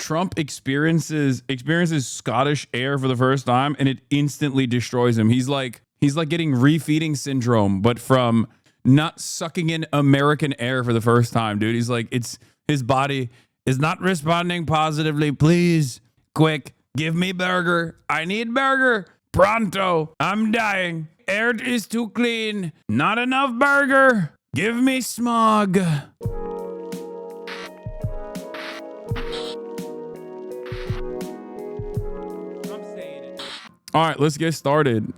Trump experiences Scottish air for the first time, and it instantly destroys him. He's like getting refeeding syndrome, but from not sucking in American air for the first time, dude. He's like, his body is not responding positively. Please, quick, give me burger. I need burger. Pronto. I'm dying. Air is too clean. Not enough burger. Give me smog. All right, let's get started.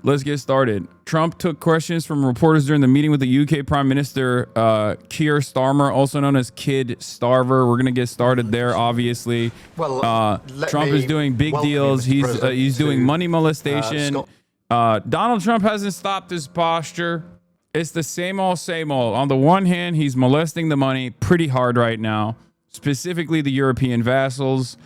Trump took questions from reporters during the meeting with the UK Prime Minister, Keir Starmer, also known as Kid Starver. We're going to get started there, obviously. Well, Trump is doing big deals. He's doing money molestation. Donald Trump hasn't stopped his posture. It's the same old, same old. On the one hand, he's molesting the money pretty hard right now, specifically the European vassals.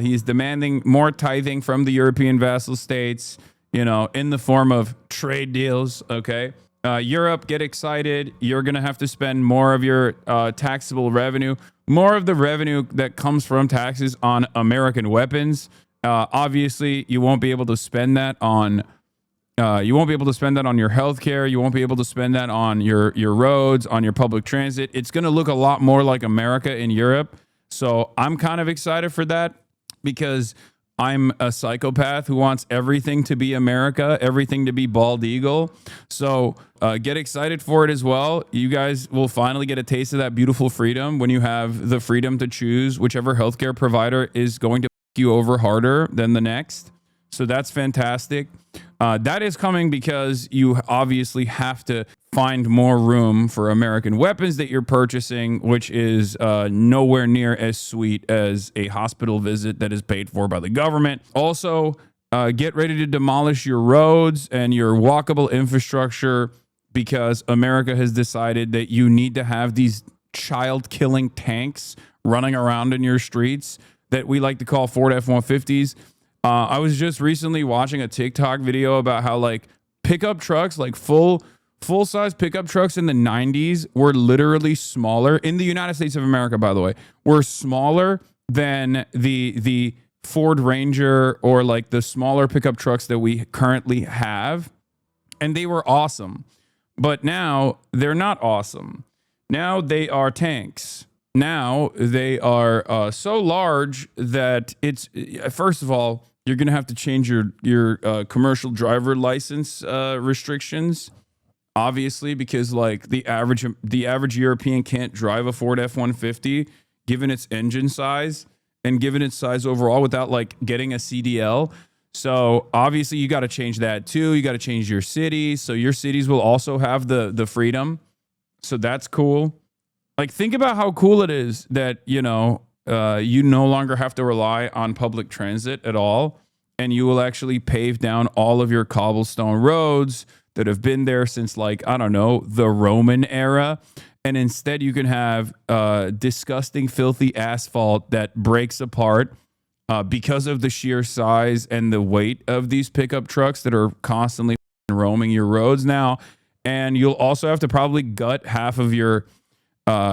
He's demanding more tithing from the European vassal states, in the form of trade deals. Okay. Europe, get excited. You're going to have to spend more of your taxable revenue, more of the revenue that comes from taxes on American weapons. Obviously, you won't be able to spend that on your healthcare. You won't be able to spend that on your roads, on your public transit. It's going to look a lot more like America in Europe. So I'm kind of excited for that because I'm a psychopath who wants everything to be America, everything to be bald eagle. So get excited for it as well. You guys will finally get a taste of that beautiful freedom when you have the freedom to choose whichever healthcare provider is going to f you over harder than the next. So that's fantastic. That is coming because you obviously have to find more room for American weapons that you're purchasing, which is nowhere near as sweet as a hospital visit that is paid for by the government. Also, get ready to demolish your roads and your walkable infrastructure because America has decided that you need to have these child-killing tanks running around in your streets that we like to call Ford F-150s. I was just recently watching a TikTok video about how pickup trucks, full-size pickup trucks in the 90s were literally smaller in the United States of America, by the way, were smaller than the Ford Ranger or the smaller pickup trucks that we currently have. And they were awesome. But now they're not awesome. Now they are tanks. Now they are so large that it's, first of all, you're going to have to change your commercial driver license restrictions, obviously, because the average European can't drive a Ford F-150 given its engine size and given its size overall without getting a CDL. So obviously you got to change that too. You got to change your cities. So your cities will also have the freedom. So that's cool. Think about how cool it is that, you no longer have to rely on public transit at all. And you will actually pave down all of your cobblestone roads that have been there since the Roman era. And instead you can have disgusting, filthy asphalt that breaks apart because of the sheer size and the weight of these pickup trucks that are constantly roaming your roads now. And you'll also have to probably gut half of your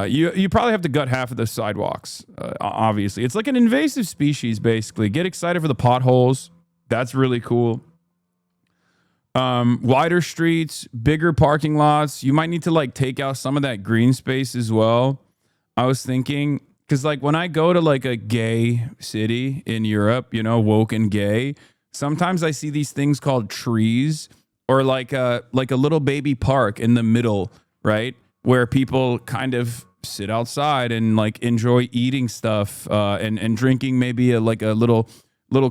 you probably have to gut half of the sidewalks, obviously. It's like an invasive species, basically. Get excited for the potholes. That's really cool. Wider streets, bigger parking lots. You might need to take out some of that green space as well. I was thinking, because when I go to a gay city in Europe, woke and gay, sometimes I see these things called trees or a little baby park in the middle, right? Where people kind of sit outside and enjoy eating stuff and drinking maybe a little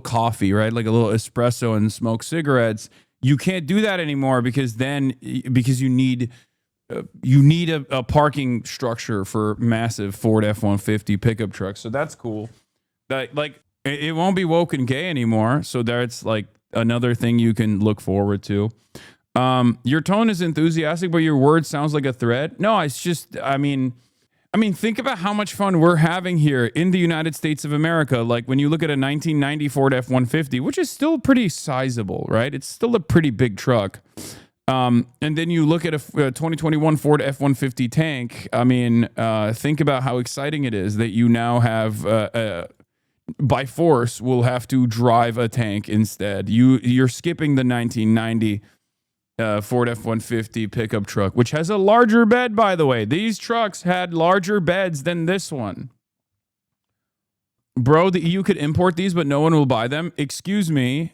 coffee, right? Like a little espresso and smoke cigarettes. You can't do that anymore because you need a parking structure for massive Ford F-150 pickup trucks. So that's cool. That it won't be woke and gay anymore. So that's another thing you can look forward to. Your tone is enthusiastic, but your word sounds like a threat. No, it's just, I mean, think about how much fun we're having here in the United States of America. When you look at a 1990 Ford F-150, which is still pretty sizable, right? It's still a pretty big truck. And then you look at a 2021 Ford F-150 tank. Think about how exciting it is that you now have by force will have to drive a tank instead. You're skipping the 1990 Ford F-150 pickup truck, which has a larger bed, by the way. These trucks had larger beds than this one. Bro, the EU could import these, but no one will buy them. Excuse me.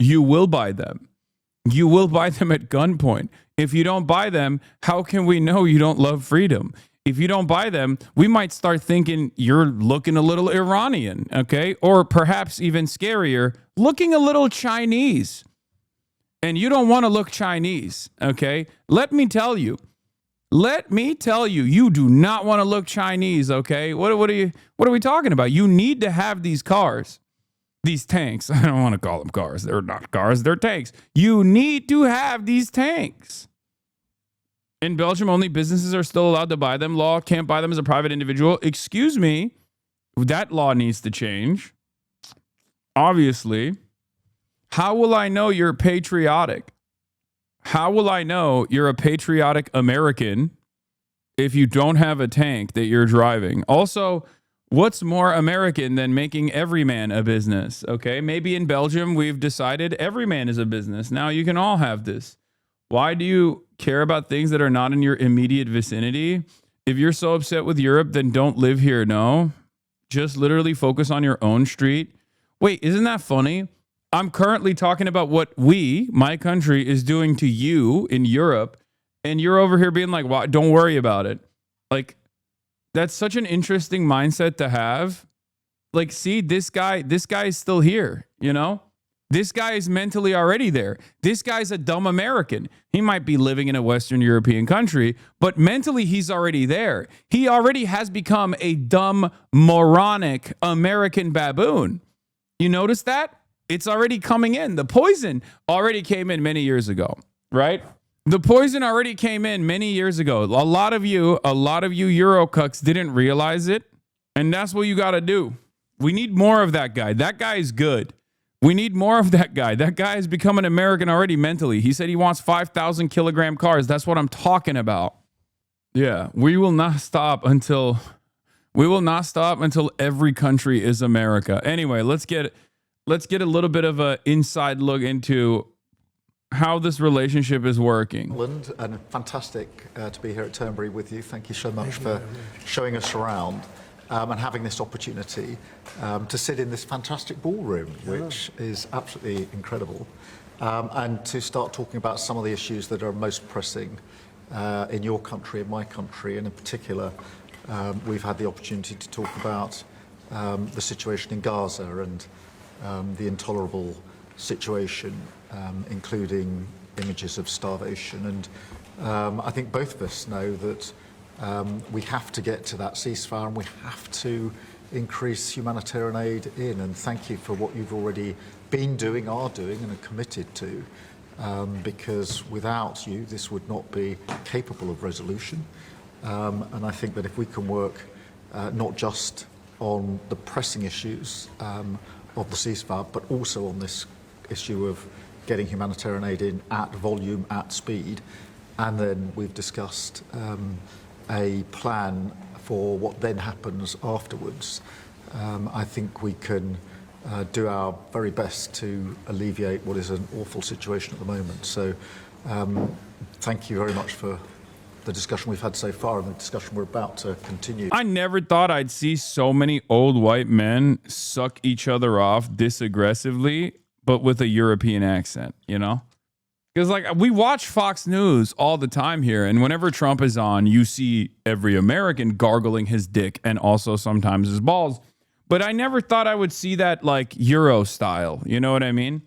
You will buy them. You will buy them at gunpoint. If you don't buy them, how can we know you don't love freedom? If you don't buy them, we might start thinking you're looking a little Iranian, okay? Or perhaps even scarier, looking a little Chinese. And you don't want to look Chinese, okay? Let me tell you, you do not want to look Chinese, okay? What are we talking about? You need to have these cars, these tanks. I don't want to call them cars. They're not cars, they're tanks. You need to have these tanks. In Belgium, only businesses are still allowed to buy them. Law can't buy them as a private individual. Excuse me, that law needs to change. Obviously. How will I know you're patriotic? How will I know you're a patriotic American if you don't have a tank that you're driving? Also, what's more American than making every man a business? Okay, maybe in Belgium we've decided every man is a business. Now you can all have this. Why do you care about things that are not in your immediate vicinity? If you're so upset with Europe, then don't live here. No, just literally focus on your own street. Wait, isn't that funny? I'm currently talking about what my country, is doing to you in Europe, and you're over here being like, "Why? Don't worry about it." Like, that's such an interesting mindset to have. Like, see, this guy is still here, you know? This guy is mentally already there. This guy's a dumb American. He might be living in a Western European country, but mentally he's already there. He already has become a dumb, moronic American baboon. You notice that? It's already coming in. The poison already came in many years ago, right? The poison already came in many years ago. A lot of you Eurocucks didn't realize it, and that's what you got to do. We need more of that guy. That guy is good. We need more of that guy. That guy has become an American already mentally. He said he wants 5,000 kilogram cars. That's what I'm talking about. Yeah, we will not stop until every country is America. Anyway, let's get a little bit of an inside look into how this relationship is working. England, and fantastic to be here at Turnberry with you. Thank you so much for showing us around and having this opportunity to sit in this fantastic ballroom, which is absolutely incredible, and to start talking about some of the issues that are most pressing in your country, in my country, and in particular, we've had the opportunity to talk about the situation in Gaza and the intolerable situation, including images of starvation. And I think both of us know that we have to get to that ceasefire and we have to increase humanitarian aid in. And thank you for what you've already been doing, are doing, and are committed to, because without you, this would not be capable of resolution. And I think that if we can work not just on the pressing issues of the ceasefire, but also on this issue of getting humanitarian aid in at volume, at speed, and then we've discussed a plan for what then happens afterwards. I think we can do our very best to alleviate what is an awful situation at the moment. So thank you very much for the discussion we've had so far and the discussion we're about to continue. I never thought I'd see so many old white men suck each other off this aggressively, but with a European accent, you know? Because, like, we watch Fox News all the time here, and whenever Trump is on, you see every American gargling his dick and also sometimes his balls. But I never thought I would see that, like, Euro style. You know what I mean?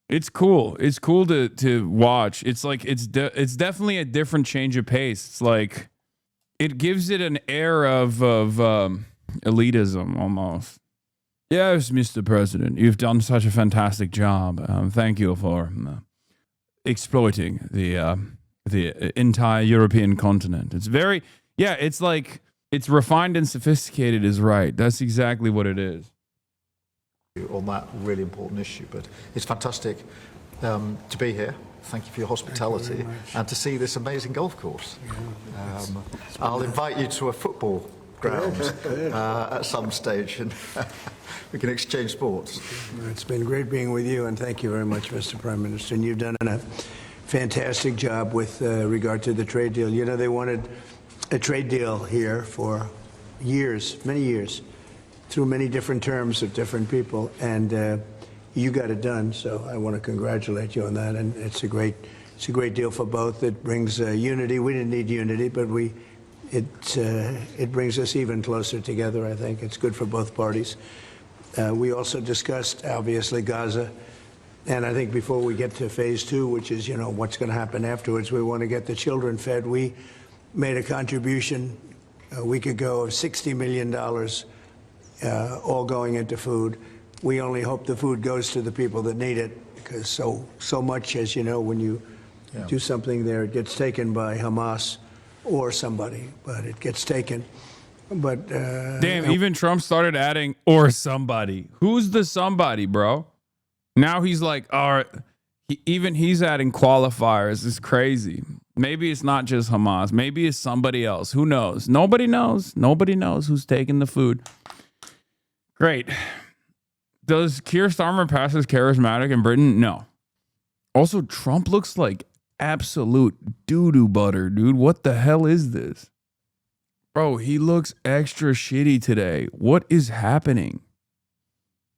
It's cool. It's cool to watch. It's like it's definitely a different change of pace. It's like it gives it an air of elitism almost. Yes, Mr. President, you've done such a fantastic job. Thank you for exploiting the entire European continent. It's very, it's like it's refined and sophisticated is right. That's exactly what it is. On that really important issue, but it's fantastic to be here. Thank you for your hospitality and to see this amazing golf course. I'll invite you to a football ground at some stage, and we can exchange sports. It's been great being with you, and thank you very much, Mr. Prime Minister. And you've done a fantastic job with regard to the trade deal. You know, they wanted a trade deal here for years, many years, through many different terms of different people, and you got it done. So I want to congratulate you on that, and it's a great deal for both. It brings unity. We didn't need unity, but it brings us even closer together. I think it's good for both parties. We also discussed, obviously, Gaza. And I think before we get to phase 2, which is, you know, what's going to happen afterwards, we want to get the children fed. We made a contribution a week ago of $60 million, all going into food. We only hope the food goes to the people that need it, because so much, as you know, when you do something there, it gets taken by Hamas or somebody, but it gets taken. But damn, even Trump started adding "or somebody." Who's the somebody, bro? Now he's like, all right, even he's adding qualifiers. It's crazy. Maybe it's not just Hamas. Maybe it's somebody else. Who knows? Nobody knows. Nobody knows who's taking the food. Great. Does Keir Starmer pass as charismatic in Britain? No. Also, Trump looks like absolute doo-doo butter, dude. What the hell is this? Bro, he looks extra shitty today. What is happening?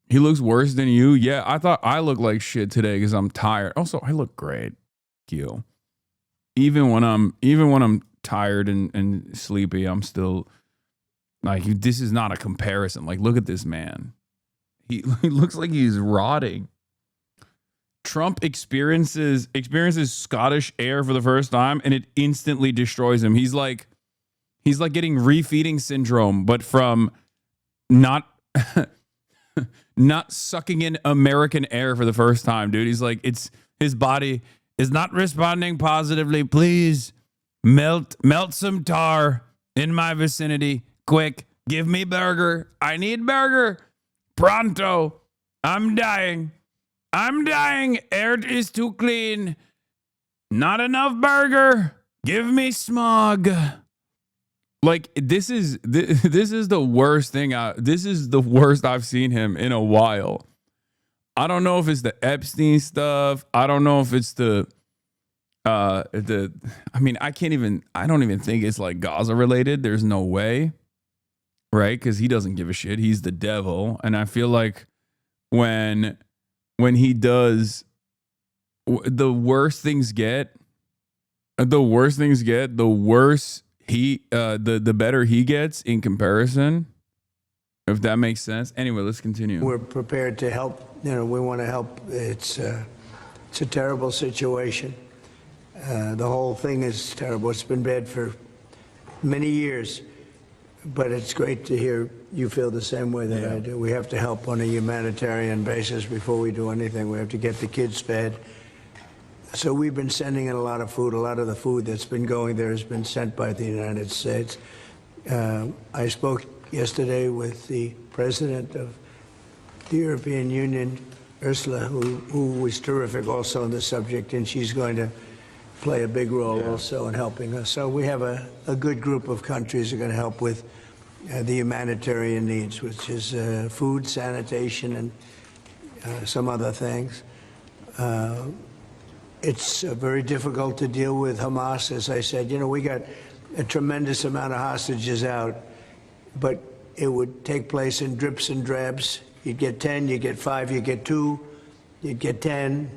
He looks worse than you. Yeah, I thought I looked like shit today because I'm tired. Also, I look great. Thank you. Even when I'm tired and sleepy, I'm still like, this is not a comparison. Like, look at this man. He looks like he's rotting. Trump experiences Scottish air for the first time, and it instantly destroys him. He's like getting refeeding syndrome, but from not sucking in American air for the first time, dude. He's like, his body is not responding positively. Please melt some tar in my vicinity. Quick, give me burger. I need burger. Pronto. I'm dying. Air is too clean. Not enough burger. Give me smog. Like, this is the worst thing. This is the worst I've seen him in a while. I don't know if it's the Epstein stuff. I don't know if it's I don't even think it's like Gaza related. There's no way. Right? Because he doesn't give a shit. He's the devil. And I feel like when he does, the worse things get, the worse the better he gets in comparison, if that makes sense. Anyway, let's continue. We're prepared to help. You know, we want to help. It's a terrible situation. The whole thing is terrible. It's been bad for many years, but it's great to hear you feel the same way that I do. We have to help on a humanitarian basis before we do anything. We have to get the kids fed. So we've been sending in a lot of food. A lot of the food that's been going there has been sent by the United States. I spoke yesterday with the president of the European Union, Ursula, who was terrific also on the subject, and she's going to play a big role also in helping us. So we have a good group of countries that are going to help with the humanitarian needs, which is food, sanitation, and some other things. It's very difficult to deal with Hamas, as I said. You know, we got a tremendous amount of hostages out, but it would take place in drips and drabs. You'd get 10, you get 5, you get 2, you'd get 10,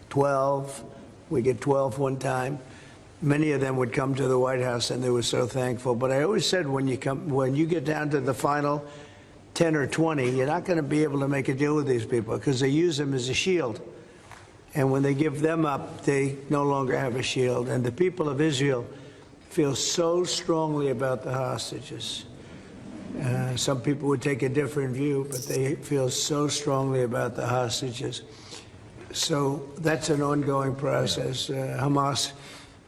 12. We get 12 one time. Many of them would come to the White House, and they were so thankful. But I always said, when you get down to the final 10 or 20, you're not going to be able to make a deal with these people because they use them as a shield. And when they give them up, they no longer have a shield. And the people of Israel feel so strongly about the hostages. Some people would take a different view, but they feel so strongly about the hostages. So that's an ongoing process. Hamas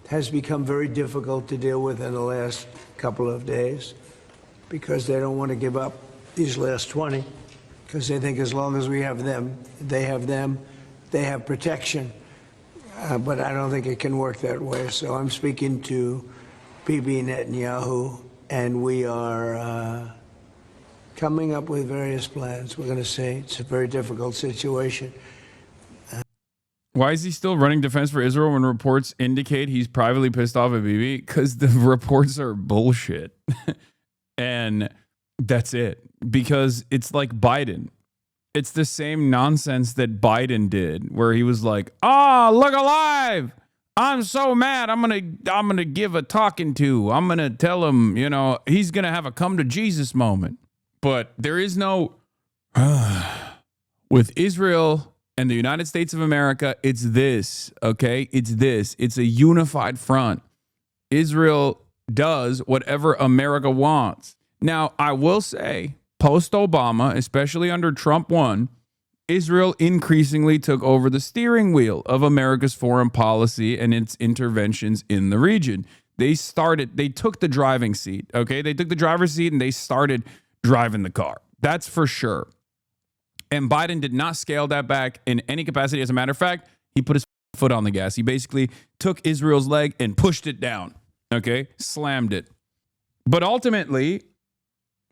has become very difficult to deal with in the last couple of days because they don't want to give up these last 20 because they think as long as we have them, they have protection. But I don't think it can work that way. So I'm speaking to Bibi Netanyahu and we are coming up with various plans. We're going to see. It's a very difficult situation. Why is he still running defense for Israel when reports indicate he's privately pissed off at Bibi? Because the reports are bullshit. And that's it. Because it's like Biden. It's the same nonsense that Biden did, where he was like, look alive. I'm so mad. I'm gonna give a talking to. I'm gonna tell him, he's gonna have a come to Jesus moment. But there is no with Israel and the United States of America, it's this, okay? It's this. It's a unified front. Israel does whatever America wants. Now, I will say, post-Obama, especially under Trump 1, Israel increasingly took over the steering wheel of America's foreign policy and its interventions in the region. They took the driving seat, okay? They took the driver's seat and they started driving the car. That's for sure. And Biden did not scale that back in any capacity. As a matter of fact, he put his foot on the gas. He basically took Israel's leg and pushed it down, okay? Slammed it. But ultimately,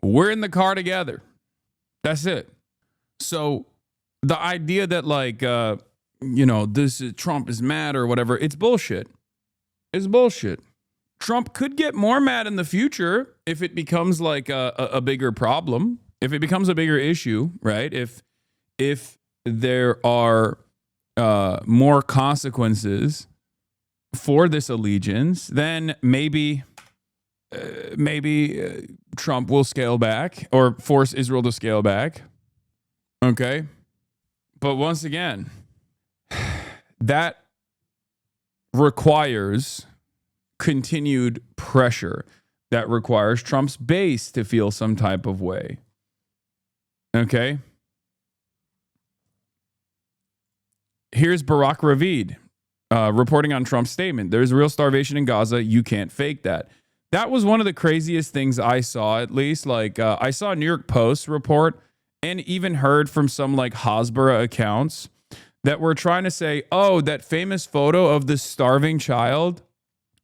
we're in the car together. That's it. So the idea that Trump is mad or whatever, it's bullshit. It's bullshit. Trump could get more mad in the future if it becomes like a bigger problem, if it becomes a bigger issue, right? If there are more consequences for this allegiance, then maybe Trump will scale back or force Israel to scale back. Okay. But once again, that requires continued pressure. That requires Trump's base to feel some type of way. Okay. Here's Barack Ravid reporting on Trump's statement. There's real starvation in Gaza. You can't fake that. That was one of the craziest things I saw, at least. I saw a New York Post report and even heard from some Hasbara accounts that were trying to say, that famous photo of the starving child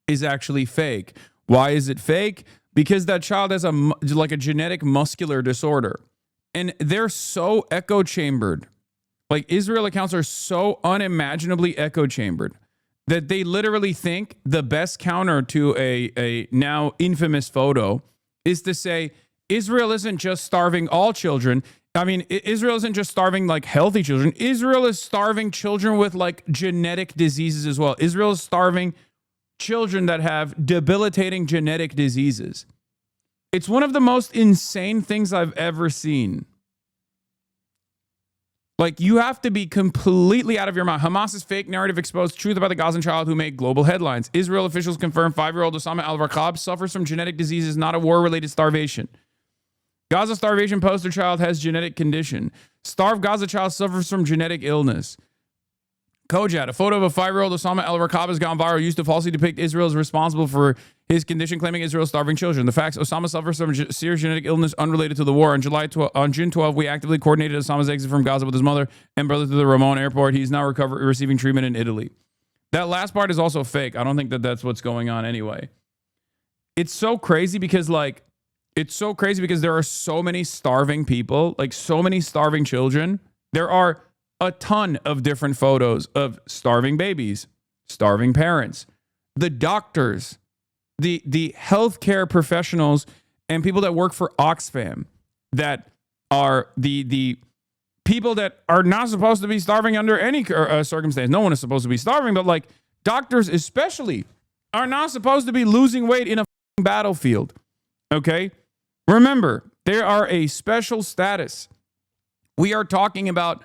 is actually fake. Why is it fake? Because that child has a genetic muscular disorder. And they're so echo chambered. Israel accounts are so unimaginably echo chambered that they literally think the best counter to a now infamous photo is to say Israel isn't just starving all children. I mean, Israel isn't just starving healthy children. Israel is starving children with genetic diseases as well. Israel is starving children that have debilitating genetic diseases. It's one of the most insane things I've ever seen. You have to be completely out of your mind. Hamas's fake narrative exposed truth about the Gazan child who made global headlines. Israel officials confirm 5-year-old Osama al-Rakab suffers from genetic diseases, not a war-related starvation. Gaza starvation poster child has genetic condition. Starved Gaza child suffers from genetic illness. Kojat, a photo of a 5-year-old Osama al-Rakab has gone viral, used to falsely depict Israel as responsible for his condition, claiming Israel is starving children. The facts: Osama suffers from serious genetic illness unrelated to the war. On June 12, we actively coordinated Osama's exit from Gaza with his mother and brother to the Ramon airport. He's now receiving treatment in Italy. That last part is also fake. I don't think that that's what's going on anyway. It's so crazy because there are so many starving people, so many starving children. There are a ton of different photos of starving babies, starving parents, the doctors, the healthcare professionals, and people that work for Oxfam that are the people that are not supposed to be starving under any circumstance. No one is supposed to be starving, but doctors especially are not supposed to be losing weight in a battlefield. Okay? Remember, they are a special status. We are talking about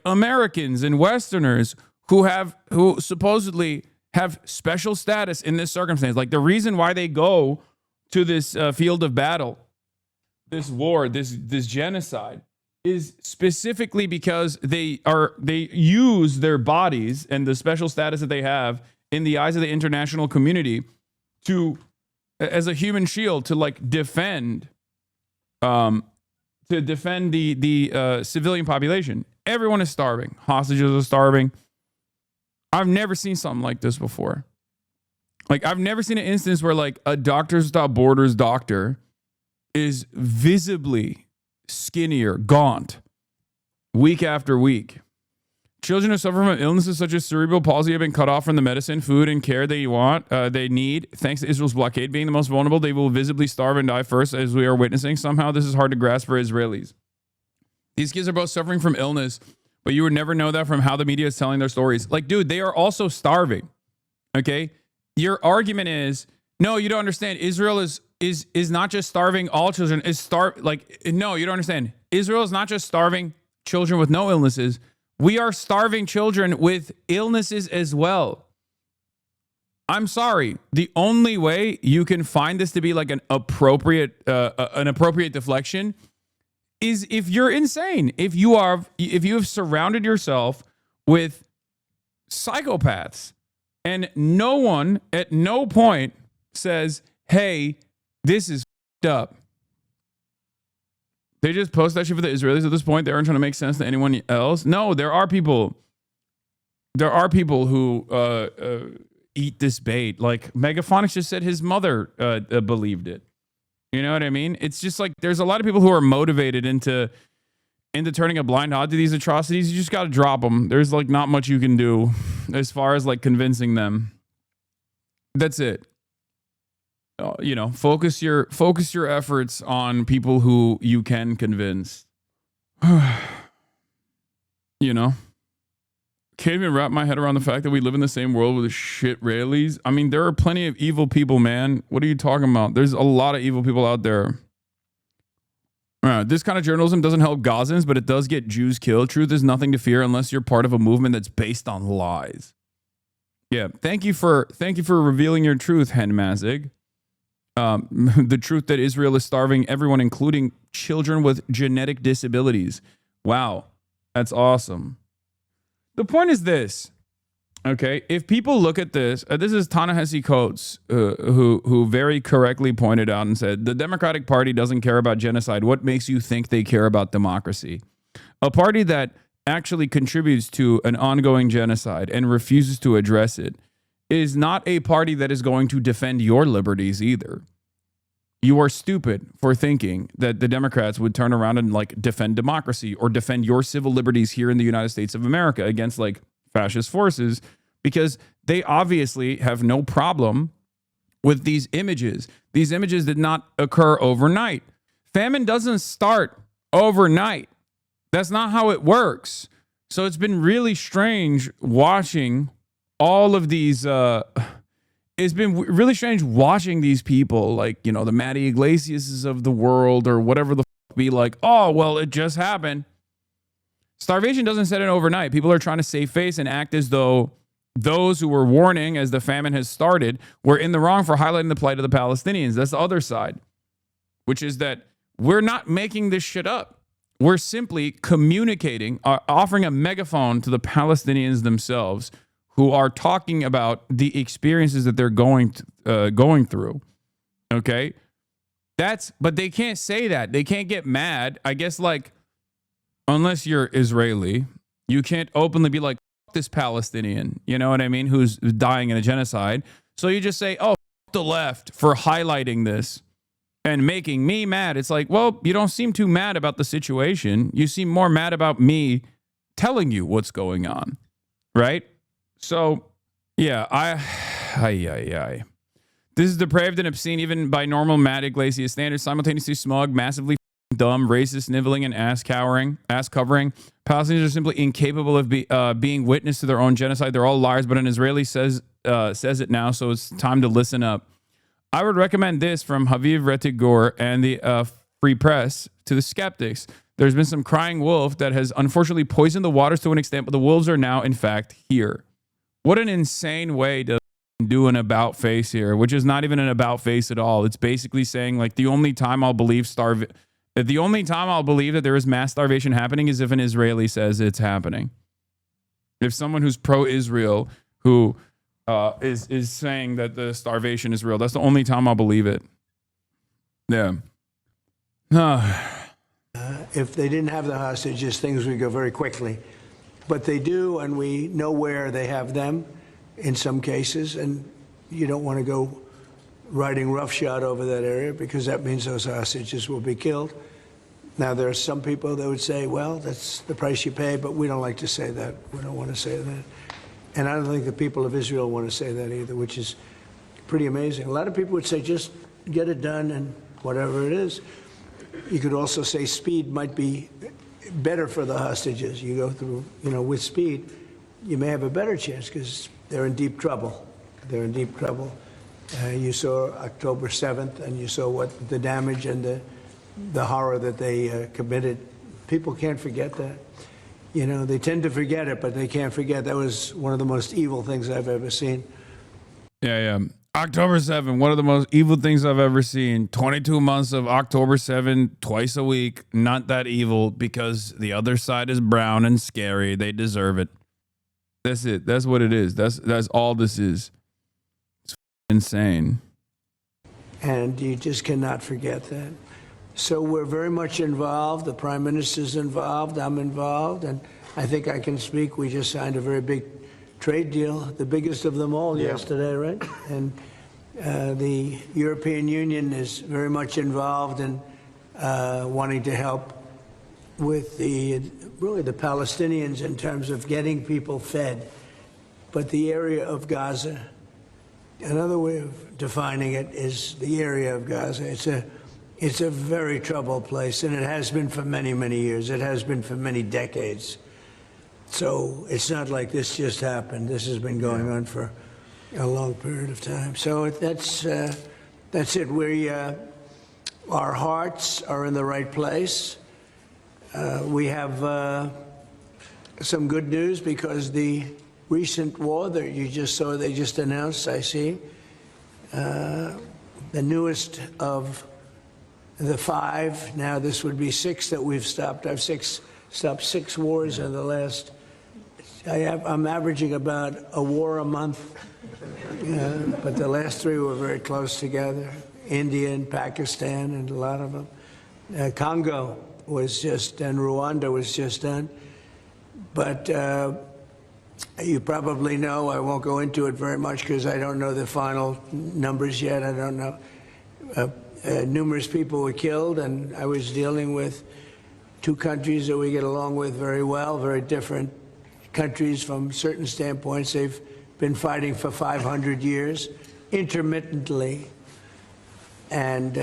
Americans and Westerners who supposedly have special status in this circumstance. The reason why they go to this field of battle, this war, this genocide, is specifically because they use their bodies and the special status that they have in the eyes of the international community as a human shield to defend the civilian population. Everyone is starving. Hostages are starving. I've never seen something like this before. Like, I've never seen an instance where like a Doctors Without Borders doctor is visibly skinnier, gaunt, week after week. Children who suffer from illnesses such as cerebral palsy have been cut off from the medicine, food, and care they need. Thanks to Israel's blockade being the most vulnerable, they will visibly starve and die first, as we are witnessing. Somehow, this is hard to grasp for Israelis. These kids are both suffering from illness, but you would never know that from how the media is telling their stories. Like, dude, they are also starving. Okay, your argument is no, you don't understand. Israel is not just starving all children. No, you don't understand. Israel is not just starving children with no illnesses. We are starving children with illnesses as well. I'm sorry. The only way you can find this to be like an appropriate deflection is if you're insane. If you have surrounded yourself with psychopaths, and no one at no point says, "Hey, this is f***ed up." They just post that shit for the Israelis at this point. They aren't trying to make sense to anyone else. No, there are people. There are people who eat this bait. Like Megaphonics just said his mother believed it. You know what I mean? It's just like there's a lot of people who are motivated into turning a blind eye to these atrocities. You just got to drop them. There's like not much you can do as far as like convincing them. That's it. Focus your efforts on people who you can convince. Can't even wrap my head around the fact that we live in the same world with shit Israelis. I mean, there are plenty of evil people, man. What are you talking about? There's a lot of evil people out there. This kind of journalism doesn't help Gazans, but it does get Jews killed. Truth is nothing to fear unless you're part of a movement that's based on lies. Yeah, thank you for revealing your truth, Hen Mazig. The truth that Israel is starving everyone, including children with genetic disabilities. Wow, that's awesome. The point is this, okay? If people look at this, this is Ta-Nehisi Coates, who very correctly pointed out and said, the Democratic Party doesn't care about genocide. What makes you think they care about democracy? A party that actually contributes to an ongoing genocide and refuses to address it is not a party that is going to defend your liberties either. You are stupid for thinking that the Democrats would turn around and like defend democracy or defend your civil liberties here in the United States of America against like fascist forces, because they obviously have no problem with these images. These images did not occur overnight. Famine doesn't start overnight. That's not how it works. So it's been really strange watching all of these it's been really strange watching these people, like, the Matty Iglesias of the world or whatever the f, be like, oh, well, it just happened. Starvation doesn't set in overnight. People are trying to save face and act as though those who were warning as the famine has started were in the wrong for highlighting the plight of the Palestinians. That's the other side, which is that we're not making this shit up. We're simply communicating, offering a megaphone to the Palestinians themselves, who are talking about the experiences that they're going through. Okay? But they can't say that. They can't get mad. I guess, like, unless you're Israeli, you can't openly be like, F this Palestinian, you know what I mean, who's dying in a genocide. So you just say, oh, F the left for highlighting this and making me mad. It's like, well, you don't seem too mad about the situation. You seem more mad about me telling you what's going on, right? So, yeah, this is depraved and obscene even by normal Matt Iglesias standards, simultaneously smug, massively dumb, racist, sniveling, and ass covering. Palestinians are simply incapable of being witness to their own genocide. They're all liars, but an Israeli says it now, so it's time to listen up. I would recommend this from Haviv Retigor and the Free Press to the skeptics. There's been some crying wolf that has unfortunately poisoned the waters to an extent, but the wolves are now, in fact, here. What an insane way to do an about face here, which is not even an about face at all. It's basically saying, like, the only time I'll believe that there is mass starvation happening is if an Israeli says it's happening. If someone who's pro-Israel who is saying that the starvation is real, that's the only time I'll believe it. Yeah. If they didn't have the hostages, things would go very quickly. But they do, and we know where they have them in some cases. And you don't want to go riding roughshod over that area because that means those hostages will be killed. Now, there are some people that would say, well, that's the price you pay, but we don't like to say that. We don't want to say that. And I don't think the people of Israel want to say that either, which is pretty amazing. A lot of people would say, just get it done and whatever it is. You could also say speed might be better for the hostages. You go through, with speed, you may have a better chance because they're in deep trouble. They're in deep trouble. You saw October 7th, and you saw what the damage and the horror that they committed. People can't forget that. They tend to forget it, but they can't forget. That was one of the most evil things I've ever seen. Yeah. October 7th, one of the most evil things I've ever seen. 22 months of October 7th, twice a week. Not that evil because the other side is brown and scary. They deserve it. That's it. That's what it is. That's all this is. It's insane. And you just cannot forget that. So we're very much involved. The Prime Minister's involved. I'm involved. And I think I can speak. We just signed a very big trade deal, the biggest of them all yesterday, right? And the European Union is very much involved in wanting to help with the Palestinians in terms of getting people fed. But the area of Gaza, another way of defining it is the area of Gaza. It's a very troubled place, and it has been for many, many years. It has been for many decades. So it's not like this just happened. This has been going on for a long period of time. So that's it. Our hearts are in the right place. We have some good news because the recent war that you just saw, they just announced, I see, the newest of the 5, now this would be 6 that we've stopped. I've stopped 6 wars in the last, I'm averaging about a war a month, but the last 3 were very close together. India and Pakistan and a lot of them. Congo was just done, Rwanda was just done. But you probably know, I won't go into it very much because I don't know the final numbers yet. I don't know. Numerous people were killed, and I was dealing with 2 countries that we get along with very well, very different countries from certain standpoints. They've been fighting for 500 years, intermittently, and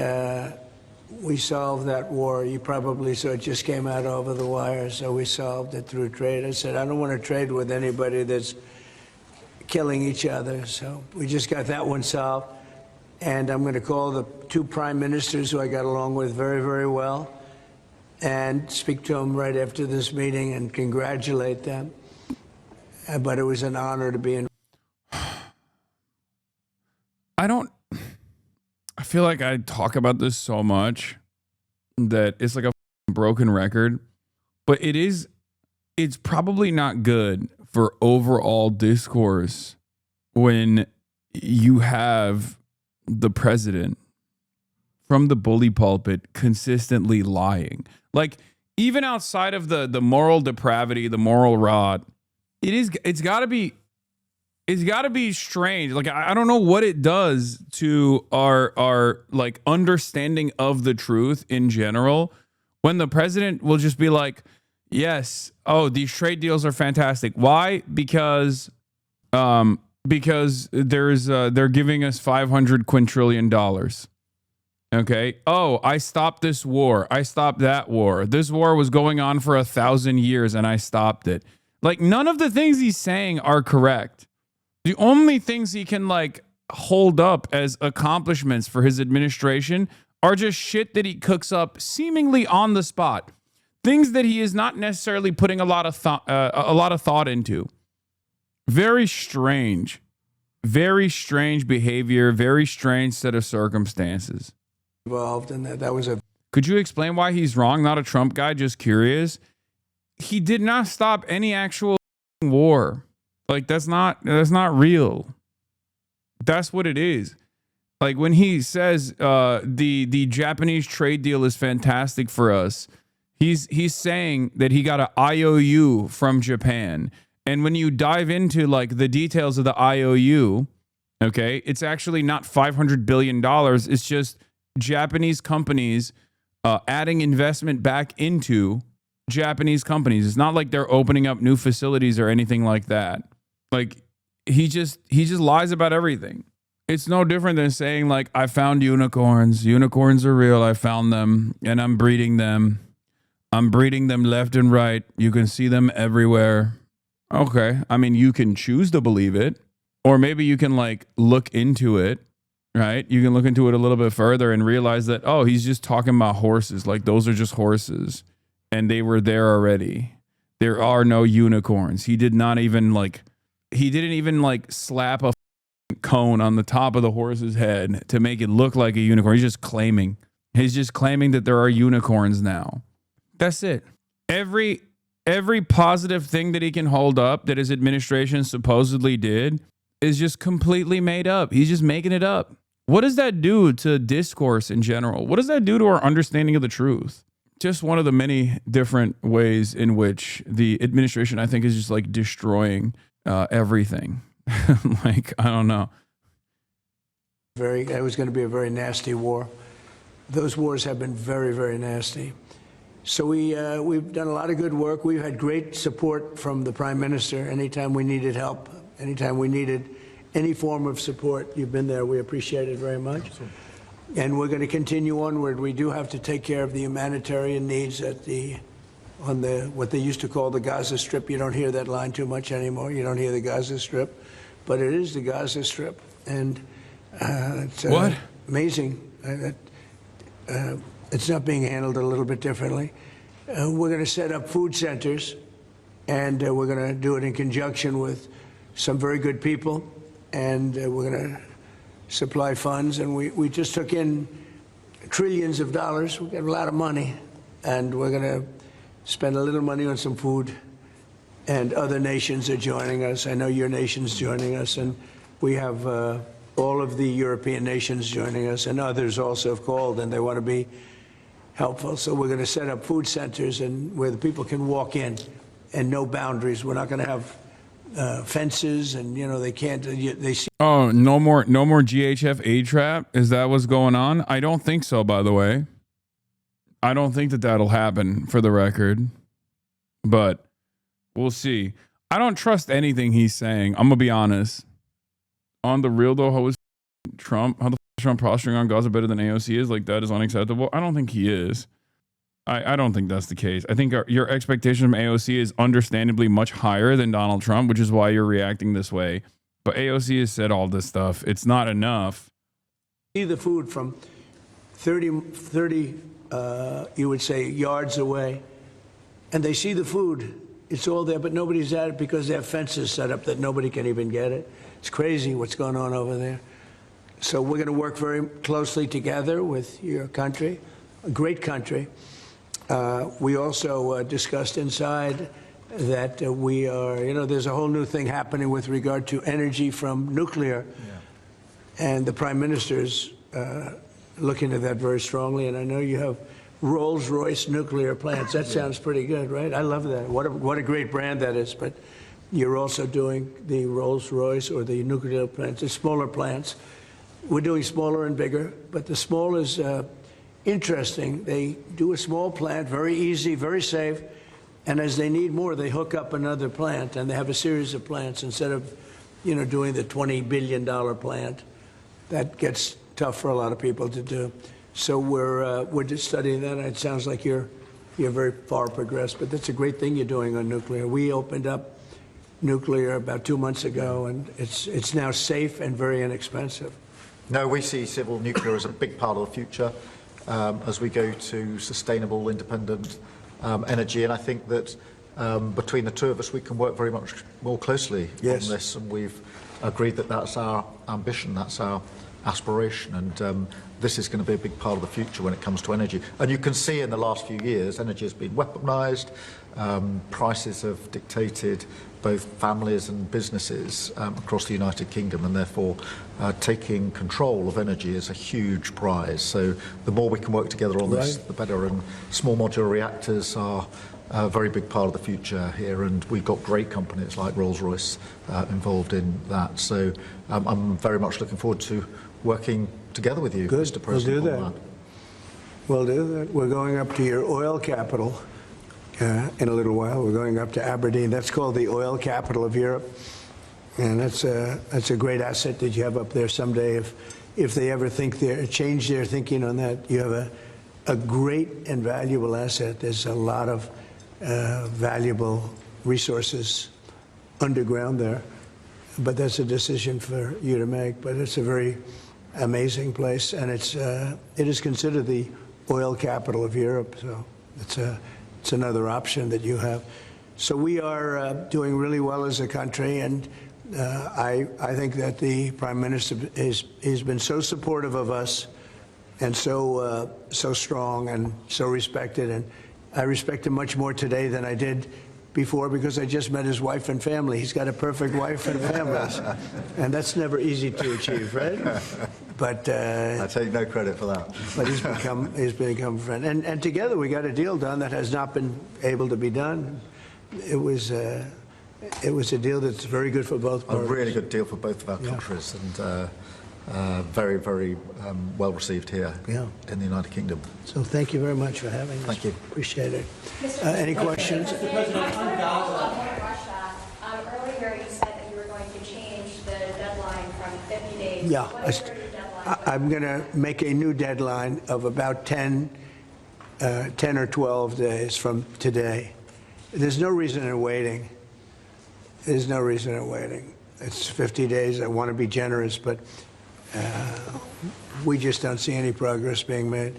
we solved that war. You probably saw it just came out over the wire, so we solved it through trade. I said, I don't want to trade with anybody that's killing each other, so we just got that one solved. And I'm going to call the 2 prime ministers who I got along with very, very well and speak to them right after this meeting and congratulate them. But it was an honor to be in. I feel like I talk about this so much that it's like a broken record, but it's probably not good for overall discourse when you have the president from the bully pulpit consistently lying. Like, even outside of the moral depravity, the moral rot, it's got to be strange. Like, I don't know what it does to our like understanding of the truth in general when the president will just be like, yes, oh, these trade deals are fantastic. Why? Because they're giving us $500 quintillion. Okay. Oh, I stopped this war. I stopped that war. This war was going on for 1,000 years and I stopped it. Like, none of the things he's saying are correct. The only things he can like hold up as accomplishments for his administration are just shit that he cooks up seemingly on the spot. Things that he is not necessarily putting a lot of thought into. Very strange behavior, very strange set of circumstances. Involved in that. That was a. Could you explain why he's wrong? Not a Trump guy, just curious. He did not stop any actual war. Like, that's not real. That's what it is. Like, when he says the Japanese trade deal is fantastic for us, he's saying that he got an IOU from Japan. And when you dive into like the details of the IOU, Okay. It's actually not $500 billion. It's just Japanese companies adding investment back into Japanese companies. It's not like they're opening up new facilities or anything like that. Like he just lies about everything. It's no different than saying like, I found unicorns. Unicorns are real. I found them and I'm breeding them. I'm breeding them left and right. You can see them everywhere. Okay. I mean, you can choose to believe it, or maybe you can like look into it, right? You can look into it a little bit further and realize that, oh, he's just talking about horses. Like those are just horses and they were there already. There are no unicorns. He didn't even slap a cone on the top of the horse's head to make it look like a unicorn. He's just claiming that there are unicorns now. That's it. Every positive thing that he can hold up that his administration supposedly did is just completely made up. He's just making it up. What does that do to discourse in general? What does that do to our understanding of the truth? Just one of the many different ways in which the administration, I think, is just like destroying everything. Like, I don't know. It was going to be a very nasty war. Those wars have been very, very nasty. So we've done a lot of good work. We've had great support from the Prime Minister. Anytime we needed help, anytime we needed any form of support, you've been there. We appreciate it very much. Absolutely. And we're going to continue onward. We do have to take care of the humanitarian needs on what they used to call the Gaza Strip. You don't hear that line too much anymore. You don't hear the Gaza Strip, but it is the Gaza Strip, and it's amazing. It's not being handled a little bit differently. We're going to set up food centers, and we're going to do it in conjunction with some very good people, and we're going to supply funds. And we just took in trillions of dollars. We got a lot of money, and we're going to spend a little money on some food. And other nations are joining us. I know your nation's joining us, and we have all of the European nations joining us, and others also have called, and they want to be helpful. So we're going to set up food centers and where the people can walk in and no boundaries. We're not going to have fences, and they can't. They see. Oh, no more GHF aid trap. Is that what's going on? I don't think so. By the way, I don't think that that'll happen. For the record, but we'll see. I don't trust anything he's saying. I'm gonna be honest. On the real though, how is Trump? How the f is Trump posturing on Gaza better than AOC is? Like, that is unacceptable. I don't think he is. I don't think that's the case. I think your expectation from AOC is understandably much higher than Donald Trump, which is why you're reacting this way. But AOC has said all this stuff. It's not enough. See the food from 30 you would say, yards away, and they see the food. It's all there, but nobody's at it because they have fences set up that nobody can even get it. It's crazy what's going on over there. So we're going to work very closely together with your country, a great country. We also discussed inside that we are, there's a whole new thing happening with regard to energy from nuclear. Yeah. And the Prime Minister's looking at that very strongly. And I know you have Rolls-Royce nuclear plants. That sounds pretty good, right? I love that. What a great brand that is. But you're also doing the Rolls-Royce or the nuclear plants, the smaller plants. We're doing smaller and bigger, but the small is interesting. They do a small plant, very easy, very safe, and as they need more, they hook up another plant, and they have a series of plants instead of, doing the $20 billion plant. That gets tough for a lot of people to do. So we're just studying that. It sounds like you're very far progressed, but that's a great thing you're doing on nuclear. We opened up nuclear about 2 months ago, and it's now safe and very inexpensive. No, we see civil nuclear as a big part of the future as we go to sustainable, independent energy. And I think that between the two of us, we can work very much more closely on this. And we've agreed that that's our ambition, that's our aspiration. And this is going to be a big part of the future when it comes to energy. And you can see in the last few years, energy has been weaponized. Prices have dictated both families and businesses across the United Kingdom, and therefore taking control of energy is a huge prize. So the more we can work together on this, the better. And small modular reactors are a very big part of the future here, and we've got great companies like Rolls-Royce involved in that. So I'm very much looking forward to working together with you, Mr. President. We'll do that. We'll do that. We're going up to your oil capital in a little while. We're going up to Aberdeen. That's called the oil capital of Europe, and that's a great asset that you have up there someday. If they ever change their thinking on that, you have a great and valuable asset. There's a lot of valuable resources underground there, but that's a decision for you to make. But it's a very amazing place, and it is considered the oil capital of Europe. So it's another option that you have. So we are doing really well as a country, and I think that the Prime Minister has been so supportive of us, and so strong and so respected. And I respect him much more today than I did before, because I just met his wife and family. He's got a perfect wife and family, and that's never easy to achieve, right? But I take no credit for that. But he's become a friend, and together we got a deal done that has not been able to be done. It was a deal that's very good for both parties. A really good deal for both of our countries, and very, very well received here in the United Kingdom. So thank you very much for having us. Thank you. Appreciate it. Any questions? Mr. President, Russia. Earlier you said that you were going to change the deadline from 50 days. Yeah. What is your new deadline? I'm going to make a new deadline of about 10 or 12 days from today. There's no reason in waiting. There's no reason in waiting. It's 50 days. I want to be generous, but we just don't see any progress being made.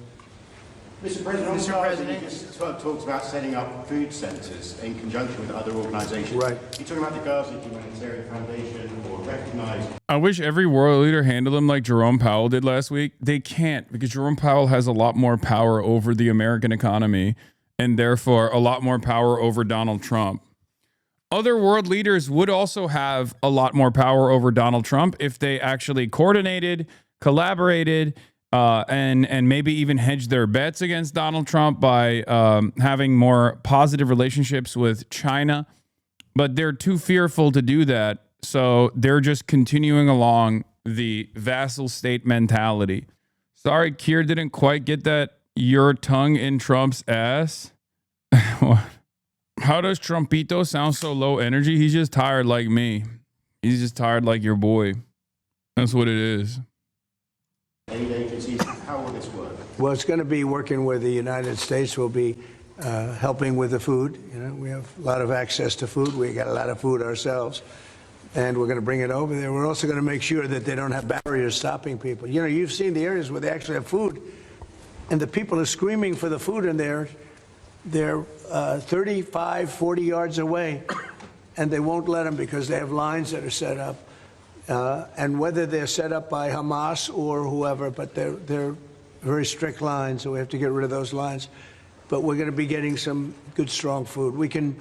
Mr. President, you just talked about setting up food centres in conjunction with other organisations. Right. You're talking about the Gaza Humanitarian Foundation or recognise. I wish every world leader handled him like Jerome Powell did last week. They can't, because Jerome Powell has a lot more power over the American economy and therefore a lot more power over Donald Trump. Other world leaders would also have a lot more power over Donald Trump if they actually coordinated, collaborated, and maybe even hedged their bets against Donald Trump by having more positive relationships with China. But they're too fearful to do that, so they're just continuing along the vassal state mentality. Sorry, Keir didn't quite get that your tongue in Trump's ass. How does Trumpito sound so low energy? He's just tired like me. He's just tired like your boy. That's what it is. Aid agencies, how will this work? Well, it's going to be working with the United States. We'll be helping with the food. You know, we have a lot of access to food. We got a lot of food ourselves, and we're going to bring it over there. We're also going to make sure that they don't have barriers stopping people. You know, you've seen the areas where they actually have food, and the people are screaming for the food, and they're 35, 40 yards away, and they won't let them because they have lines that are set up. And whether they're set up by Hamas or whoever, but they're very strict lines, so we have to get rid of those lines. But we're going to be getting some good, strong food. We can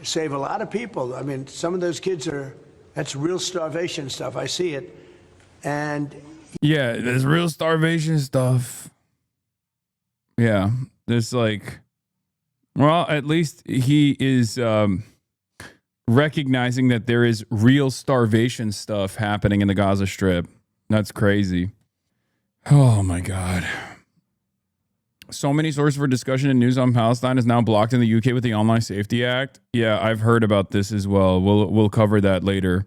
save a lot of people. I mean, some of those kids that's real starvation stuff. I see it. And yeah, there's real starvation stuff. Yeah, there's like, well, at least he is recognizing that there is real starvation stuff happening in the Gaza Strip. That's crazy. Oh my God. So many sources for discussion and news on Palestine is now blocked in the UK with the Online Safety Act. Yeah, I've heard about this as well. We'll cover that later.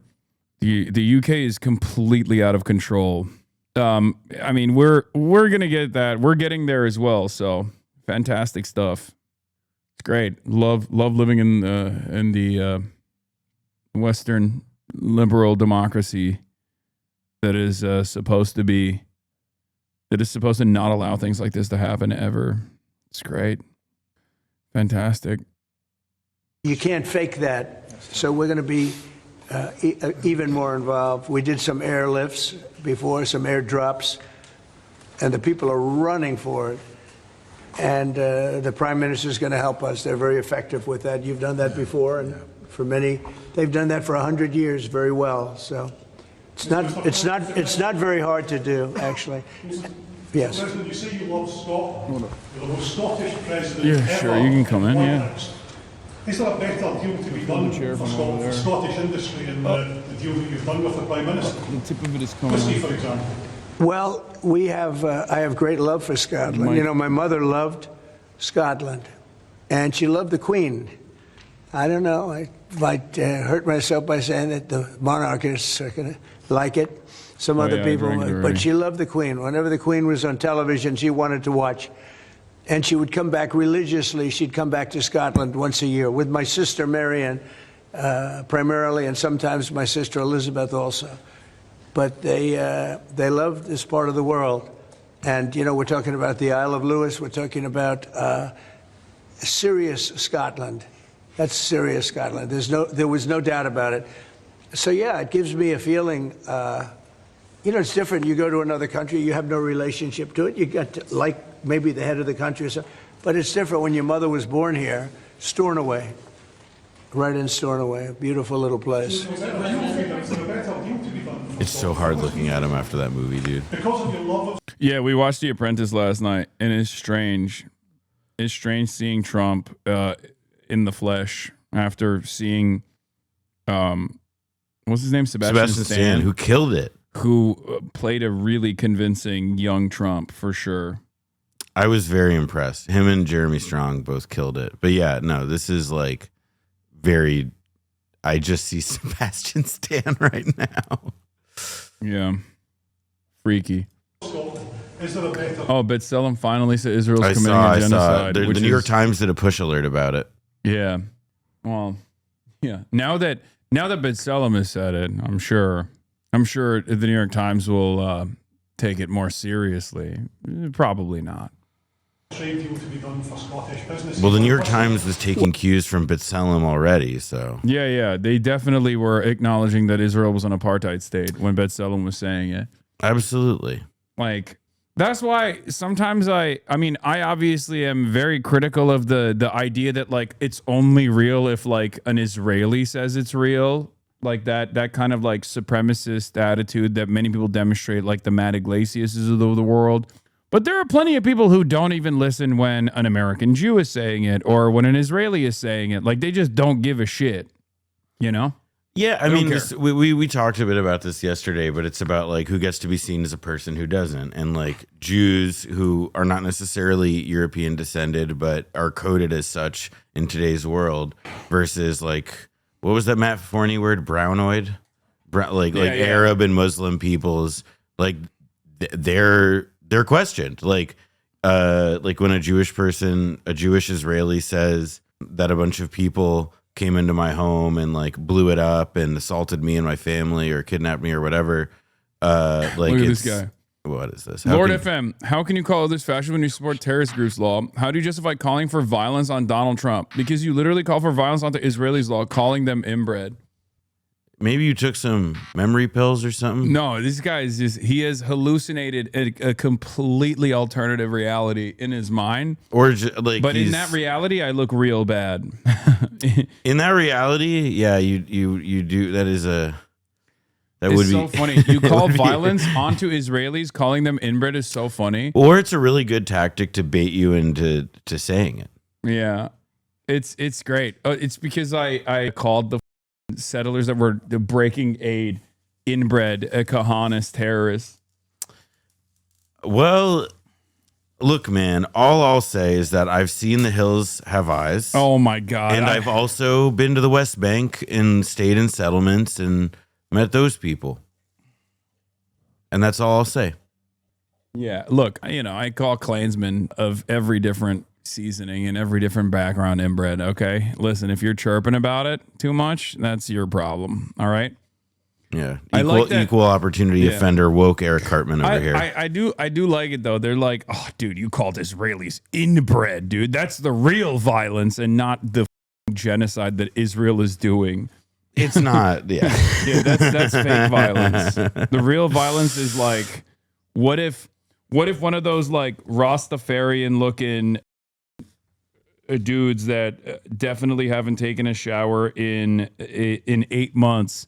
The UK is completely out of control. I mean, we're gonna get that. We're getting there as well. So fantastic stuff. It's great. Love living in the Western liberal democracy that is supposed to not allow things like this to happen ever. It's great. Fantastic. you can't fake that. So we're going to be even more involved. We did some airlifts before, some airdrops, and the people are running for it. And the Prime Minister is going to help us. They're very effective with that. You've done that before, and for many, they've done that for 100 years very well. So it's not very hard to do, actually. Yes. President, you say you love Scotland. You're the most Scottish president Yeah, sure, you can come in, yeah. Is there a better deal to be done for Scottish industry and the deal that you've done with the Prime Minister? The tip of it is coming Let's see, off. for example. Well, we have. I have great love for Scotland. Mike. You know, my mother loved Scotland, and she loved the Queen. I don't know. I might hurt myself by saying that the monarchists are going to like it. Some other yeah, I people, drank it already. but she loved the Queen. Whenever the Queen was on television, she wanted to watch. And she would come back religiously. She'd come back to Scotland once a year with my sister Marion, primarily, and sometimes my sister Elizabeth also. But they loved this part of the world. And, you know, we're talking about the Isle of Lewis. We're talking about serious Scotland. That's serious Scotland. There was no doubt about it. So, yeah, it gives me a feeling, you know, it's different. You go to another country, you have no relationship to it. You got to like maybe the head of the country or something. But it's different when your mother was born here, Stornoway, right in Stornoway, a beautiful little place. It's so hard looking at him after that movie, dude. Because of your love of Yeah, we watched The Apprentice last night, and it's strange. It's strange seeing Trump in the flesh after seeing, what's his name? Sebastian Stan, who killed it. who played a really convincing young Trump for sure. I was very impressed. Him and Jeremy Strong both killed it. But yeah, no, this is like very. I just see Sebastian Stan right now. Yeah. Freaky. Scotland. Is there a better Oh, B'Tselem finally said Israel's I committing saw. a genocide. The which New York is- Times did a push alert about it. Yeah. Well, yeah. Now that B'Tselem has said it, I'm sure the New York Times will take it more seriously. Probably not. trade deal to be done for Scottish businesses? Well, the New York Times was taking cues from B'Tselem already, so Yeah. They definitely were acknowledging that Israel was an apartheid state when B'Tselem was saying it. absolutely. Like, that's why sometimes I obviously am very critical of the idea that like it's only real if like an Israeli says it's real, like that kind of like supremacist attitude that many people demonstrate, like the Matt Iglesias of the world. But there are plenty of people who don't even listen when an American Jew is saying it or when an Israeli is saying it. Like, they just don't give a shit, you know? Yeah, I don't mean, care. we talked a bit about this yesterday, but it's about like who gets to be seen as a person who doesn't, and like Jews who are not necessarily European descended but are coded as such in today's world versus like what was that Matt Forney word, brownoid, like Arab and Muslim peoples, like they're questioned, like when a Jewish Israeli says that a bunch of people came into my home and like blew it up and assaulted me and my family or kidnapped me or whatever. Like, Look at this guy. What is this? Lord FM, how can you call this fashion when you support terrorist groups law? How do you justify calling for violence on Donald Trump? Because you literally call for violence on the Israelis law, calling them inbred. Maybe you took some memory pills or something. No, this guy is he has hallucinated a completely alternative reality in his mind. Or like, But in that reality, I look real bad. in that reality, yeah, you do. That is that would It's be so funny. You call would be- violence onto Israelis, calling them inbred is so funny. or it's a really good tactic to bait you into saying it. Yeah, it's great. It's because I called the settlers that were breaking aid inbred Kahanist terrorists. Well, look, man, all I'll say is that I've seen The Hills Have Eyes. Oh my god! And I've also been to the West Bank and stayed in settlements and met those people. And that's all I'll say. Yeah, look, I call Klansmen of every different seasoning and every different background inbred. Okay, listen, if you're chirping about it too much, that's your problem. All right. Yeah, I like that. equal opportunity offender, woke Eric Cartman over here. I do like it though. They're like, oh, dude, you called Israelis inbred, dude. That's the real violence and not the genocide that Israel is doing. It's not. Yeah, Yeah, that's fake violence. The real violence is like, what if one of those like Rastafarian looking dudes that definitely haven't taken a shower in 8 months,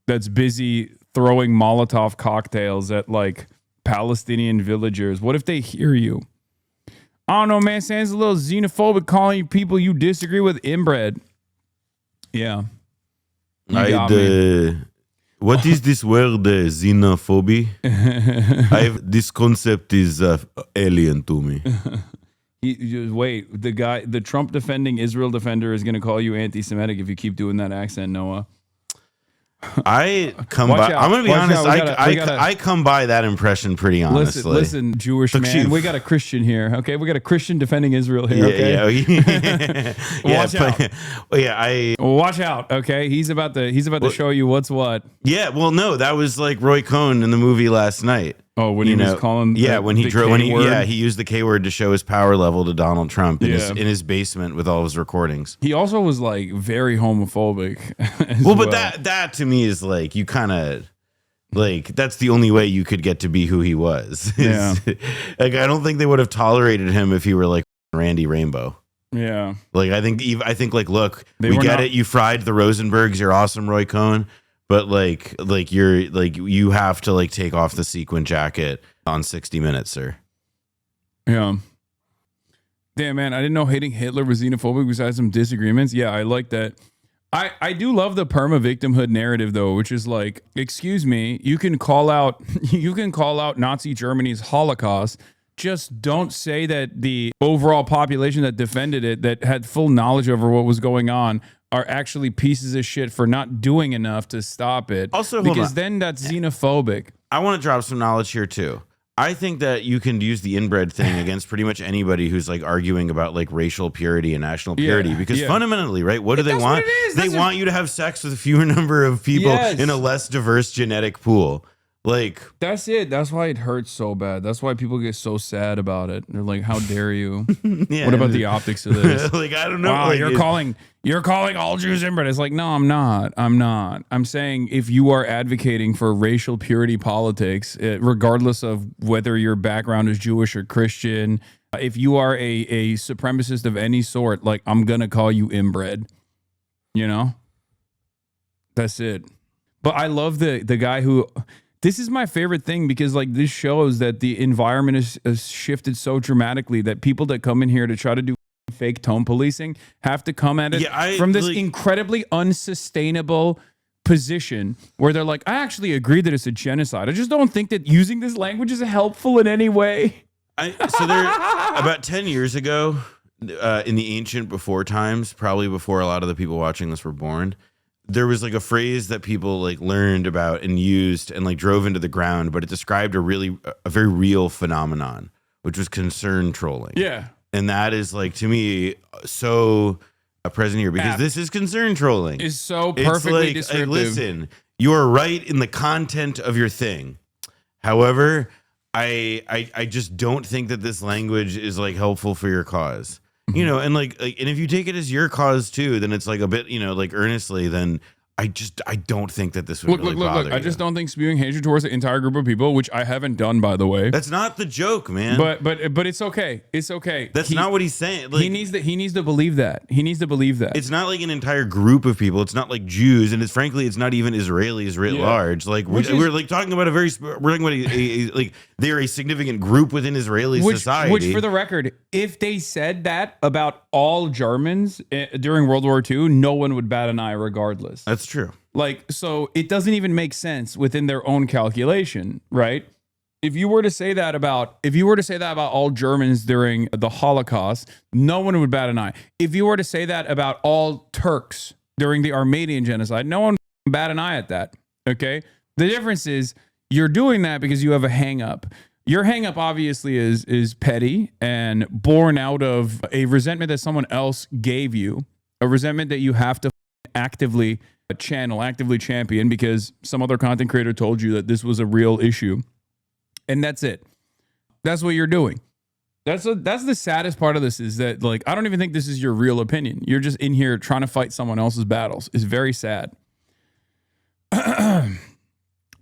that's busy throwing Molotov cocktails at like Palestinian villagers. What if they hear you? I don't know, man. Sounds a little xenophobic calling people you disagree with inbred. Yeah. You got me. What is this word, xenophobia? This concept is alien to me. Wait, the Trump defending Israel defender is going to call you anti-Semitic if you keep doing that accent, Noah. I'm gonna be Watch honest. out. I come by that impression pretty honestly. Listen, Jewish man. We got a Christian here. Okay, we got a Christian defending Israel here. Okay, watch out. Watch out. Okay, he's about to show you what's what. Yeah. Well, no, that was like Roy Cohn in the movie last night. Oh, when he was calling. When he used the K word to show his power level to Donald Trump in his basement with all his recordings. He also was like very homophobic. But that to me is like you kind of like that's the only way you could get to be who he was. Yeah. Like I don't think they would have tolerated him if he were like Randy Rainbow. Yeah. Like I think like look, we get it. You fried the Rosenbergs. You're awesome, Roy Cohn. But you have to like take off the sequin jacket on 60 Minutes, sir. Yeah. Damn, man, I didn't know hating Hitler was xenophobic besides some disagreements. Yeah, I like that. I do love the perma victimhood narrative though, which is like, excuse me, you can call out Nazi Germany's Holocaust. Just don't say that the overall population that defended it, that had full knowledge over what was going on, are actually pieces of shit for not doing enough to stop it. Also, because then that's xenophobic. I want to drop some knowledge here too. I think that you can use the inbred thing against pretty much anybody who's like arguing about like racial purity and national purity because fundamentally, right? What do they want? They want you to have sex with a fewer number of people in a less diverse genetic pool. Like that's it. That's why it hurts so bad. That's why people get so sad about it. They're like, "How dare you? What about the optics of this?" Like I don't know. Wow, like, you're calling all Jews inbred. It's like, no, I'm not. I'm saying if you are advocating for racial purity politics, regardless of whether your background is Jewish or Christian, if you are a supremacist of any sort, like I'm gonna call you inbred. You know, that's it. But I love the guy who. This is my favorite thing because like this shows that the environment has shifted so dramatically that people that come in here to try to do fake tone policing have to come at it from this incredibly unsustainable position where they're like, I actually agree that it's a genocide. I just don't think that using this language is helpful in any way. So there, about 10 years ago, in the ancient before times, probably before a lot of the people watching this were born, there was like a phrase that people like learned about and used and like drove into the ground, but it described a very real phenomenon, which was concern trolling. Yeah. And that is like, to me, so present here because this is concern trolling. Is so perfectly descriptive. Listen, you are right in the content of your thing. However, I just don't think that this language is like helpful for your cause. You know, and like, and if you take it as your cause too, then it's like a bit, like earnestly, then I don't think that this would bother you. I just don't think spewing hatred towards an entire group of people, which I haven't done, by the way. That's not the joke, man. But it's okay. It's okay. That's not what he's saying. Like, he needs to believe that. He needs to believe that. It's not like an entire group of people. It's not like Jews, and frankly, it's not even Israelis writ large. Like we're like talking about we're talking about like they're a significant group within Israeli society. Which, for the record, if they said that about all Germans during World War II, no one would bat an eye, regardless. That's true. Like, so it doesn't even make sense within their own calculation, right? If you were to say that about all Germans during the Holocaust, no one would bat an eye. If you were to say that about all Turks during the Armenian genocide, no one would bat an eye at that. Okay? The difference is you're doing that because you have a hang up. Your hang up obviously is petty and born out of a resentment that someone else gave you, a resentment that you have to actively champion because some other content creator told you that this was a real issue. And that's it. That's what you're doing. That's the saddest part of this is that, like, I don't even think this is your real opinion. You're just in here trying to fight someone else's battles. It's very sad.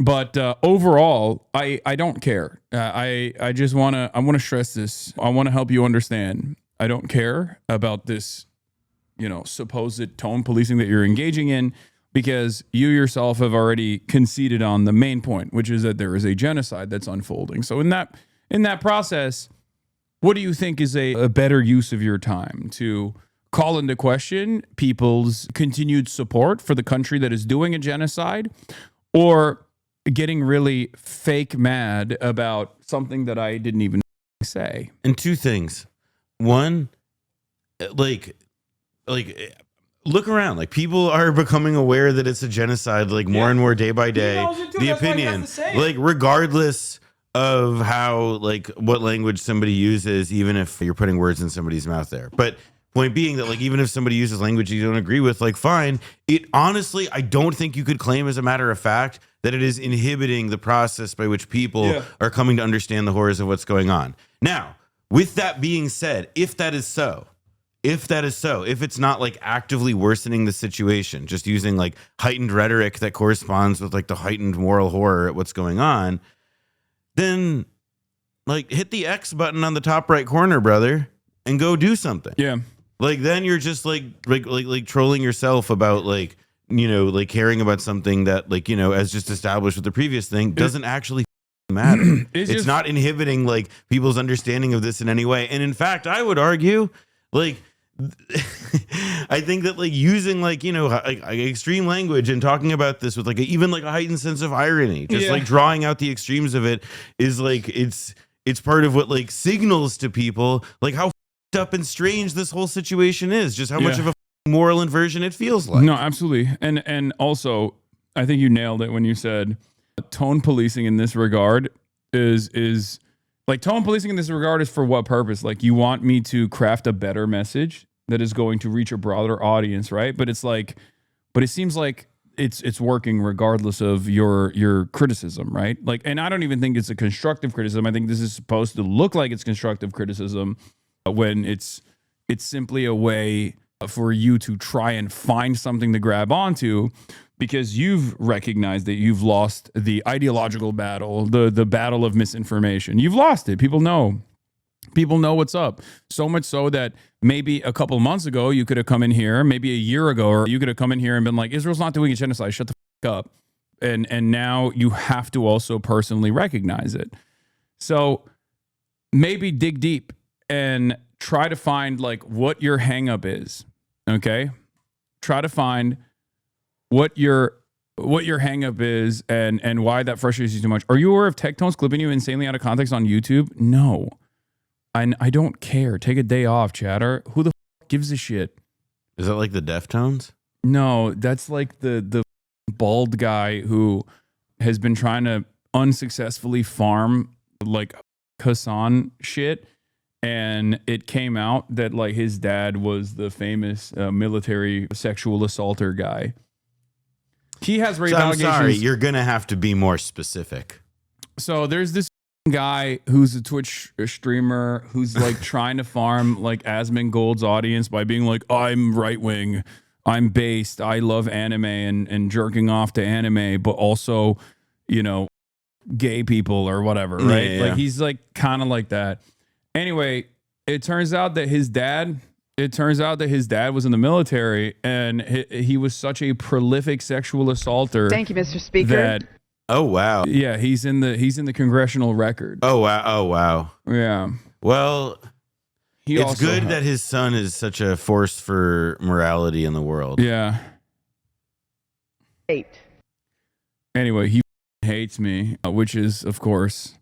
But overall, I don't care. I want to stress this. I want to help you understand. I don't care about this, supposed tone policing that you're engaging in, because you yourself have already conceded on the main point, which is that there is a genocide that's unfolding. So in that process, what do you think is a better use of your time? To call into question people's continued support for the country that is doing a genocide, or getting really fake mad about something that I didn't even say. And two things. One, like look around. Like, people are becoming aware that it's a genocide, like more and more day by day. The opinion, like, regardless of how, like, what language somebody uses, even if you're putting words in somebody's mouth there. But point being that, like, even if somebody uses language you don't agree with, like, fine. It honestly, I don't think you could claim as a matter of fact that it is inhibiting the process by which people are coming to understand the horrors of what's going on. Now, with that being said, if it's not like actively worsening the situation, just using like heightened rhetoric that corresponds with like the heightened moral horror at what's going on, then like hit the X button on the top right corner, brother, and go do something. Yeah. Like, then you're just like trolling yourself about like, you know, like caring about something that, like, you know, as just established with the previous thing, doesn't actually matter. It's not inhibiting like people's understanding of this in any way. And in fact, I would argue, like, I think that like using like, you know, like extreme language and talking about this with like even like a heightened sense of irony, just like drawing out the extremes of it, is like it's part of what like signals to people like how up and strange this whole situation is, just how much of a moral inversion it feels like. No, absolutely. And also, I think you nailed it when you said tone policing in this regard is like, tone policing in this regard is for what purpose? Like, you want me to craft a better message that is going to reach a broader audience, right? But it's like, but it seems like it's working regardless of your criticism, right? Like, and I don't even think it's a constructive criticism. I think this is supposed to look like it's constructive criticism when it's simply a way for you to try and find something to grab onto, because you've recognized that you've lost the ideological battle, the battle of misinformation. You've lost it. People know what's up. So much so that maybe a couple months ago, you could have come in here, maybe a year ago, or you could have come in here and been like, Israel's not doing a genocide, shut the fuck up. And now you have to also personally recognize it. So maybe dig deep and try to find like what your hang up is. Okay. Try to find what your hang up is and why that frustrates you too much. Are you aware of Tectones clipping you insanely out of context on YouTube? No. I don't care. Take a day off, chatter. Who the gives a shit? Is that like the Deftones? No, that's like the bald guy who has been trying to unsuccessfully farm like Hassan shit. And it came out that like his dad was the famous military sexual assaulter guy. He has rape allegations. I'm sorry, you're gonna have to be more specific. So there's this guy who's a Twitch streamer who's like trying to farm like Asmongold's audience by being like, I'm right wing, I'm based, I love anime and jerking off to anime, but also, you know, gay people or whatever, right? Yeah. Like he's like kind of like that. Anyway, it turns out that his dad was in the military, and he was such a prolific sexual assaulter. Thank you, Mr. Speaker. That, oh wow. Yeah, he's in the congressional record. Oh wow. Oh wow. Yeah. Well, it's good that that his son is such a force for morality in the world. Yeah. 8. Anyway, he hates me, which is, of course,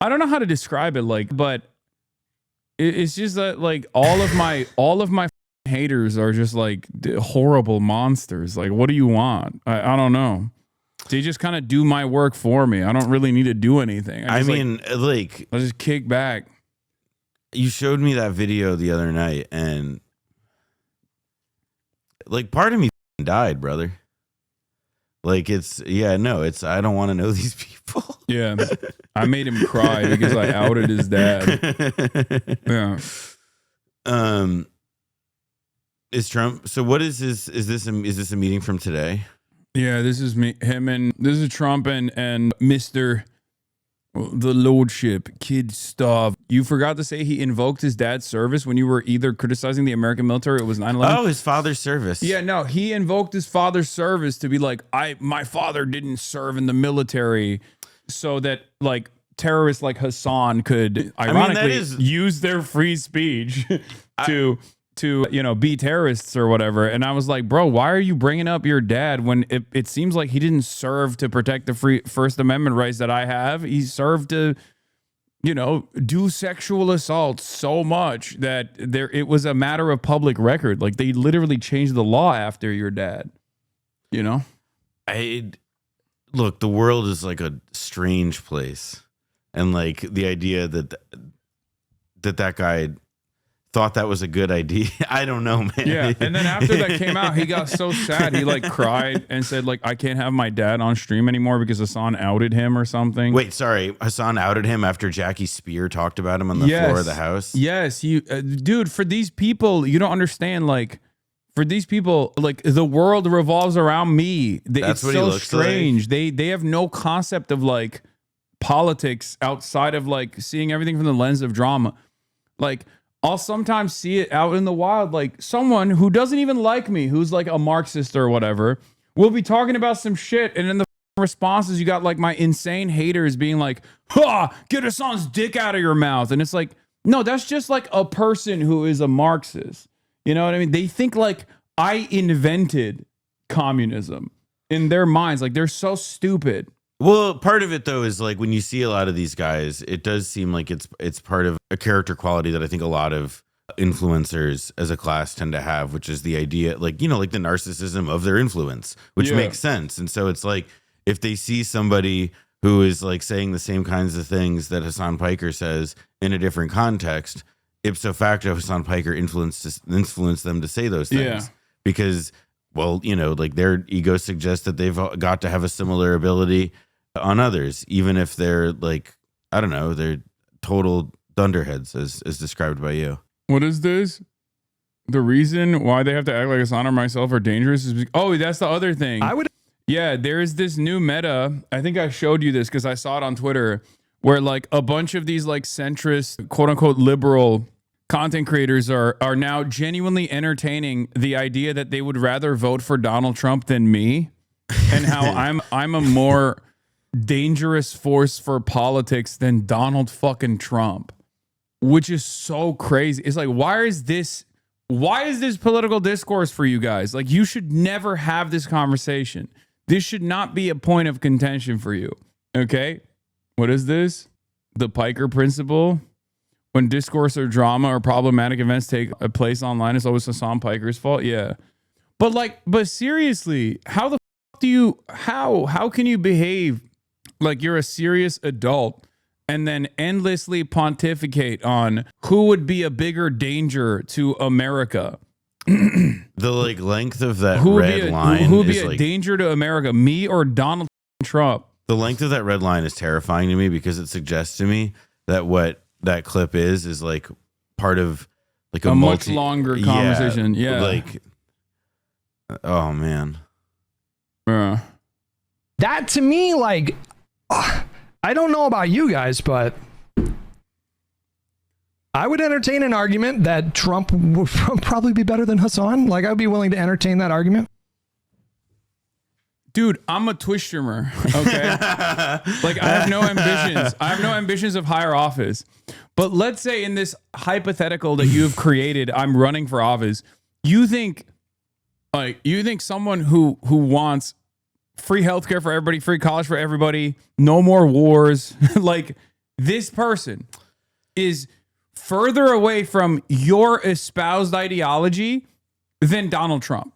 I don't know how to describe it, like, but it's just that like all of my haters are just like horrible monsters. Like, what do you want? I don't know. They just kind of do my work for me. I don't really need to do anything. I just kick back. You showed me that video the other night, and like part of me died, brother. Like I don't want to know these people. Yeah. I made him cry because I outed his dad. Yeah. Is Trump, so what is this? Is this a meeting from today? Yeah, this is this is Trump and Mr. the Lordship, Kid Stav. You forgot to say he invoked his dad's service when you were either criticizing the American military, it was 9/11. Oh, his father's service. Yeah, no, he invoked his father's service to be like, my father didn't serve in the military, so that like terrorists like Hassan could ironically is- use their free speech to be terrorists or whatever. And I was like, bro, why are you bringing up your dad when it seems like he didn't serve to protect the free First Amendment rights that I have? He served to, do sexual assault so much that it was a matter of public record. Like they literally changed the law after your dad, Look, the world is like a strange place. And like the idea that guy thought that was a good idea. I don't know, man. Yeah. And then after that came out, he got so sad. He like cried and said like, I can't have my dad on stream anymore because Hassan outed him or something. Wait, sorry. Hassan outed him after Jackie Spear talked about him on the floor of the house? Yes. Dude, for these people, you don't understand. Like, for these people, like the world revolves around me. That's it's what he so looks strange. They have no concept of like politics outside of like seeing everything from the lens of drama. Like, I'll sometimes see it out in the wild, like someone who doesn't even like me, who's like a Marxist or whatever, will be talking about some shit, and in the responses, you got like my insane haters being like, get Hassan's dick out of your mouth. And it's like, no, that's just like a person who is a Marxist. You know what I mean? They think like I invented communism in their minds. Like they're so stupid. Well, part of it though is like when you see a lot of these guys, it does seem like it's part of a character quality that I think a lot of influencers as a class tend to have, which is the idea, like, like the narcissism of their influence, which makes sense. And so it's like if they see somebody who is like saying the same kinds of things that Hasan Piker says in a different context, ipso facto, Hasan Piker influenced them to say those things because, well, like their ego suggests that they've got to have a similar ability on others, even if they're like, I don't know, they're total dunderheads as described by you. What is this? The reason why they have to act like Hassan or myself are dangerous is that's the other thing. There is this new meta. I think I showed you this because I saw it on Twitter where like a bunch of these like centrist, quote unquote, liberal content creators are now genuinely entertaining the idea that they would rather vote for Donald Trump than me, and how I'm a more dangerous force for politics than Donald fucking Trump, which is so crazy. It's like, why is this political discourse for you guys? Like, you should never have this conversation. This should not be a point of contention for you. Okay? What is this? The Piker principle. When discourse or drama or problematic events take a place online, it's always Hasan Piker's fault. Yeah. But seriously, how can you behave like you're a serious adult and then endlessly pontificate on who would be a bigger danger to America? The like length of that red line who would be is a like, danger to America, me or Donald Trump? the length of that red line is terrifying to me because it suggests to me that what that clip is like part of like a much longer conversation. Yeah. Like, oh man. That to me, like, I don't know about you guys, but I would entertain an argument that Trump would probably be better than Hassan. Like, I'd be willing to entertain that argument. Dude, I'm a Twitch streamer, okay? Like, I have no ambitions. I have no ambitions of higher office. But let's say in this hypothetical that you've created, I'm running for office. You think someone who wants free healthcare for everybody, free college for everybody, no more wars, like this person is further away from your espoused ideology than Donald Trump.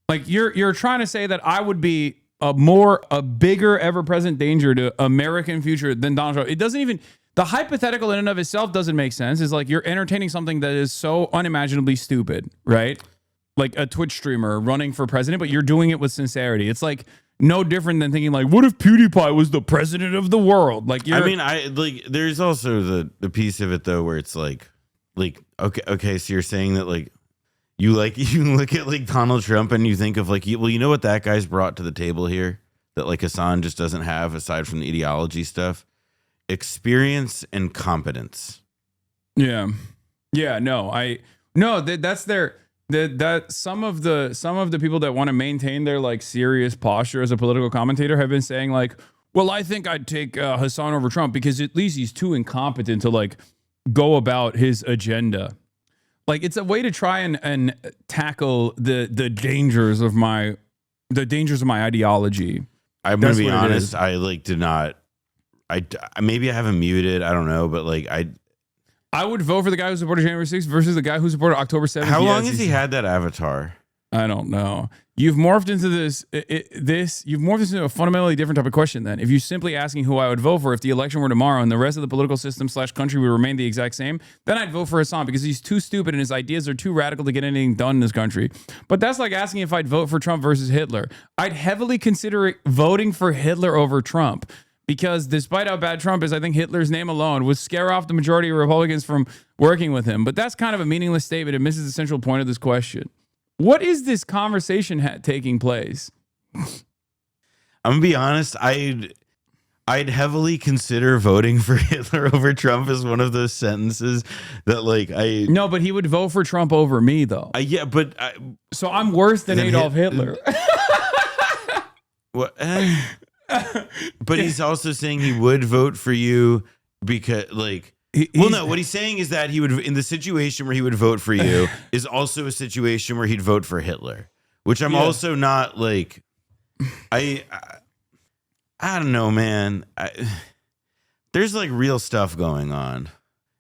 Like you're trying to say that I would be a bigger ever-present danger to American future than Donald Trump. It doesn't even, the hypothetical in and of itself doesn't make sense. It's like you're entertaining something that is so unimaginably stupid, right? Like a Twitch streamer running for president, but you're doing it with sincerity. It's like no different than thinking like, what if PewDiePie was the president of the world? Like, there's also the piece of it though, where it's like, okay. So you're saying that like, you look at like Donald Trump and you think of like, well, you know what that guy's brought to the table here that like Hasan just doesn't have aside from the ideology stuff? Experience and competence. Yeah. Yeah. That's their, that some of the people that want to maintain their like serious posture as a political commentator have been saying like, Well, I think I'd take Hasan over Trump because at least he's too incompetent to like go about his agenda. Like it's a way to try and tackle the dangers of my ideology. I'm going to be honest. I like did not. Maybe I haven't muted. I don't know, but like I would vote for the guy who supported January 6th versus the guy who supported October 7th. How long has he had that avatar? I don't know. You've morphed into you've morphed into a fundamentally different type of question then. If you're simply asking who I would vote for if the election were tomorrow and the rest of the political system / country would remain the exact same, then I'd vote for Hasan because he's too stupid and his ideas are too radical to get anything done in this country. But that's like asking if I'd vote for Trump versus Hitler. I'd heavily consider voting for Hitler over Trump because despite how bad Trump is, I think Hitler's name alone would scare off the majority of Republicans from working with him. But that's kind of a meaningless statement. It misses the central point of this question. What is this conversation taking place? I'm gonna be honest. I'd heavily consider voting for Hitler over Trump as one of those sentences that like No, but he would vote for Trump over me though. Yeah, but so I'm worse than Adolf Hitler. What? But he's also saying he would vote for you because like. Well, no, what he's saying is that he would, in the situation where he would vote for you, is also a situation where he'd vote for Hitler, which I'm also not like, I don't know, man. There's like real stuff going on.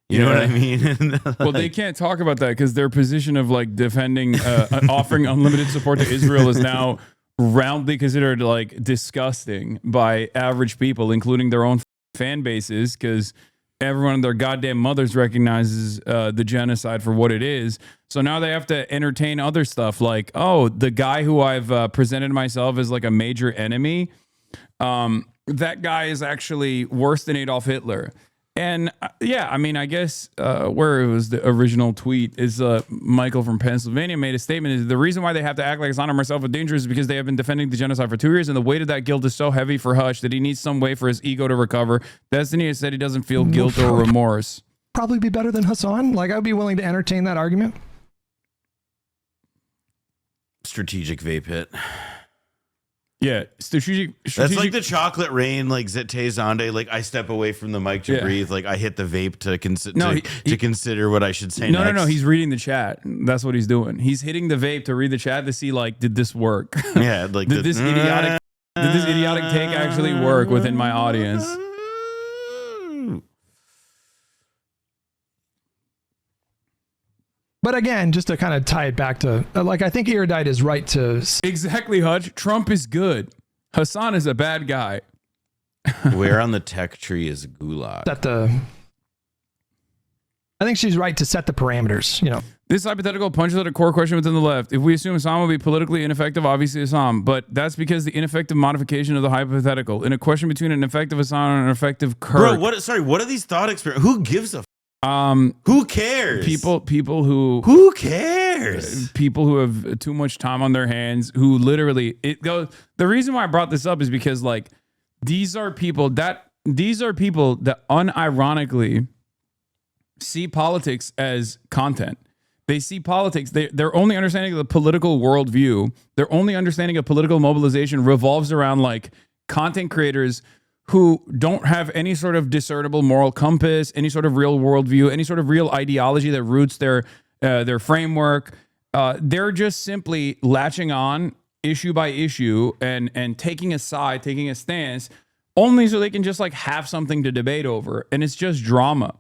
You know what I mean? Well, they can't talk about that because their position of like defending, offering unlimited support to Israel is now roundly considered like disgusting by average people, including their own fan bases, because everyone and their goddamn mothers recognizes the genocide for what it is. So now they have to entertain other stuff like, oh, the guy who I've presented myself as like a major enemy, that guy is actually worse than Adolf Hitler. And yeah, I mean, I guess where it was the original tweet is Michael from Pennsylvania made a statement. Is the reason why they have to act like Hasan and myself are dangerous is because they have been defending the genocide for 2 years, and the weight of that guilt is so heavy for Hush that he needs some way for his ego to recover. Destiny has said he doesn't feel guilt or remorse. Probably be better than Hasan. Like I'd be willing to entertain that argument. Strategic vape hit. Yeah, strategic. That's like the chocolate rain, like Zete Zonde. Like I step away from the mic to breathe. Like I hit the vape to consider what I should say. No, next. no. He's reading the chat. That's what he's doing. He's hitting the vape to read the chat to see like, did this work? Yeah, like did this idiotic take actually work within my audience? But again, just to kind of tie it back to, like, I think Erudite is right to... Exactly, Hutch. Trump is good. Hasan is a bad guy. Where on the tech tree is Gulag? I think she's right to set the parameters, you know. This hypothetical punches at a core question within the left. If we assume Hasan will be politically ineffective, obviously Hasan, but that's because the ineffective modification of the hypothetical. In a question between an effective Hasan and an effective Kirk. Bro, what are these thought experiments? Who gives a who cares? People who cares? People who have too much time on their hands, who literally the reason why I brought this up is because like these are people that unironically see politics as content. They see politics, their only understanding of the political worldview, their only understanding of political mobilization revolves around like content creators who don't have any sort of discernible moral compass, any sort of real worldview, any sort of real ideology that roots their framework. They're just simply latching on issue by issue and taking a side, taking a stance, only so they can just like have something to debate over. And it's just drama.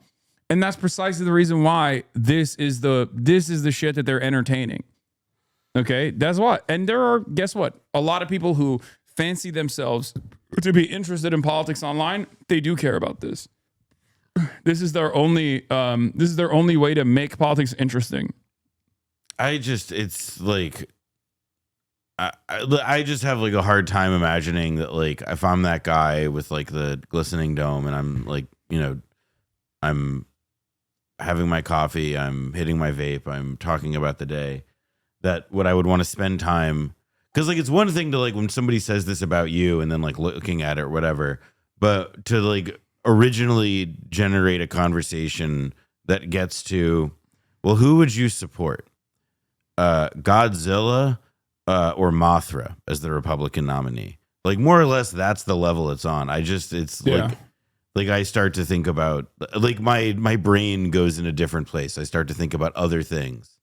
And that's precisely the reason why this is the shit that they're entertaining. Okay, that's what. And there are, guess what? A lot of people who fancy themselves to be interested in politics online, they do care about this. This is their only way to make politics interesting. It's like I just have like a hard time imagining that like if I'm that guy with like the glistening dome and I'm like, you know, I'm having my coffee, I'm hitting my vape, I'm talking about the day, that what I would want to spend time. Because like it's one thing to like when somebody says this about you and then like looking at it or whatever, but to like originally generate a conversation that gets to, well, who would you support? Godzilla or Mothra as the Republican nominee? Like more or less, that's the level it's on. It's like I start to think about like my brain goes in a different place. I start to think about other things.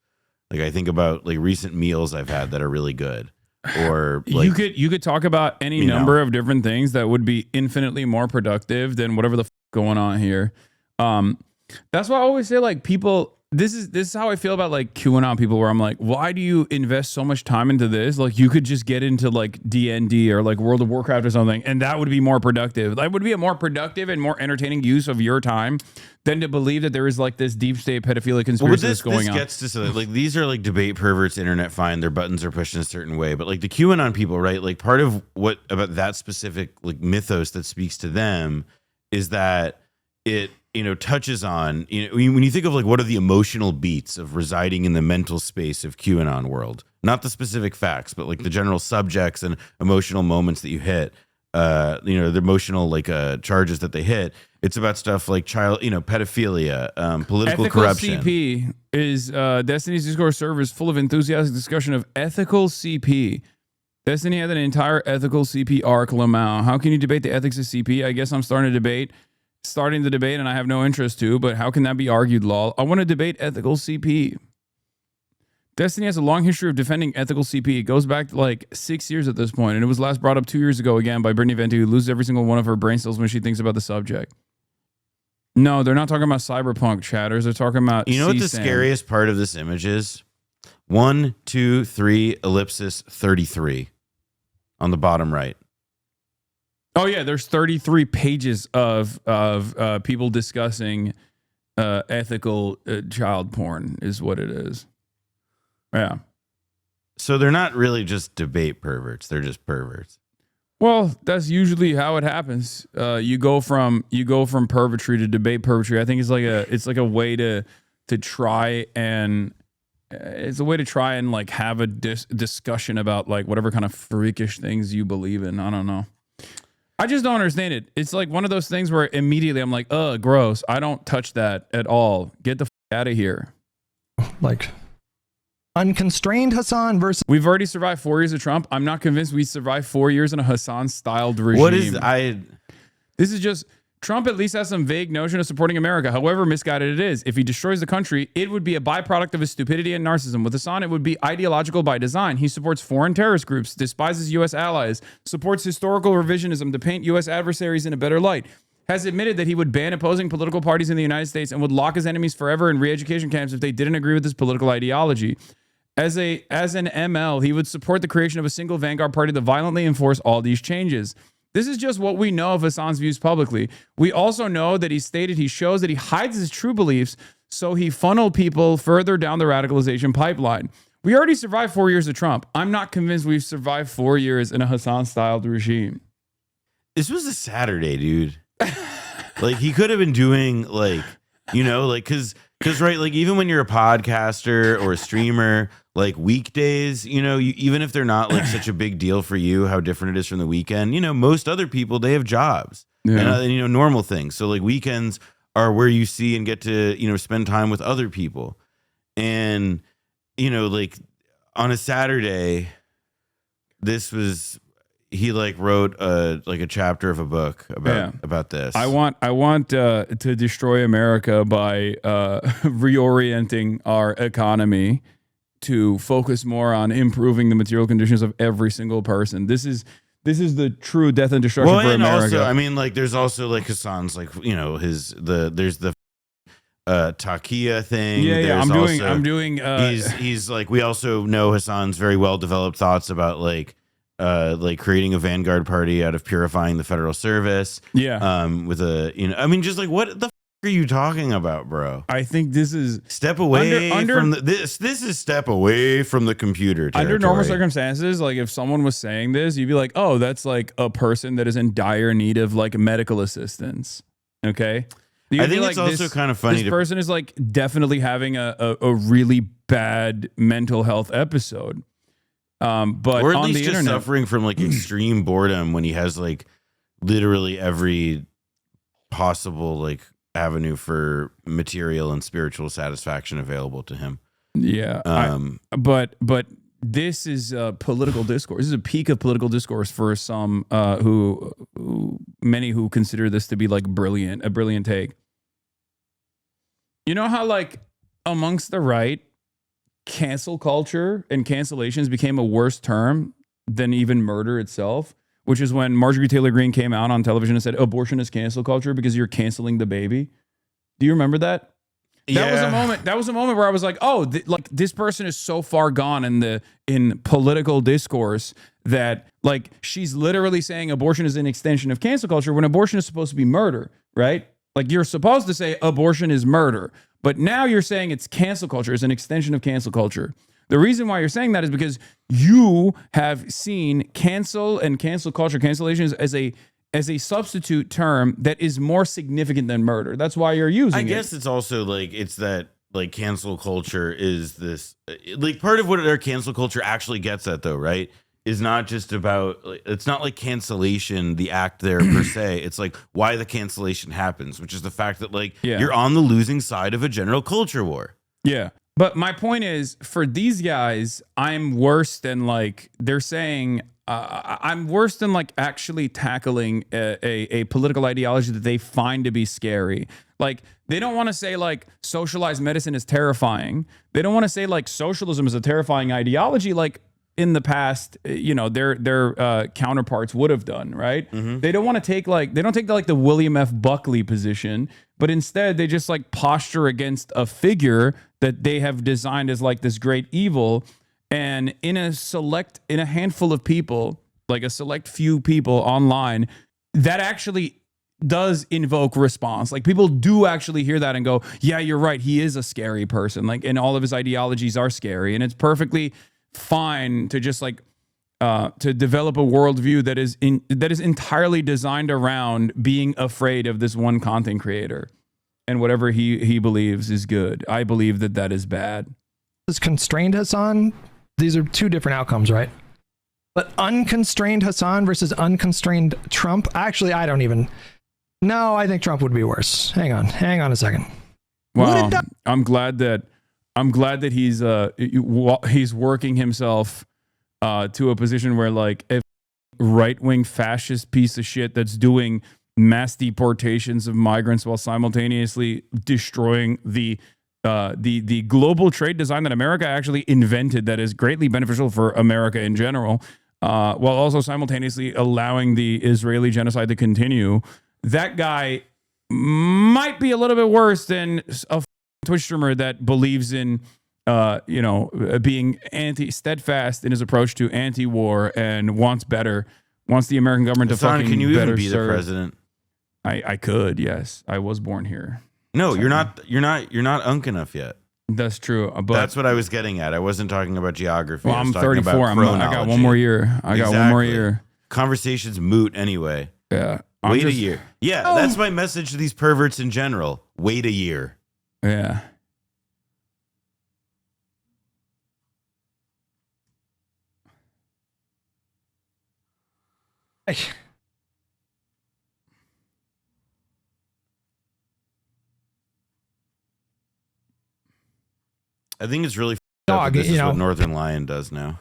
Like I think about like recent meals I've had that are really good. Or like, you could talk about any number of different things that would be infinitely more productive than whatever the going on here. That's why I always say like people. This is how I feel about like QAnon people, where I'm like, why do you invest so much time into this? Like you could just get into like D&D or like World of Warcraft or something, and that would be more productive. That would be a more productive and more entertaining use of your time than to believe that there is like this deep state pedophilic conspiracy that's going on. This gets to like these are like debate perverts, internet fine. Their buttons are pushed in a certain way, but like the QAnon people, right? Like part of what about that specific like mythos that speaks to them is that it touches on, when you think of like what are the emotional beats of residing in the mental space of QAnon world, not the specific facts, but like the general subjects and emotional moments that you hit, the emotional like charges that they hit. It's about stuff like pedophilia, political ethical corruption. CP is Destiny's Discourse server is full of enthusiastic discussion of ethical CP. Destiny had an entire ethical CP arc, Lamau. How can you debate the ethics of CP? I guess I'm starting the debate, and I have no interest to, but how can that be argued, lol? I want to debate ethical CP. Destiny has a long history of defending ethical CP. It goes back to like 6 years at this point, and it was last brought up 2 years ago again by Brittany Venti, who loses every single one of her brain cells when she thinks about the subject. No, they're not talking about cyberpunk, chatters. They're talking about You know what the scariest part of this image is? 1, 2, 3, ellipsis, 33 on the bottom right. Oh yeah, there's 33 pages of people discussing ethical child porn is what it is. Yeah. So they're not really just debate perverts; they're just perverts. Well, that's usually how it happens. You go from pervertry to debate pervertry. I think it's like a way to try and like have a discussion about like whatever kind of freakish things you believe in. I don't know. I just don't understand it. It's like one of those things where immediately I'm like, ugh, gross. I don't touch that at all. Get the out of here. Like unconstrained Hasan versus. We've already survived 4 years of Trump. I'm not convinced we survived 4 years in a Hasan-styled regime. This is just Trump at least has some vague notion of supporting America, however misguided it is. If he destroys the country, it would be a byproduct of his stupidity and narcissism. With Hasan, it would be ideological by design. He supports foreign terrorist groups, despises U.S. allies, supports historical revisionism to paint U.S. adversaries in a better light, has admitted that he would ban opposing political parties in the United States and would lock his enemies forever in re-education camps if they didn't agree with his political ideology. As an ML, he would support the creation of a single vanguard party to violently enforce all these changes. This is just what we know of Hasan's views publicly. We also know that he stated he shows that he hides his true beliefs, so he funneled people further down the radicalization pipeline. We already survived 4 years of Trump. I'm not convinced we've survived 4 years in a Hasan-styled regime. This was a Saturday, dude. Like he could have been doing like, because right, like even when you're a podcaster or a streamer, like weekdays, even if they're not like such a big deal for you, how different it is from the weekend, most other people, they have jobs and normal things. So like weekends are where you see and get to, spend time with other people. And, like on a Saturday, he like wrote a chapter of a book about this. I want to destroy America by reorienting our economy to focus more on improving the material conditions of every single person. This is the true death and destruction for America. Also, I mean, like there's also like Hasan's like there's the Takia thing. Yeah. I'm doing. He's like, we also know Hasan's very well developed thoughts about like creating a vanguard party out of purifying the federal service. Yeah. With just like what the are you talking about, bro? I think this is step away from this is step away from the computer territory. Under normal circumstances, like if someone was saying this, you'd be like, oh, that's like a person that is in dire need of like medical assistance. Okay. I think it's also kind of funny. This person is like definitely having a really bad mental health episode. But or at on least the just internet, suffering from like extreme boredom when he has like literally every possible like avenue for material and spiritual satisfaction available to him. Yeah. But this is political discourse. This is a peak of political discourse for some many who consider this to be like a brilliant take. You know how like amongst the right, cancel culture and cancellations became a worse term than even murder itself, which is when Marjorie Taylor Greene came out on television and said abortion is cancel culture because you're canceling the baby. Do you remember that? That was a moment where I was like, oh, like this person is so far gone in political discourse that like she's literally saying abortion is an extension of cancel culture when abortion is supposed to be murder, right? Like you're supposed to say abortion is murder, but now you're saying it's cancel culture, it's an extension of cancel culture. The reason why you're saying that is because you have seen cancel and cancel culture, cancellations as a substitute term that is more significant than murder. That's why you're using it. I guess it's also like, it's that like cancel culture is this, like part of what our cancel culture actually gets at though, right? Is not just about, it's not like cancellation, the act there per se. It's like why the cancellation happens, which is the fact that like you're on the losing side of a general culture war. Yeah. But my point is, for these guys, I'm worse than like, they're saying, I'm worse than like actually tackling a political ideology that they find to be scary. Like they don't want to say like socialized medicine is terrifying. They don't want to say like socialism is a terrifying ideology. Like in the past, you know, their counterparts would have done, right? They don't want to take like, they don't take like the William F. Buckley position, but instead they just like posture against a figure that they have designed as like this great evil. And in a handful of people, like a select few people online, that actually does invoke response. Like people do actually hear that and go, yeah, you're right. He is a scary person. Like, and all of his ideologies are scary. And it's perfectly fine to just like, to develop a worldview that is entirely designed around being afraid of this one content creator and whatever he believes is good. I believe that is bad. Is constrained Hasan? These are two different outcomes, right? But unconstrained Hasan versus unconstrained Trump. Actually, I don't even. No, I think Trump would be worse. Hang on a second. Wow, I'm glad that he's working himself to a position where like a right-wing fascist piece of shit that's doing mass deportations of migrants while simultaneously destroying the global trade design that America actually invented that is greatly beneficial for America in general, while also simultaneously allowing the Israeli genocide to continue. That guy might be a little bit worse than a Twitch streamer that believes in, being steadfast in his approach to anti-war and wants the American government to fucking can you better even be serve. the president? I could, yes. I was born here. No, you're not unk enough yet. That's true. But that's what I was getting at. I wasn't talking about geography. Well, I'm 34. I got one more year. I got one more year. Conversation's moot anyway. Yeah. Wait a year. Yeah, that's my message to these perverts in general. Wait a year. Yeah. I think it's really up that this is what Northern Lion does now.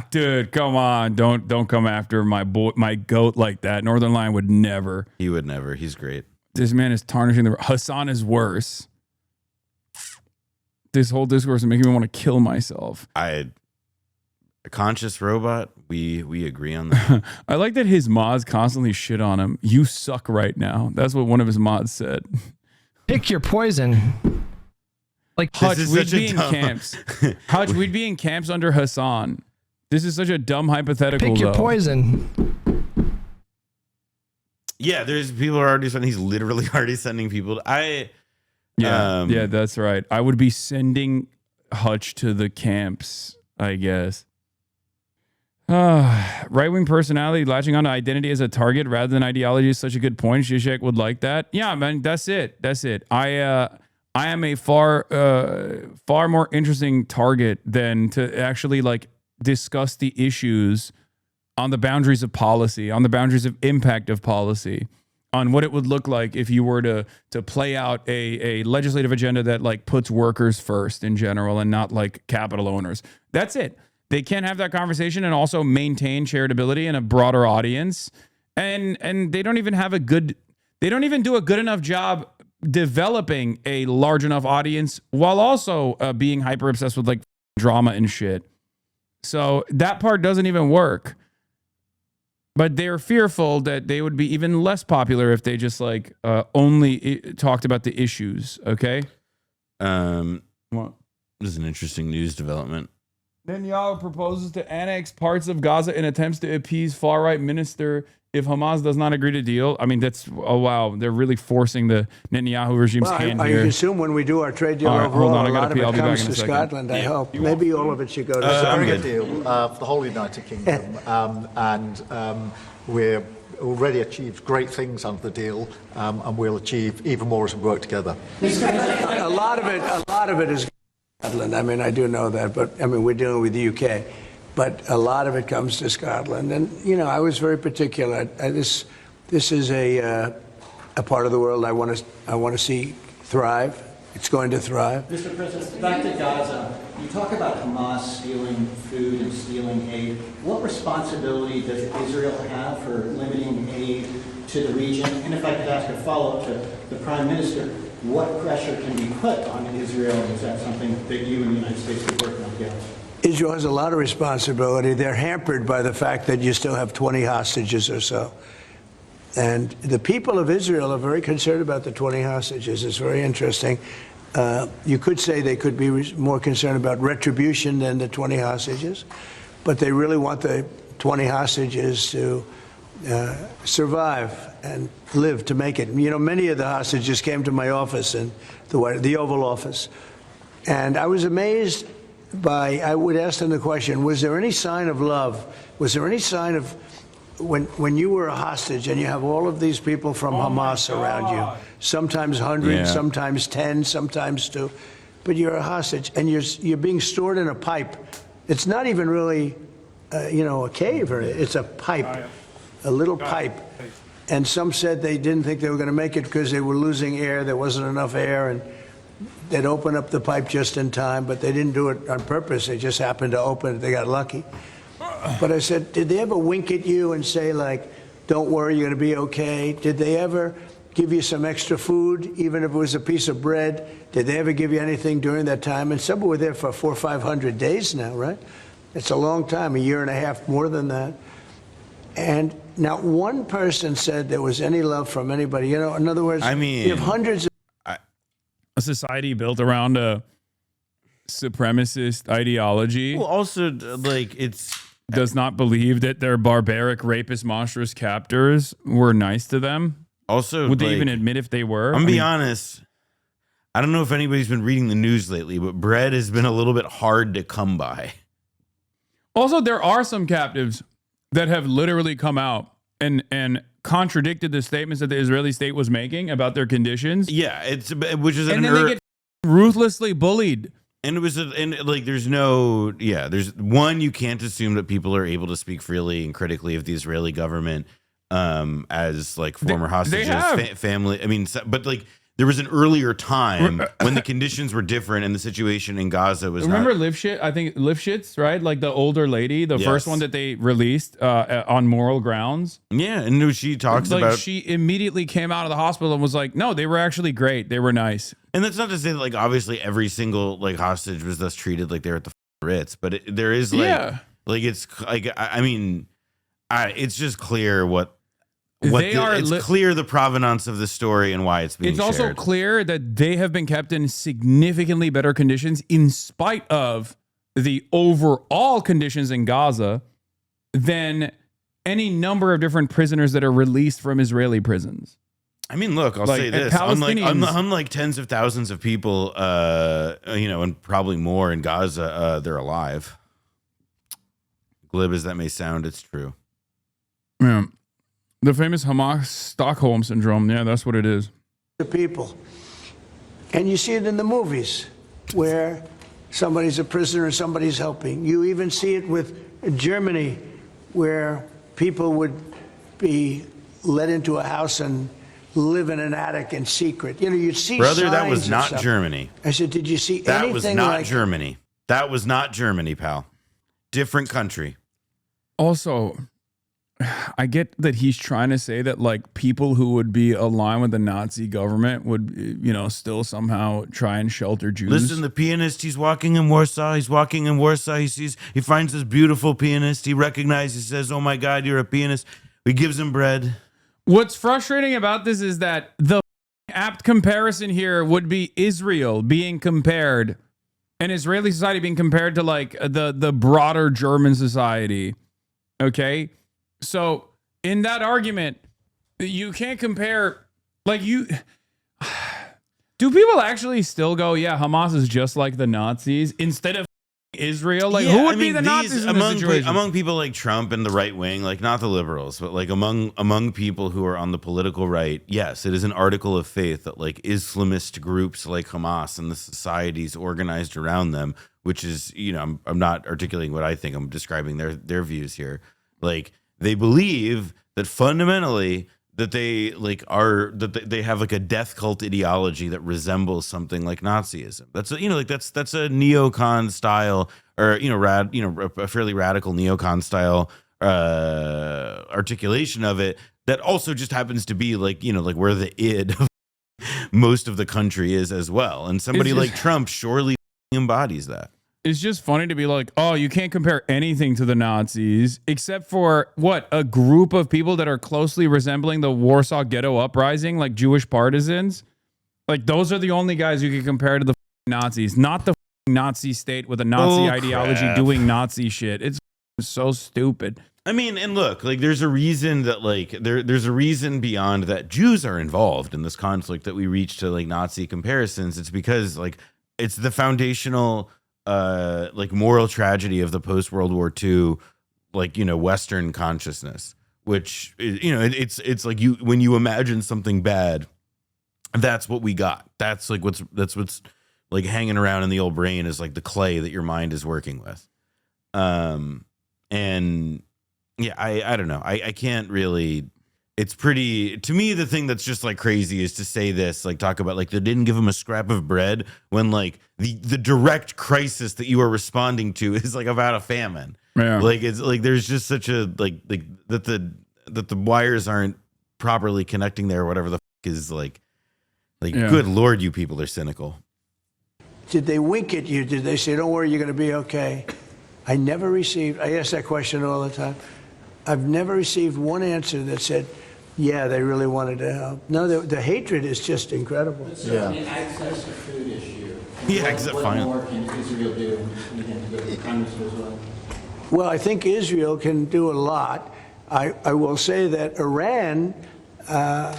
Dude, come on. Don't come after my goat like that. Northern Lion would never. He would never. He's great. This man is tarnishing the Hasan is worse. This whole discourse is making me want to kill myself. A conscious robot, we agree on that. I like that his mods constantly shit on him. You suck right now. That's what one of his mods said. Pick your poison. Like Hutch, we'd be in camps. Hutch, we'd be in camps under Hasan. This is such a dumb hypothetical. Pick your poison. Yeah, there's people are already sending. He's literally already sending people. Yeah, that's right. I would be sending Hutch to the camps, I guess. Right-wing personality latching onto identity as a target rather than ideology is such a good point. Zizek would like that. Yeah, man, that's it. I am a far more interesting target than to actually like discuss the issues on the boundaries of policy, on the boundaries of impact of policy, on what it would look like if you were to play out a legislative agenda that like puts workers first in general and not like capital owners. That's it. They can't have that conversation and also maintain charitability in a broader audience. And they don't even have they don't even do a good enough job developing a large enough audience while also being hyper obsessed with like drama and shit. So that part doesn't even work. But they're fearful that they would be even less popular if they just like only talked about the issues. Okay. What? This is an interesting news development. Netanyahu proposes to annex parts of Gaza in attempts to appease far-right minister if Hamas does not agree to deal. I mean, that's, oh, wow. They're really forcing the Netanyahu regime's hand I here. assume when we do our trade deal All right, hold overall, on, I a gotta lot of pee. I'll it be back comes in a to second. Scotland, I hope. Maybe all of it should go to It's a very Scotland. good deal for the whole United Kingdom, and we're already achieved great things under the deal, and we'll achieve even more as we work together. A lot of it is Scotland. I mean, I do know that, but I mean, we're dealing with the UK, but a lot of it comes to Scotland. And you know, I was very particular. This is a part of the world I want to see thrive. It's going to thrive. Mr. President, back to Gaza. You talk about Hamas stealing food and stealing aid. What responsibility does Israel have for limiting aid to the region? And if I could ask a follow-up to the Prime Minister, what pressure can be put on Israel? Is that something that you and the United States could work on together? Israel has a lot of responsibility. They're hampered by the fact that you still have 20 hostages or so. And the people of Israel are very concerned about the 20 hostages. It's very interesting. You could say they could be more concerned about retribution than the 20 hostages, but they really want the 20 hostages to survive and live to make it. You know, many of the hostages came to my office in the Oval Office, and I was amazed I would ask them the question, was there any sign of love? Was there any sign of, when you were a hostage and you have all of these people from Hamas around you, sometimes 100, sometimes 10, sometimes 2, but you're a hostage and you're being stored in a pipe. It's not even really, a cave, it's a pipe, a little pipe. And some said they didn't think they were going to make it because they were losing air. There wasn't enough air, and they'd open up the pipe just in time, but they didn't do it on purpose. They just happened to open it. They got lucky. But I said, did they ever wink at you and say, like, don't worry, you're going to be okay? Did they ever give you some extra food, even if it was a piece of bread? Did they ever give you anything during that time? And some were there for 400 or 500 days now, right? It's a long time, a year and a half, more than that. And not one person said there was any love from anybody. You know, in other words, I mean, you have hundreds of A society built around a supremacist ideology. Well, also, like, does not believe that their barbaric, rapist, monstrous captors were nice to them. Also, would they even admit if they were? I'm gonna be honest. I don't know if anybody's been reading the news lately, but bread has been a little bit hard to come by. Also, there are some captives that have literally come out and contradicted the statements that the Israeli state was making about their conditions. Yeah, which is and then they get ruthlessly bullied. And it was there's one, you can't assume that people are able to speak freely and critically of the Israeli government as like former hostages, family. I mean, but like there was an earlier time when the conditions were different and the situation in Gaza was. Remember Lifshitz, right? Like the older lady, the first one that they released on moral grounds. Yeah, and she talks about. She immediately came out of the hospital and was like, "No, they were actually great. They were nice." And that's not to say that, like, obviously every single like hostage was thus treated like they're at the Ritz, but there is it's like I mean, it's just clear it's clear the provenance of the story and why it's being shared. It's also clear that they have been kept in significantly better conditions in spite of the overall conditions in Gaza than any number of different prisoners that are released from Israeli prisons. I mean, look, I'll say this. Unlike tens of thousands of people, and probably more in Gaza, they're alive. Glib as that may sound, it's true. Yeah. The famous Hamas Stockholm syndrome. Yeah, that's what it is. The people. And you see it in the movies where somebody's a prisoner and somebody's helping. You even see it with Germany where people would be let into a house and live in an attic in secret. You know, you'd see Brother, signs that was not stuff. Germany. I said, did you see that anything was not like Germany. That was not Germany, pal. Different country. Also, I get that he's trying to say that like people who would be aligned with the Nazi government would, you know, still somehow try and shelter Jews. Listen, the pianist, he's walking in Warsaw. He finds this beautiful pianist. He recognizes, he says, "Oh my God, you're a pianist." He gives him bread. What's frustrating about this is that the apt comparison here would be Israel being compared, and Israeli society being compared to like the broader German society. Okay, so in that argument, you can't compare. Like you, do people actually still go, yeah, Hamas is just like the Nazis instead of Israel? Like, Yeah, who would I be mean, the Nazis in this situation? among people like Trump and the right wing, like not the liberals, but like among people who are on the political right, yes, it is an article of faith that like Islamist groups like Hamas and the societies organized around them, which is, you know, I'm not articulating what I think, I'm describing their views here. Like they believe that fundamentally that they like they have like a death cult ideology that resembles something like Nazism. That's a, you know, like that's a neocon style, or you know, a fairly radical neocon style articulation of it that also just happens to be like, you know, like where the id of most of the country is as well. And somebody like Trump surely embodies that. It's just funny to be like, oh, you can't compare anything to the Nazis except for what, a group of people that are closely resembling the Warsaw Ghetto Uprising, like Jewish partisans. Like those are the only guys you can compare to the Nazis, not the Nazi state with a Nazi ideology doing Nazi shit. It's so stupid. I mean, and look, like there's a reason that like there's a reason beyond that Jews are involved in this conflict that we reach to like Nazi comparisons. It's because like it's the foundational like moral tragedy of the post World War II, like, you know, Western consciousness, which is, you know, it's like you, when you imagine something bad, that's what we got. That's what's like hanging around in the old brain is like the clay that your mind is working with. And yeah, I don't know. I can't really, it's pretty, to me, the thing that's just like crazy is to say this, like talk about like they didn't give him a scrap of bread when like the direct crisis that you are responding to is like about a famine. Yeah. Like it's like there's just such a like that the wires aren't properly connecting there or whatever the fuck is like good Lord, you people are cynical. Did they wink at you? Did they say, don't worry, you're going to be okay? I ask that question all the time. I've never received one answer that said, yeah, they really wanted to help. No, the hatred is just incredible. Yeah. An access to food issue. Yeah, what more can Israel do? As well? Well, I think Israel can do a lot. I will say that Iran, I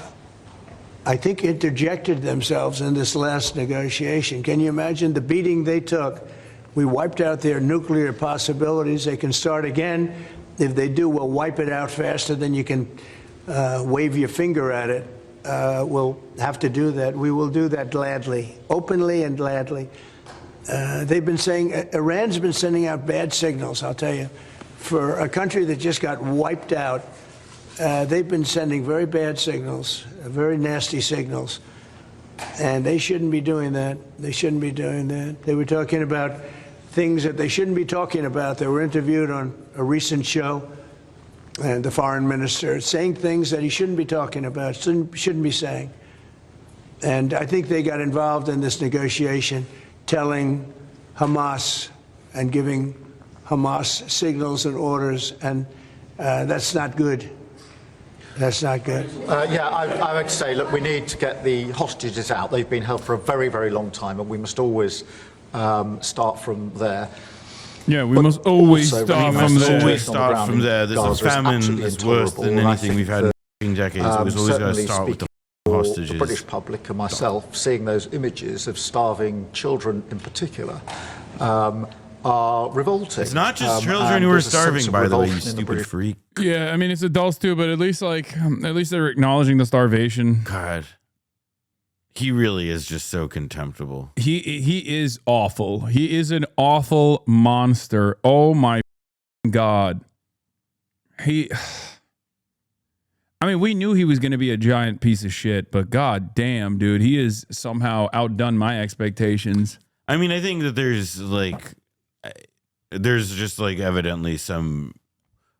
think, interjected themselves in this last negotiation. Can you imagine the beating they took? We wiped out their nuclear possibilities. They can start again. If they do, we'll wipe it out faster than you can wave your finger at it. We'll have to do that. We will do that gladly, openly and gladly. They've been saying, Iran's been sending out bad signals, I'll tell you. For a country that just got wiped out, they've been sending very bad signals, very nasty signals. And they shouldn't be doing that. They shouldn't be doing that. They were talking about things that they shouldn't be talking about. They were interviewed on a recent show, and the foreign minister saying things that he shouldn't be talking about, shouldn't be saying. And I think they got involved in this negotiation, telling Hamas and giving Hamas signals and orders, and that's not good. That's not good. I would say, look, we need to get the hostages out. They've been held for a very, very long time, and we must always start from there. Yeah, we must always start from there. Always start from there. This famine is worse than anything we've had in decades. We've always got to start with the hostages. The British public and myself, seeing those images of starving children in particular, are revolting. It's not just children who are starving, by the way, you stupid freak. Yeah, I mean, it's adults too, but at least they're acknowledging the starvation. God, he really is just so contemptible. He is awful. He is an awful monster. Oh my God. I mean, we knew he was going to be a giant piece of shit, but god damn, dude, he has somehow outdone my expectations. I mean, I think that there's like, there's just like evidently some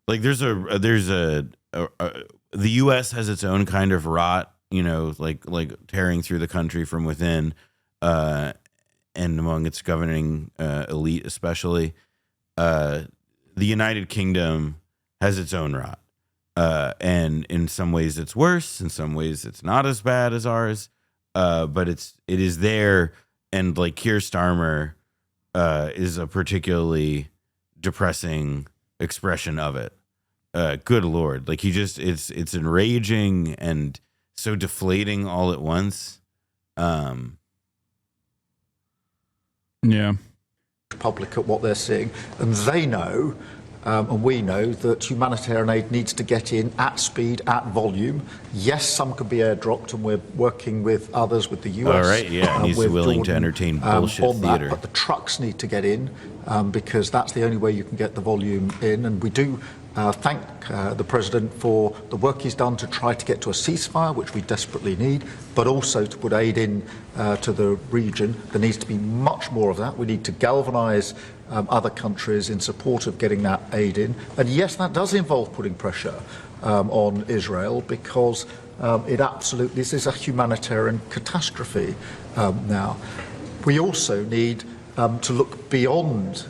like there's a the U.S. has its own kind of rot, like tearing through the country from within, and among its governing elite especially. The United Kingdom has its own rot, and in some ways it's worse, in some ways it's not as bad as ours, but it is there, and like Keir Starmer is a particularly depressing expression of it. Good Lord. Like it's enraging and so deflating all at once. Yeah. Public at what they're seeing, and they know, and we know, that humanitarian aid needs to get in at speed, at volume. Yes, some could be airdropped, and we're working with others, with the US. All right, yeah, he's with willing Jordan, to entertain bullshit on theater. that, but the trucks need to get in, because that's the only way you can get the volume in. And we do thank the President for the work he's done to try to get to a ceasefire, which we desperately need, but also to put aid in to the region. There needs to be much more of that. We need to galvanise other countries in support of getting that aid in. And yes, that does involve putting pressure on Israel, because this is a humanitarian catastrophe now. We also need to look beyond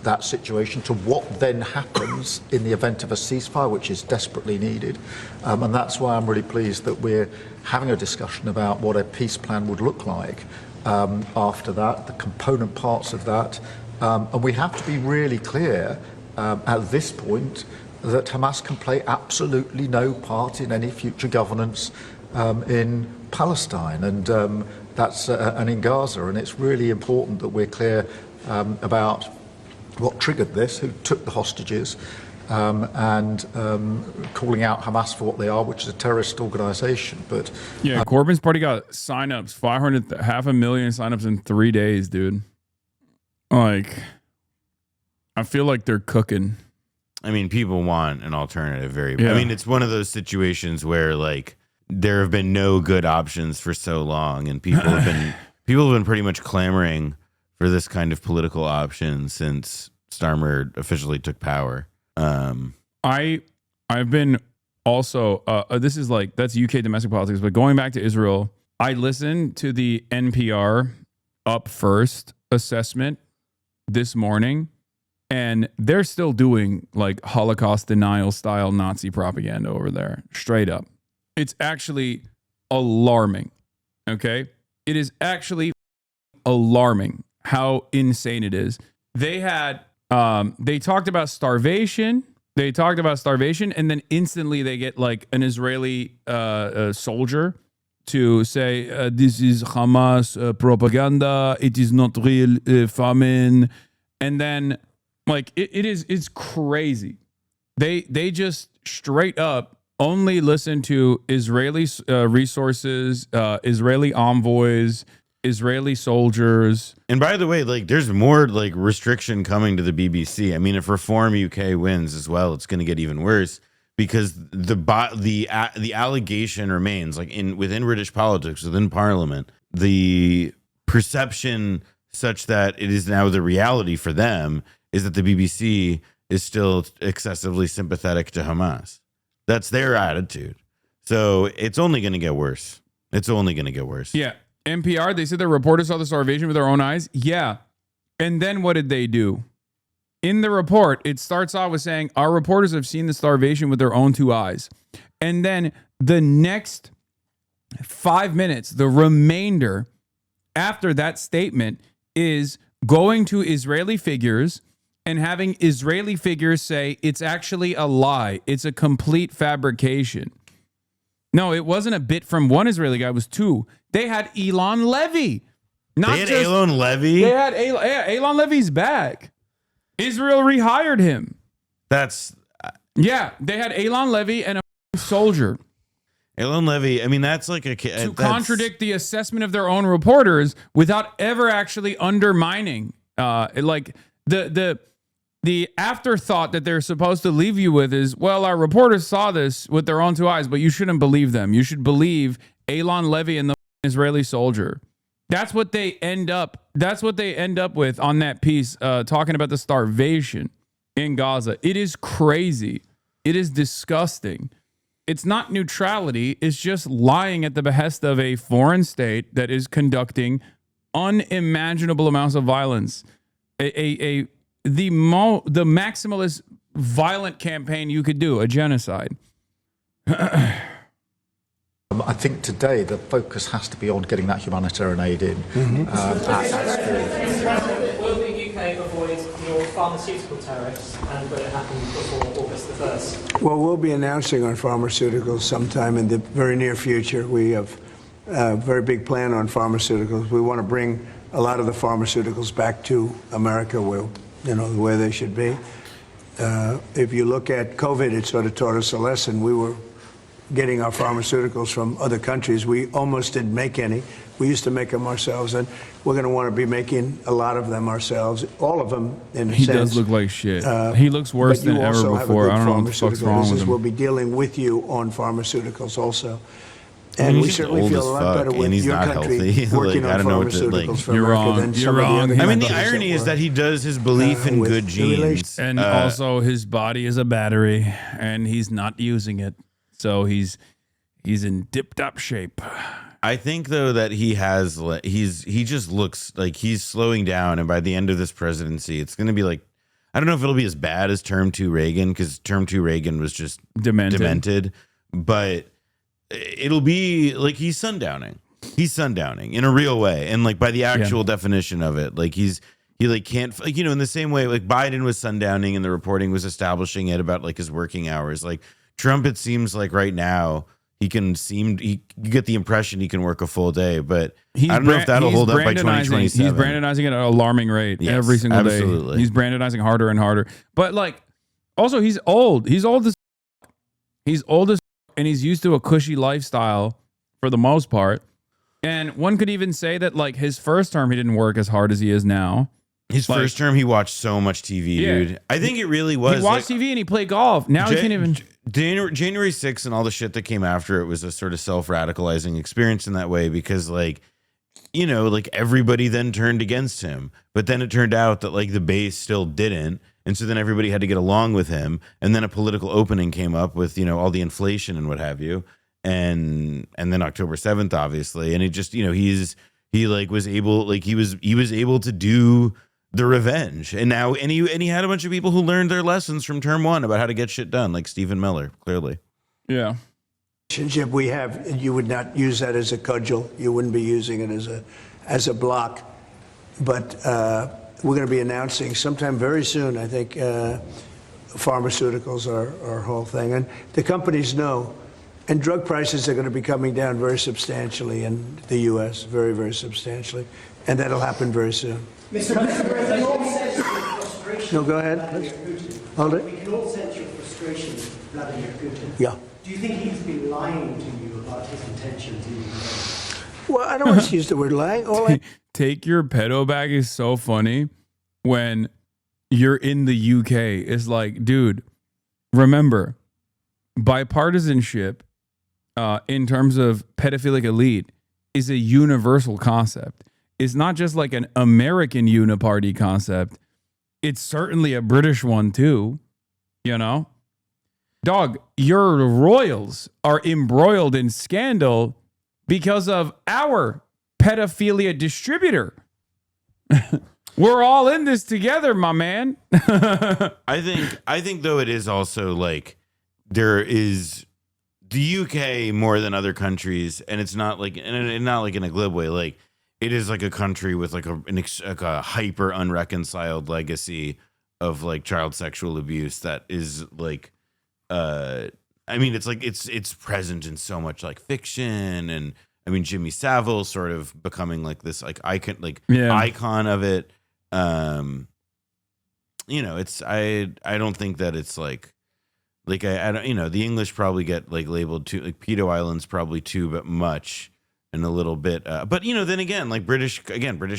that situation to what then happens in the event of a ceasefire, which is desperately needed. And that's why I'm really pleased that we're having a discussion about what a peace plan would look like after that, the component parts of that. And we have to be really clear at this point that Hamas can play absolutely no part in any future governance in Palestine, and and in Gaza. And it's really important that we're clear about what triggered this, who took the hostages, and calling out Hamas for what they are, which is a terrorist organization. But yeah, Corbyn's party got signups, 500,000 signups in 3 days, dude. Like, I feel like they're cooking. I mean, people want an alternative. I mean, it's one of those situations where like there have been no good options for so long, and people have been pretty much clamoring for this kind of political option since Starmer officially took power. I've been also this is like, that's UK domestic politics, but going back to Israel, I listened to the NPR Up First assessment this morning, and they're still doing like Holocaust denial style Nazi propaganda over there, straight up. It's actually alarming. Okay, it is actually alarming how insane it is. They had they talked about starvation. And then instantly they get like an Israeli soldier to say, this is Hamas propaganda. It is not real famine. And then like it's crazy. They just straight up only listen to Israeli resources, Israeli envoys, Israeli soldiers. And by the way, like there's more like restriction coming to the BBC. I mean, if Reform UK wins as well, it's going to get even worse, because the allegation remains, like within British politics, within Parliament, the perception such that it is now the reality for them is that the BBC is still excessively sympathetic to Hamas. That's their attitude. So it's only going to get worse. It's only going to get worse. Yeah. NPR, they said the reporters saw the starvation with their own eyes. Yeah. And then what did they do? In the report, it starts off with saying, our reporters have seen the starvation with their own two eyes. And then the next 5 minutes, the remainder after that statement is going to Israeli figures and having Israeli figures say it's actually a lie. It's a complete fabrication. No, it wasn't a bit from one Israeli guy. It was two. They had Elon Levy. They had Elon Levy? They had Elon Levy's back. Israel rehired him. Yeah, they had Elon Levy and a soldier. Elon Levy, I mean, that's like to contradict the assessment of their own reporters without ever actually undermining like the afterthought that they're supposed to leave you with is, well, our reporters saw this with their own two eyes, but you shouldn't believe them. You should believe Elon Levy and the Israeli soldier. That's what they end up That's what they end up with on that piece, talking about the starvation in Gaza. It is crazy. It is disgusting. It's not neutrality. It's just lying at the behest of a foreign state that is conducting unimaginable amounts of violence. The maximalist violent campaign you could do, a genocide. I think today the focus has to be on getting that humanitarian aid in. Will the UK avoid your pharmaceutical tariffs, and will it happen before August the 1st? Well, we'll be announcing on pharmaceuticals sometime in the very near future. We have a very big plan on pharmaceuticals. We want to bring a lot of the pharmaceuticals back to America, where where they should be. If you look at COVID, it sort of taught us a lesson. We were getting our pharmaceuticals from other countries. We almost didn't make any. We used to make them ourselves, and we're going to want to be making a lot of them ourselves, all of them in a sense. He does look like shit. He looks worse than ever before. I don't know what the fuck's wrong with him. We'll be dealing with you on pharmaceuticals also. And we certainly feel a lot better with your country working on pharmaceuticals for America than some of the other I mean, the countries irony that is that he does his belief in with good the genes. And also his body is a battery and he's not using it. So he's in tip-top shape. I think though that he just looks like he's slowing down, and by the end of this presidency, it's going to be like, I don't know if it'll be as bad as term 2 Reagan, because term 2 Reagan was just demented, but it'll be like he's sundowning. He's sundowning in a real way, and like by the actual definition of it, like he can't, like, in the same way like Biden was sundowning and the reporting was establishing it about like his working hours. Like Trump, it seems like right now you get the impression he can work a full day, but I don't know if that'll hold up by 2027. He's Brandonizing at an alarming rate every single day. He's Brandonizing harder and harder. But like, also he's old. He's old as and he's used to a cushy lifestyle for the most part. And one could even say that like his first term, he didn't work as hard as he is now. His first term, he watched so much TV, dude. I think it really was. He watched TV and he played golf. Now he can't even. January 6th and all the shit that came after it was a sort of self-radicalizing experience in that way, because like, like everybody then turned against him, but then it turned out that like the base still didn't. And so then everybody had to get along with him. And then a political opening came up with, all the inflation and what have you. And then October 7th, obviously. And it just, he was able to do the revenge. And now, and he had a bunch of people who learned their lessons from term 1 about how to get shit done, like Stephen Miller, clearly. Yeah. Relationship we have, you would not use that as a cudgel. You wouldn't be using it as a block. But we're going to be announcing sometime very soon, I think, pharmaceuticals are our whole thing. And the companies know. And drug prices are going to be coming down very substantially in the U.S., very, very substantially. And that'll happen very soon. Mr. President, we all sense your frustration. No, go ahead. Hold it. We can all sense your frustration with Vladimir Putin. Yeah. Do you think he's been lying to you about his intentions in Ukraine? Well, I don't want to use the word lying. Take your pedo bag is so funny when you're in the UK. It's like, dude, remember, bipartisanship in terms of pedophilic elite is a universal concept. It's not just like an American uniparty concept. It's certainly a British one too, Dog, your royals are embroiled in scandal because of our pedophilia distributor. We're all in this together, my man. I think though it is also like there is the UK more than other countries, and it's not like and not like in a glib way. Like it is like a country with like a hyper unreconciled legacy of like child sexual abuse that is like I mean it's like it's present in so much like fiction, and I mean Jimmy Savile sort of becoming like this like icon of it. It's I don't think that it's like I don't the English probably get like labeled too, like pedo islands probably too but much and a little bit but then again like British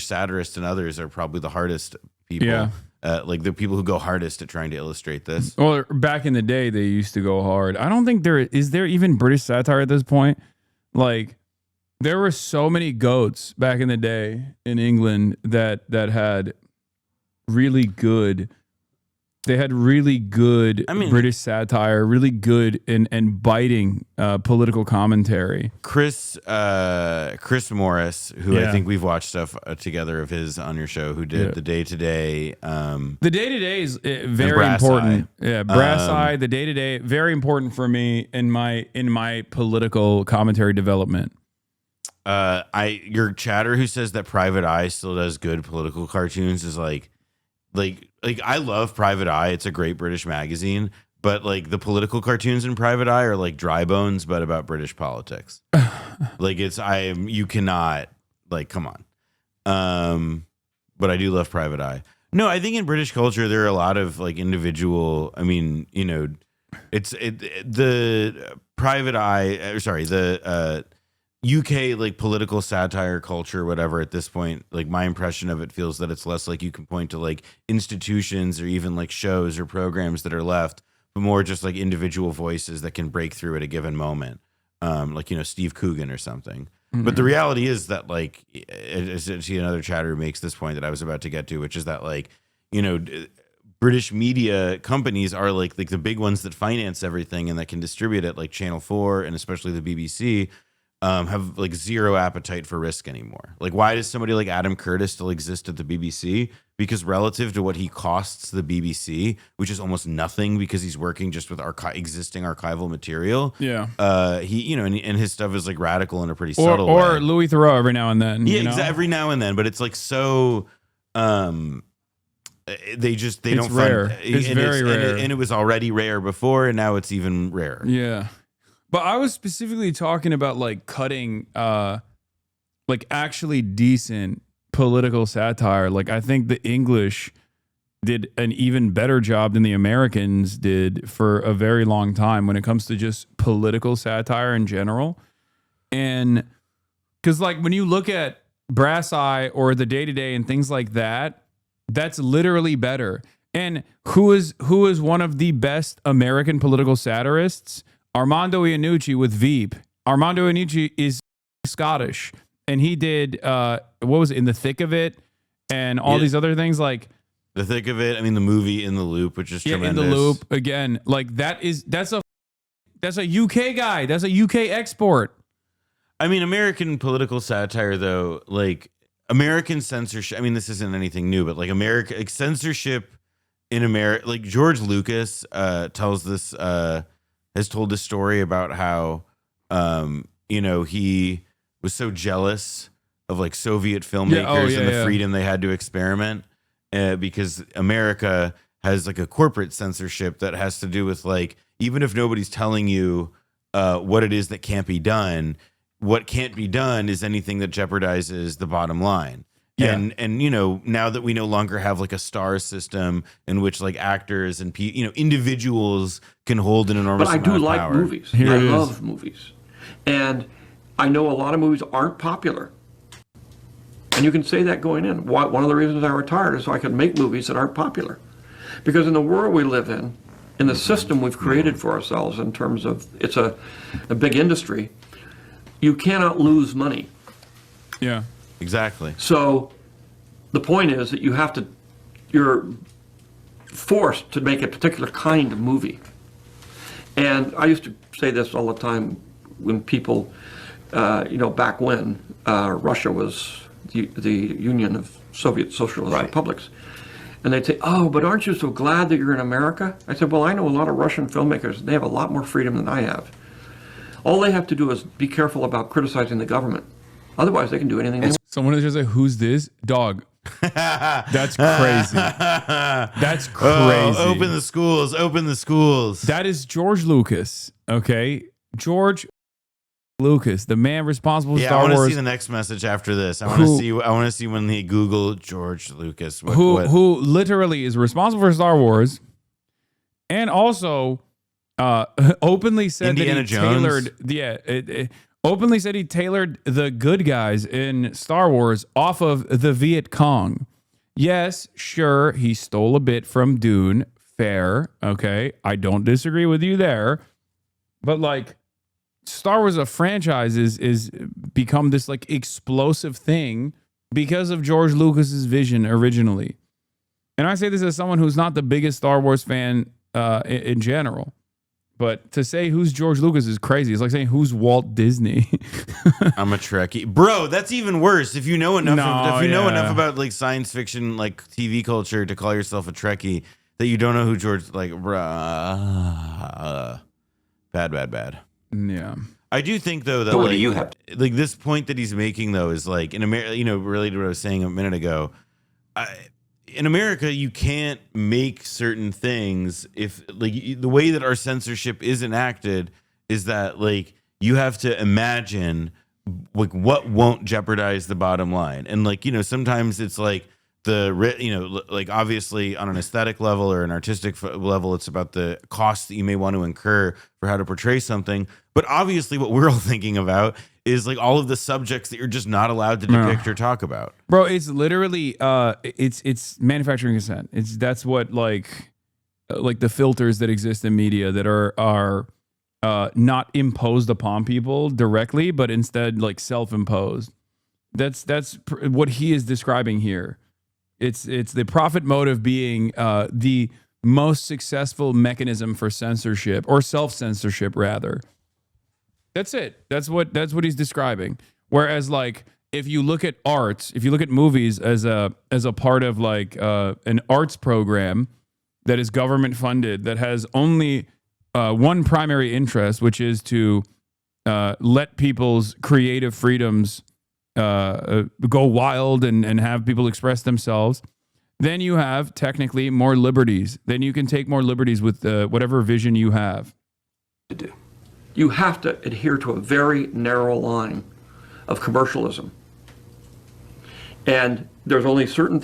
satirists and others are probably the hardest people, like the people who go hardest at trying to illustrate this. Well, back in the day they used to go hard. I don't think there is even British satire at this point. Like There were so many goats back in the day in England that had really good. They had really good British satire, really good and biting political commentary. Chris Morris, who I think we've watched stuff together of his on your show, who did the day-to-day. The day-to-day is very important. Yeah, Brass Eye, the day-to-day, very important for me in my political commentary development. Your chatter who says that Private Eye still does good political cartoons is like I love Private Eye. It's a great British magazine, but like the political cartoons in Private Eye are like Dry Bones, but about British politics. You cannot, like, come on. But I do love Private Eye. No, I think in British culture there are a lot of like individual. I mean, you know, the Private Eye. The UK like political satire culture, whatever. At this point, like my impression of it feels that it's less like you can point to like institutions or even like shows or programs that are left, but more just like individual voices that can break through at a given moment, like, you know, Steve Coogan or something. Mm-hmm. But the reality is that like, see another chatter who makes this point that I was about to get to, which is that like, you know, British media companies are like the big ones that finance everything and that can distribute it, like Channel 4 and especially the BBC. Have like zero appetite for risk anymore. Like, why does somebody like Adam Curtis still exist at the BBC? Because relative to what he costs the BBC, which is almost nothing because he's working just with existing archival material. Yeah. He, you know, and his stuff is like radical in a pretty subtle way. Or Louis Theroux every now and then. Yeah, exactly. Every now and then, but it's like so. They don't rare. Fund, it's very rare, and it was already rare before, and now it's even rarer. Yeah. But I was specifically talking about like cutting like actually decent political satire. Like I think the English did an even better job than the Americans did for a very long time when it comes to just political satire in general. And because like when you look at Brass Eye or the Day-to-Day and things like that, that's literally better. And who is one of the best American political satirists? Armando Iannucci with Veep. Armando Iannucci is Scottish, and he did what was it, In the Thick of It, and all these other things like The Thick of It. I mean, the movie In the Loop, which is tremendous. In the Loop again. Like that's a UK guy. That's a UK export. I mean, American political satire though, like American censorship. I mean, this isn't anything new, but like censorship in America. Like George Lucas tells this. Has told this story about how, you know, he was so jealous of like Soviet filmmakers and the freedom they had to experiment because America has like a corporate censorship that has to do with like, even if nobody's telling you what it is that can't be done, what can't be done is anything that jeopardizes the bottom line. Yeah. And you know, now that we no longer have like a star system in which like actors and you know individuals can hold an enormous amount of power. But I do like movies. I love movies. And I know a lot of movies aren't popular. And you can say that going in. One of the reasons I retired is so I could make movies that aren't popular. Because in the world we live in the system we've created for ourselves in terms of it's a big industry, you cannot lose money. Yeah. Exactly. So the point is that you're forced to make a particular kind of movie. And I used to say this all the time when people, you know, back when Russia was the Union of Soviet Socialist Republics. And they'd say, oh, but aren't you so glad that you're in America? I said, well, I know a lot of Russian filmmakers. They have a lot more freedom than I have. All they have to do is be careful about criticizing the government. Otherwise, they can do anything they want. Someone is just like, who's this? Dog. That's crazy. That's crazy. Oh, open the schools. Open the schools. That is George Lucas. Okay. George Lucas, the man responsible for Star Wars. I want to see the next message after this. I want to see when they Google George Lucas. Who literally is responsible for Star Wars and also openly said Indiana that he Jones. tailored openly said he tailored the good guys in Star Wars off of the Viet Cong. Yes, sure, he stole a bit from Dune. Fair, okay. I don't disagree with you there. But like, Star Wars, a franchise, is become this like explosive thing because of George Lucas's vision originally. And I say this as someone who's not the biggest Star Wars fan in general. But to say who's George Lucas is crazy. It's like saying who's Walt Disney. I'm a Trekkie, bro. That's even worse. If you know enough, know enough about like science fiction, like TV culture, to call yourself a Trekkie, that you don't know who George, like, bruh, bad. Yeah, I do think though that So what like, do you have like this point that he's making though is like in America, related to what I was saying a minute ago. In America, you can't make certain things if like the way that our censorship is enacted is that like you have to imagine like what won't jeopardize the bottom line. And like, sometimes it's like like obviously on an aesthetic level or an artistic level, it's about the costs that you may want to incur for how to portray something. But obviously what we're all thinking about is like all of the subjects that you're just not allowed to depict or talk about. bro. It's literally it's manufacturing consent. That's what like the filters that exist in media that are not imposed upon people directly, but instead like self-imposed. That's what he is describing here. It's the profit motive being the most successful mechanism for censorship or self-censorship rather. That's it. That's what he's describing. Whereas like if you look at arts, if you look at movies as a part of like an arts program that is government funded, that has only one primary interest, which is to let people's creative freedoms go wild and have people express themselves, then you have technically more liberties. Then you can take more liberties with whatever vision you have. To do. You have to adhere to a very narrow line of commercialism. And there's only certain,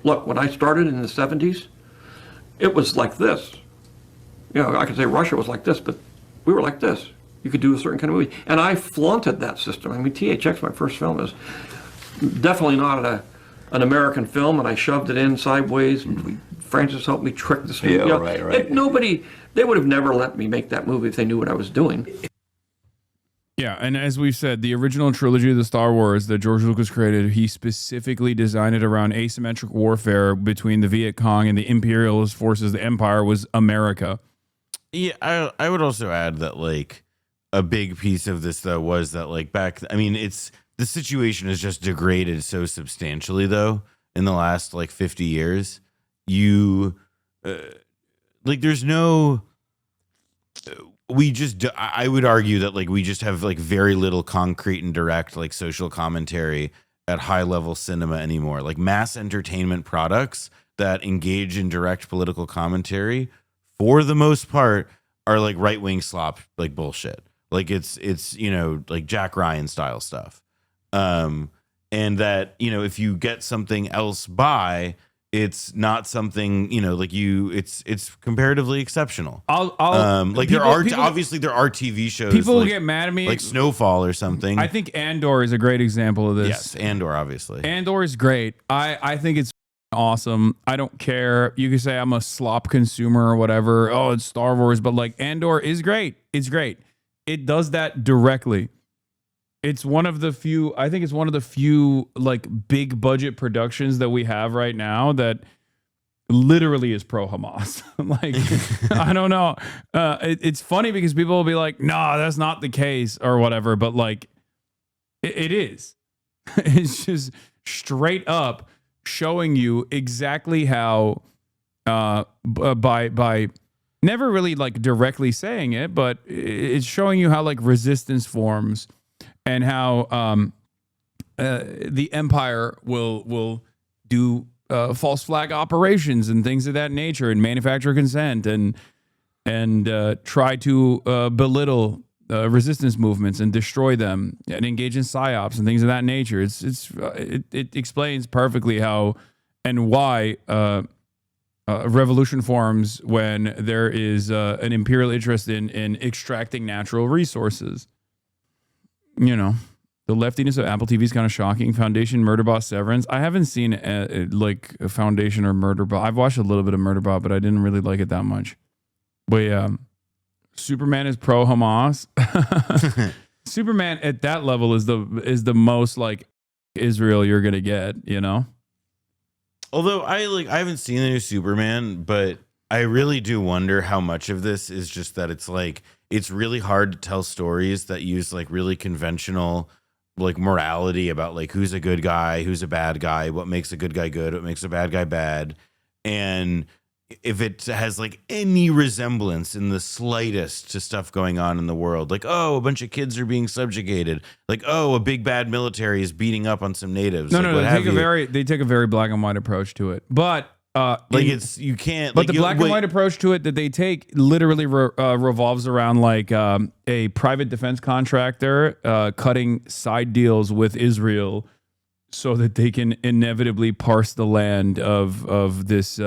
look, when I started in the 70s, it was like this. I could say Russia was like this, but we were like this. You could do a certain kind of movie. And I flaunted that system. I mean, THX, my first film, is definitely not an American film, and I shoved it in sideways. And Francis helped me trick the studio. Yeah, right. They would have never let me make that movie if they knew what I was doing. Yeah, and as we've said, the original trilogy of the Star Wars that George Lucas created, he specifically designed it around asymmetric warfare between the Viet Cong and the imperialist forces. The Empire was America. Yeah, I would also add that like a big piece of this though was that like the situation has just degraded so substantially though in the last like 50 years. There's no. I would argue that like we just have like very little concrete and direct like social commentary at high level cinema anymore. Like mass entertainment products that engage in direct political commentary, for the most part, are like right wing slop like bullshit. Like it's like Jack Ryan style stuff, and that if you get something else by. It's not something it's comparatively exceptional. There are TV shows. People get mad at me, like Snowfall or something. I think Andor is a great example of this. Yes, Andor, obviously. Andor is great. I think it's awesome. I don't care. You can say I'm a slop consumer or whatever. Oh, it's Star Wars, but like Andor is great. It's great. It does that directly. It's one of the few like big budget productions that we have right now that literally is pro Hamas. Like, I don't know. It's funny because people will be like, no, that's not the case or whatever. But like, it is. It's just straight up showing you exactly how by never really like directly saying it, but it's showing you how like resistance forms. And how the Empire will do false flag operations and things of that nature, and manufacture consent, and try to belittle resistance movements and destroy them, and engage in psyops and things of that nature. It explains perfectly how and why revolution forms when there is an imperial interest in extracting natural resources. The leftiness of Apple TV is kind of shocking. Foundation, Murderbot, Severance. I haven't seen like a Foundation or Murderbot. I've watched a little bit of Murderbot, but I didn't really like it that much. But yeah, Superman is pro Hamas. Superman at that level is the most like Israel you're gonna get, you know. Although I haven't seen the new Superman, but I really do wonder how much of this is just that it's like it's really hard to tell stories that use like really conventional like morality about like who's a good guy, who's a bad guy, what makes a good guy good, what makes a bad guy bad. And if it has like any resemblance in the slightest to stuff going on in the world, like, oh, a bunch of kids are being subjugated, like, oh, a big bad military is beating up on some natives. No, like, no, they take a very black and white approach to it. But you can't. But the black and white approach to it that they take literally revolves around like a private defense contractor cutting side deals with Israel so that they can inevitably parse the land of this,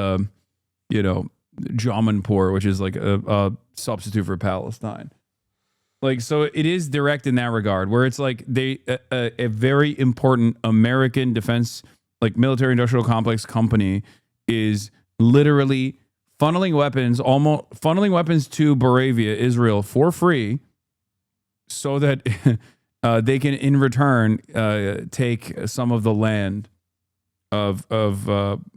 Jamanpur, which is like a substitute for Palestine. Like, so it is direct in that regard, where it's like a very important American defense, like military industrial complex company is literally funneling weapons to Boravia, Israel, for free, so that they can in return take some of the land of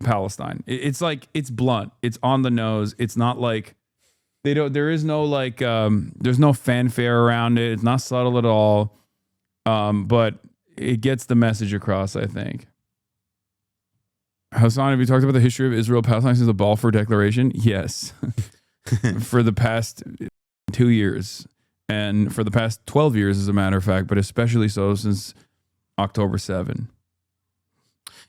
Palestine. It's like, it's blunt, it's on the nose. It's not like there is no like there's no fanfare around it. It's not subtle at all, but it gets the message across, I think. Hasan, have you talked about the history of Israel-Palestine since the Balfour Declaration? Yes. For the past 2 years. And for the past 12 years, as a matter of fact, but especially so since October 7.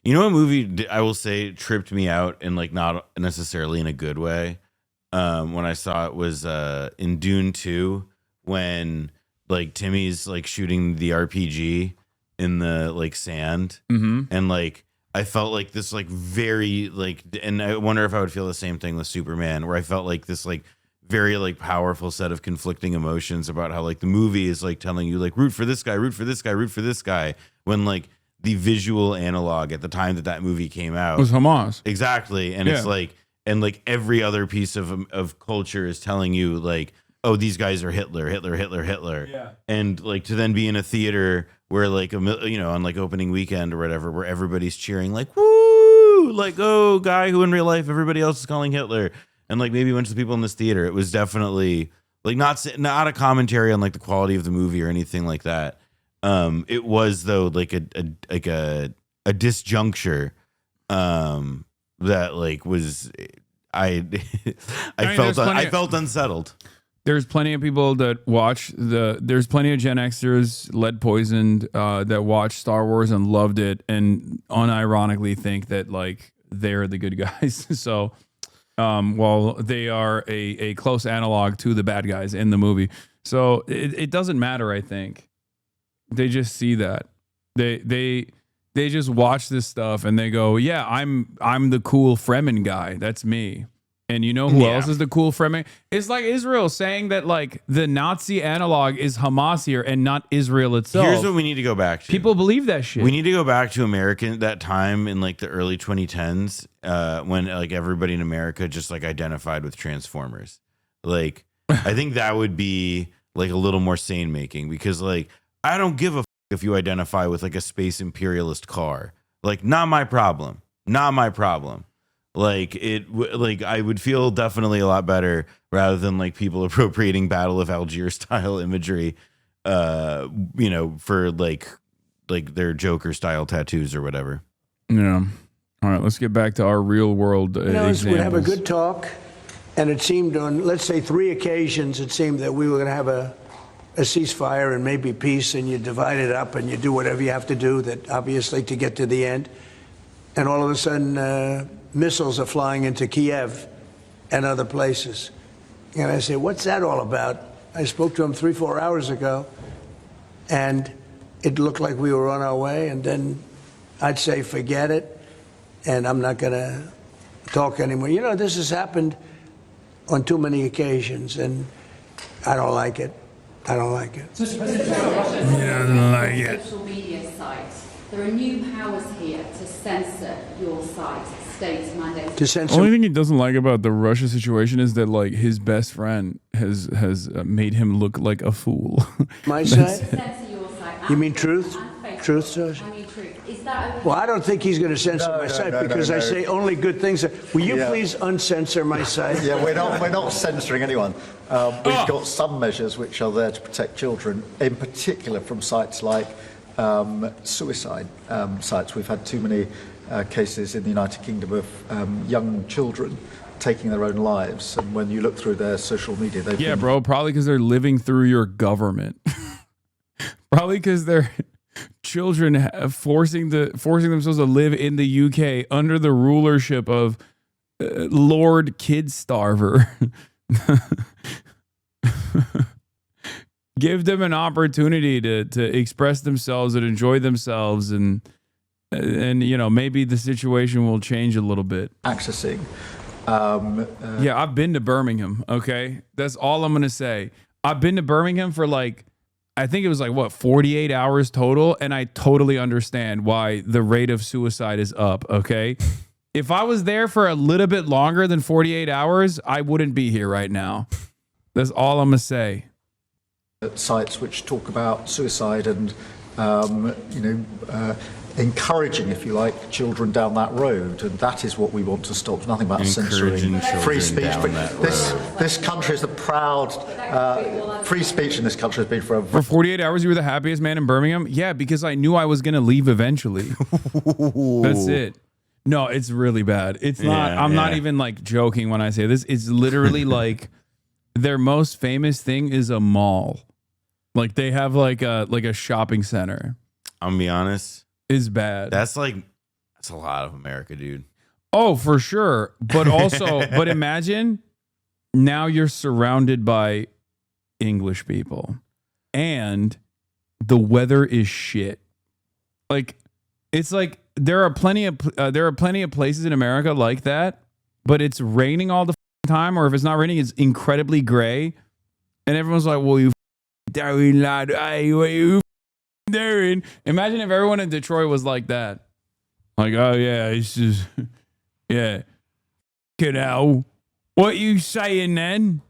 You know, a movie I will say tripped me out, and like not necessarily in a good way. When I saw it was in Dune 2, when like Timmy's like shooting the RPG in the like sand, and like I felt like this like very like, and I wonder if I would feel the same thing with Superman, where I felt like this like very like powerful set of conflicting emotions about how like the movie is like telling you like root for this guy, root for this guy, root for this guy, when like the visual analog at the time that movie came out was Hamas. Exactly. And it's like, and like every other piece of culture is telling you like, oh, these guys are Hitler. Yeah. And like to then be in a theater where like, on like opening weekend or whatever, where everybody's cheering like, woo, like, oh, guy who in real life everybody else is calling Hitler. And like maybe a bunch of people in this theater, it was definitely like not a commentary on like the quality of the movie or anything like that. It was though like a disjuncture that like was I felt unsettled. There's plenty of people that watch there's plenty of Gen Xers lead poisoned that watched Star Wars and loved it and unironically think that like they're the good guys. So while they are a close analog to the bad guys in the movie. So it doesn't matter, I think. They just see that. They just watch this stuff and they go, yeah, I'm the cool Fremen guy. That's me. And you know who else is the cool Fremen? It's like Israel saying that like the Nazi analog is Hamas here and not Israel itself. Here's what we need to go back to. People believe that shit. We need to go back to that time in like the early 2010s when like everybody in America just like identified with Transformers. Like I think that would be like a little more sane making, because like I don't give a f if you identify with like a space imperialist car. Like not my problem. Not my problem. Like I would feel definitely a lot better rather than like people appropriating Battle of Algiers style imagery, for like their Joker style tattoos or whatever. Yeah. All right, let's get back to our real world examples. We'd have a good talk, and it seemed on, let's say, 3 occasions, it seemed that we were going to have a ceasefire and maybe peace, and you divide it up and you do whatever you have to do, that obviously to get to the end. And all of a sudden, missiles are flying into Kiev and other places. And I say, what's that all about? I spoke to him 3-4 hours ago, and it looked like we were on our way. And then I'd say, forget it, and I'm not going to talk anymore. You know, this has happened on too many occasions, and I don't like it. I don't like it. You don't like it. Social media sites. There are new powers here to censor your sites. states mandate. To censor. Only thing he doesn't like about the Russia situation is that like his best friend has made him look like a fool. My side? Censor your side. You mean truth? Truth, Josh? I mean truth. Is that okay? Well, I don't think he's going to censor my site because I say only good things. Will you Yeah. please uncensor my site? Yeah, we're not censoring anyone. We've got some measures which are there to protect children, in particular from sites like suicide sites. We've had too many cases in the United Kingdom of young children taking their own lives, and when you look through their social media, they've Yeah, been bro. Probably because they're living through your government. Probably because they're children forcing themselves to live in the UK under the rulership of Lord Kid Starver. Give them an opportunity to express themselves and enjoy themselves, and you know, maybe the situation will change a little bit. accessing. Yeah, I've been to Birmingham. Okay, that's all I'm gonna say. I've been to Birmingham for like, I think it was like what, 48 hours total, and I totally understand why the rate of suicide is up. Okay, if I was there for a little bit longer than 48 hours, I wouldn't be here right now. That's all I'm gonna say. Sites which talk about suicide and encouraging, if you like, children down that road, and that is what we want to stop. Nothing about censoring free speech. down But that this country is the proud free speech in this country has been for For 48 hours, you were the happiest man in Birmingham? Yeah, because I knew I was going to leave eventually. That's it. No, it's really bad. It's not, I'm not even like joking when I say this. It's literally like their most famous thing is a mall. Like they have like a shopping center. I'm gonna be honest. Is bad. That's a lot of America, dude. Oh, for sure. But also, but imagine now you're surrounded by English people and the weather is shit. Like, it's like there are plenty of places in America like that, but it's raining all the time, or if it's not raining, it's incredibly gray. And everyone's like, well, you doing, lad. Hey, what you doing? Imagine if everyone in Detroit was like that. Like, oh yeah, it's just, yeah. Hell, what you saying then?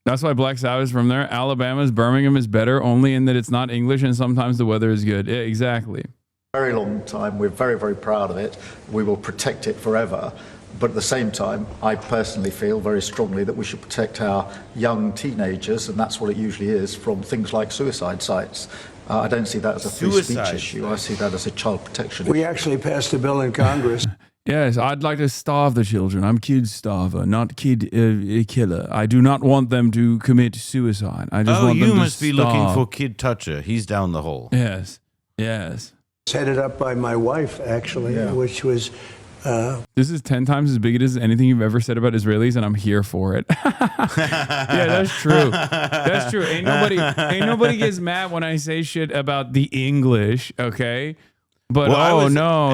That's why Black Sabbath is from there. Alabama's Birmingham is better only in that it's not English and sometimes the weather is good. Yeah, exactly. very long time. We're very, very proud of it. We will protect it forever. But at the same time, I personally feel very strongly that we should protect our young teenagers, and that's what it usually is, from things like suicide sites. I don't see that as a free speech issue. I see that as a child protection issue. We actually passed a bill in Congress. Yes, I'd like to starve the children. I'm kid starver, not kid killer. I do not want them to commit suicide. I just want them to you must be looking starve. for Kid Toucher. He's down the hole. Yes, yes. It's headed up by my wife, actually, which was... This is 10 times as big as anything you've ever said about Israelis, and I'm here for it. Yeah, that's true. That's true. Ain't nobody gets mad when I say shit about the English, okay? But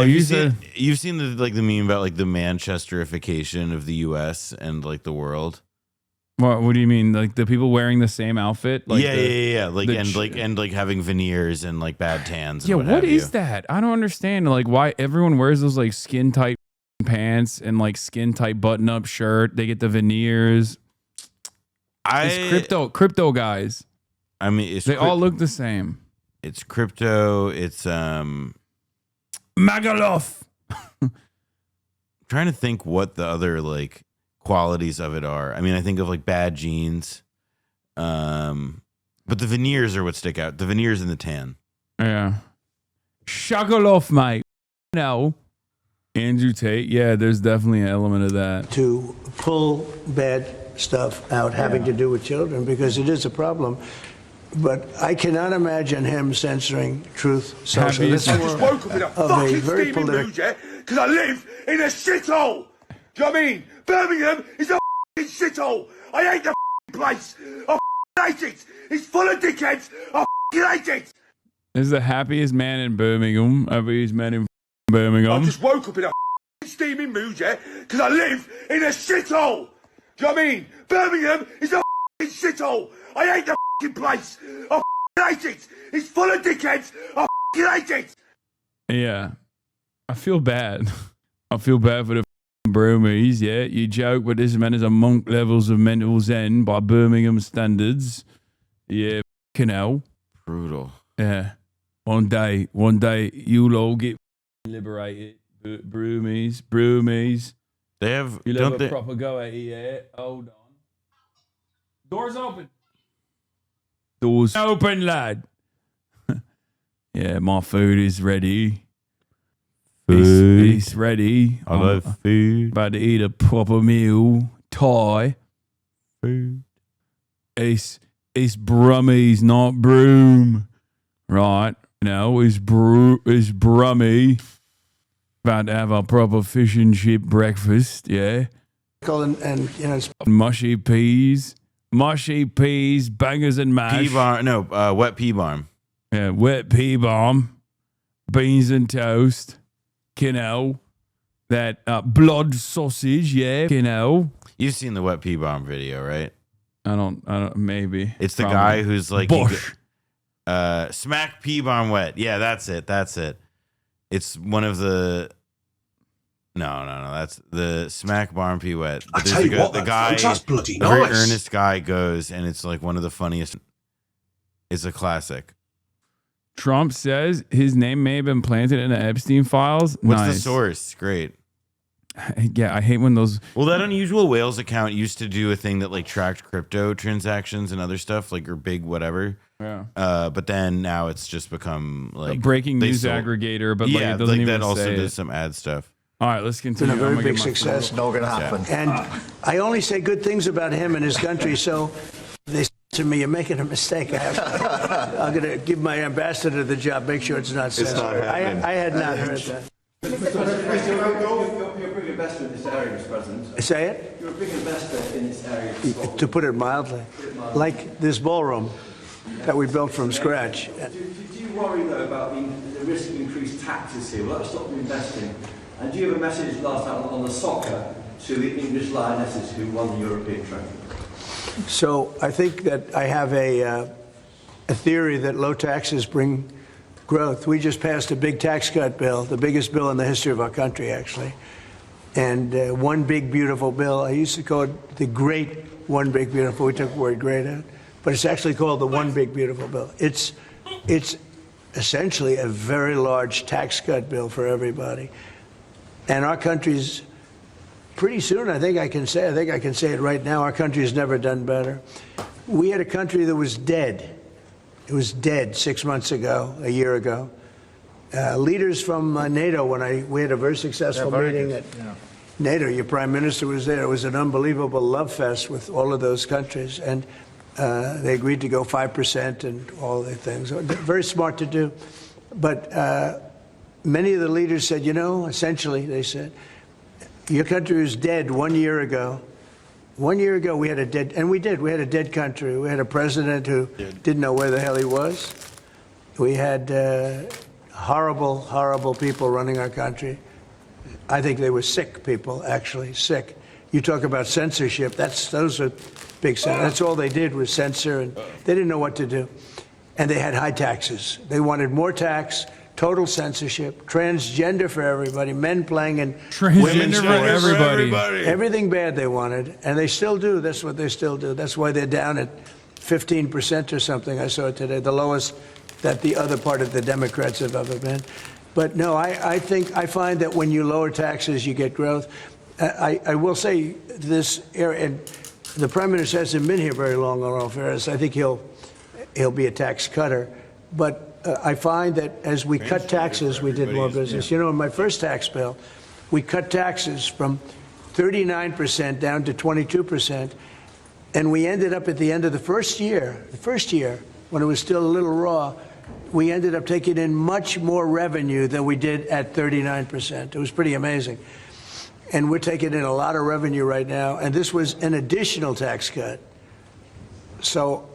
you've seen the meme about like the Manchesterification of the U.S. and like the world. What do you mean? Like the people wearing the same outfit? Like yeah. Like having veneers and like bad tans. Yeah, and what is that? I don't understand. Like why everyone wears those like skin tight pants and like skin tight button up shirt. They get the veneers. It's crypto guys. I mean, they all look the same. It's crypto. It's Magaloff. Trying to think what the other like qualities of it are. I mean, I think of like bad jeans, but the veneers are what stick out. The veneers and the tan. Yeah. Shagaloff, mate. No. Andrew Tate. Yeah, there's definitely an element of that. To pull bad stuff out having to do with children, because it is a problem. But I cannot imagine him censoring Truth Social. This I just woke up in a fucking steaming mood, yeah? Because I live in a shithole. Do you know what I mean? Birmingham is a fucking shithole. I hate the place. I hate it. It's full of dickheads. I hate it. This is the happiest man in Birmingham. Happiest man in Birmingham. I just woke up in a steaming mood, yeah? Because I live in a shithole. Do you know what I mean? Birmingham is a shithole. I hate the place. I hate it. It's full of dickheads. I hate it. Yeah. I feel bad. I feel bad for the broomies, yeah. You joke, but this man is a monk levels of mental zen by Birmingham standards. Yeah, fucking hell. Brutal. Yeah. One day, you'll all get liberated. Broomies. They have. You'll don't have they? a proper go at it, yeah. Hold on. Doors open. Doors open, lad. Yeah, my food is ready. It's ready. I love food. About to eat a proper meal. Thai. Food. It's Brummies, not broom. Right. No, it's Brummy. About to have a proper fish and chip breakfast, yeah. And you know, Mushy peas, bangers and mash. Pea barm. No, wet pea barm. Yeah, wet pea balm, beans and toast, quinoa, that blood sausage, yeah, quinoa. You've seen the wet pea barm video, right? I don't, maybe. It's the Probably. guy who's like, Bosh. smack pea barm wet. Yeah, that's it. It's one of the. No. That's the smack barm pea wet. I tell you what, the guy, that's bloody a very nice. earnest guy goes, and it's like one of the funniest. It's a classic. Trump says his name may have been planted in the Epstein files. What's Nice. the source? Great. Yeah, I hate when those. Well, that Unusual Whales account used to do a thing that like tracked crypto transactions and other stuff, like or big whatever. Yeah. But then now it's just become like A breaking they news sold- aggregator, but yeah, like it doesn't even that also say does it. some ad stuff. All right, let's it's been continue. a very I'm gonna big get my success. Not going to happen. And I only say good things about him and his country, so they said to me, you're making a mistake. I'm going to give my ambassador the job, make sure it's not censored. not happening. I had not heard that. You're a big investor in this area, Mr. President. Say it? You're a big investor in this area. To put it mildly. Like this ballroom that we built from scratch. Do you worry, though, about the risk of increased taxes here? Will that stop you investing? And do you have a message last night on the soccer to the English Lionesses who won the European trophy? So I think that I have a theory that low taxes bring growth. We just passed a big tax cut bill, the biggest bill in the history of our country, actually. And one big, beautiful bill. I used to call it the great one big, beautiful. We took the word great out. But it's actually called the one big, beautiful bill. It's essentially a very large tax cut bill for everybody. And our country's pretty soon, I think I can say it right now, our country has never done better. We had a country that was dead. It was dead 6 months ago, a year ago. Leaders from NATO, we had a very successful meeting at NATO. Your prime minister was there. It was an unbelievable love fest with all of those countries. And they agreed to go 5% and all the things. Very smart to do. But many of the leaders said, essentially, they said, your country was dead 1 year ago. 1 year ago, we had a dead, and we did. We had a dead country. We had a president who didn't know where the hell he was. We had horrible, horrible people running our country. I think they were sick people, actually, sick. You talk about censorship. Those are big. That's all they did was censor, and they didn't know what to do. And they had high taxes. They wanted more tax. Total censorship, transgender for everybody, men playing in women's for everybody. Everything bad they wanted, and they still do. That's what they still do. That's why they're down at 15% or something. I saw it today, the lowest that the other part of the Democrats have ever been. But no, I find that when you lower taxes, you get growth. I will say this, and the Prime Minister hasn't been here very long on all fairness. I think he'll be a tax cutter, but. I find that as we cut taxes, we did more business. In my first tax bill, we cut taxes from 39% down to 22%. And we ended up at the end of the first year, when it was still a little raw, we ended up taking in much more revenue than we did at 39%. It was pretty amazing. And we're taking in a lot of revenue right now. And this was an additional tax cut. So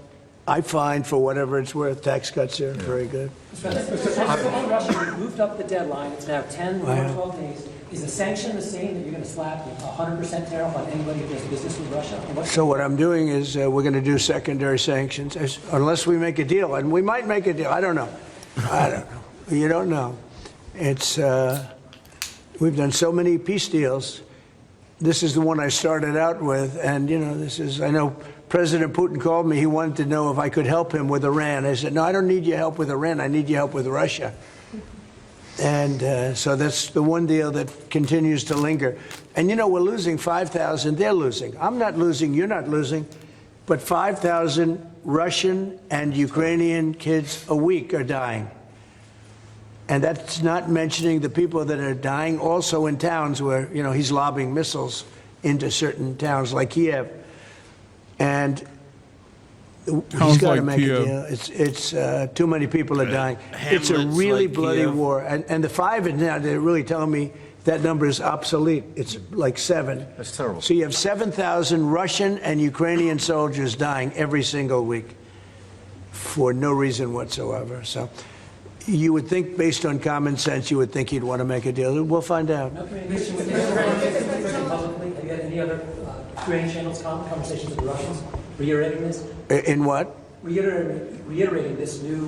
I find, for whatever it's worth, tax cuts are very good. Russia moved up the deadline. It's now 10 or 12 days. Is the sanction the same that you're going to slap a 100% tariff on anybody who does business with Russia? So what I'm doing is we're going to do secondary sanctions unless we make a deal. And we might make a deal. I don't know. You don't know. It's we've done so many peace deals. this is the one I started out with, and I know President Putin called me. He wanted to know if I could help him with Iran. I said, no, I don't need your help with Iran. I need your help with Russia. And so that's the one deal that continues to linger. And we're losing 5,000. They're losing. I'm not losing. You're not losing. But 5,000 Russian and Ukrainian kids a week are dying. And that's not mentioning the people that are dying also in towns where, he's lobbing missiles into certain towns like Kiev. And he's got to make a deal. It's too many people are dying. It's a really bloody war. And the 5 now, they're really telling me that number is obsolete. It's like 7. That's terrible. So you have 7,000 Russian and Ukrainian soldiers dying every single week for no reason whatsoever. So you would think, based on common sense, you would think he'd want to make a deal. We'll find out. Publicly, have you had any other Ukrainian channels conversations with the Russians reiterating this? In what? Reiterating this new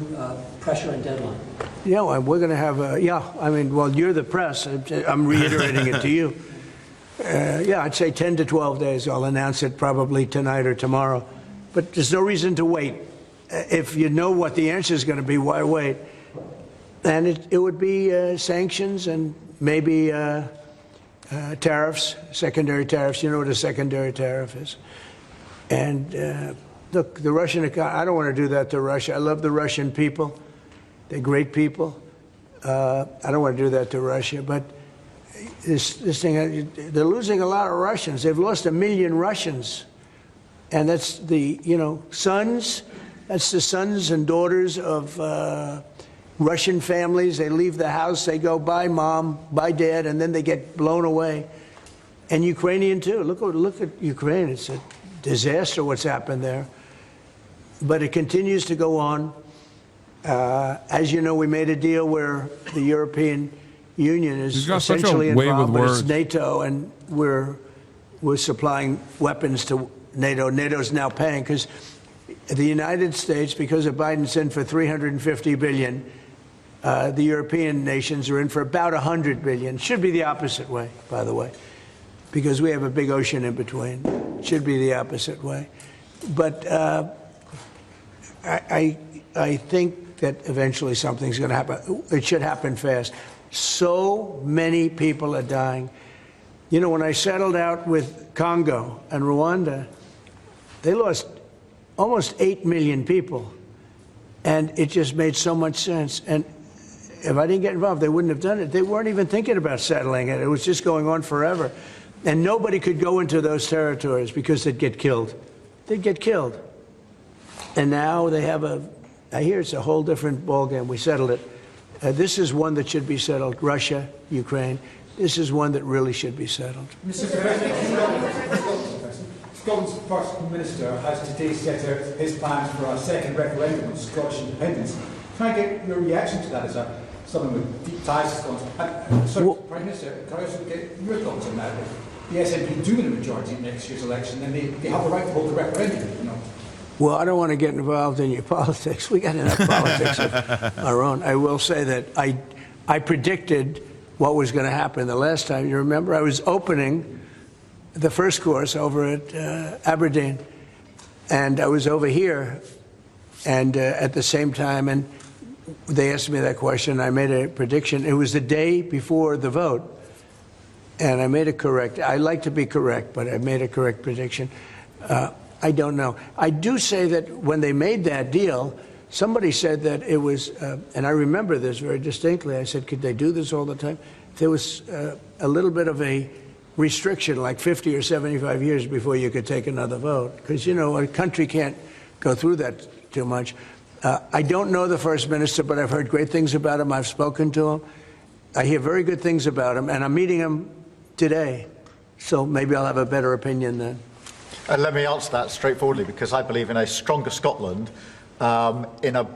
pressure and deadline. Yeah, well, we're going to have you're the press. I'm reiterating it to you. I'd say 10 to 12 days. I'll announce it probably tonight or tomorrow. But there's no reason to wait. If you know what the answer is going to be, why wait? And it would be sanctions and maybe tariffs, secondary tariffs. You know what a secondary tariff is. And look, the Russian economy, I don't want to do that to Russia. I love the Russian people. They're great people. I don't want to do that to Russia. But this thing, they're losing a lot of Russians. They've lost 1 million Russians. And that's the, sons. That's the sons and daughters of Russian families. They leave the house. They go, bye, Mom, bye, Dad, and then they get blown away. And Ukrainian, too. Look at Ukraine. It's a disaster what's happened there. But it continues to go on. As you know, we made a deal where the European Union is essentially involved, but it's NATO, and we're supplying weapons to NATO. NATO's now paying because the United States, because of Biden's in for $350 billion, the European nations are in for about $100 billion. Should be the opposite way, by the way, because we have a big ocean in between. Should be the opposite way. But I think that eventually something's going to happen. It should happen fast. So many people are dying. When I settled out with Congo and Rwanda, they lost almost 8 million people. And it just made so much sense. And if I didn't get involved, they wouldn't have done it. They weren't even thinking about settling it. It was just going on forever. And nobody could go into those territories because they'd get killed. They'd get killed. And now they have I hear it's a whole different ballgame. We settled it. This is one that should be settled. Russia, Ukraine. This is one that really should be settled. Mr. President, Scotland's First Minister has today set out his plans for a second referendum on Scottish independence. Can I get your reaction to that as someone with deep ties to Scotland? Prime Minister, can I also get your thoughts on that? If the SNP do win a majority in next year's election, then they have the right to hold a referendum, Well, I don't want to get involved in your politics. We got enough politics of our own. I will say that I predicted what was going to happen the last time. You remember, I was opening the first course over at Aberdeen, and I was over here, and at the same time, and they asked me that question. I made a prediction. It was the day before the vote, and I made it correct. I like to be correct, but I made a correct prediction. I don't know. I do say that when they made that deal, somebody said that it was, and I remember this very distinctly. I said, could they do this all the time? There was a little bit of a restriction, like 50 or 75 years before you could take another vote, because, a country can't go through that too much. I don't know the First Minister, but I've heard great things about him. I've spoken to him. I hear very good things about him, and I'm meeting him today, so maybe I'll have a better opinion then. Let me answer that straightforwardly, because I believe in a stronger Scotland, in a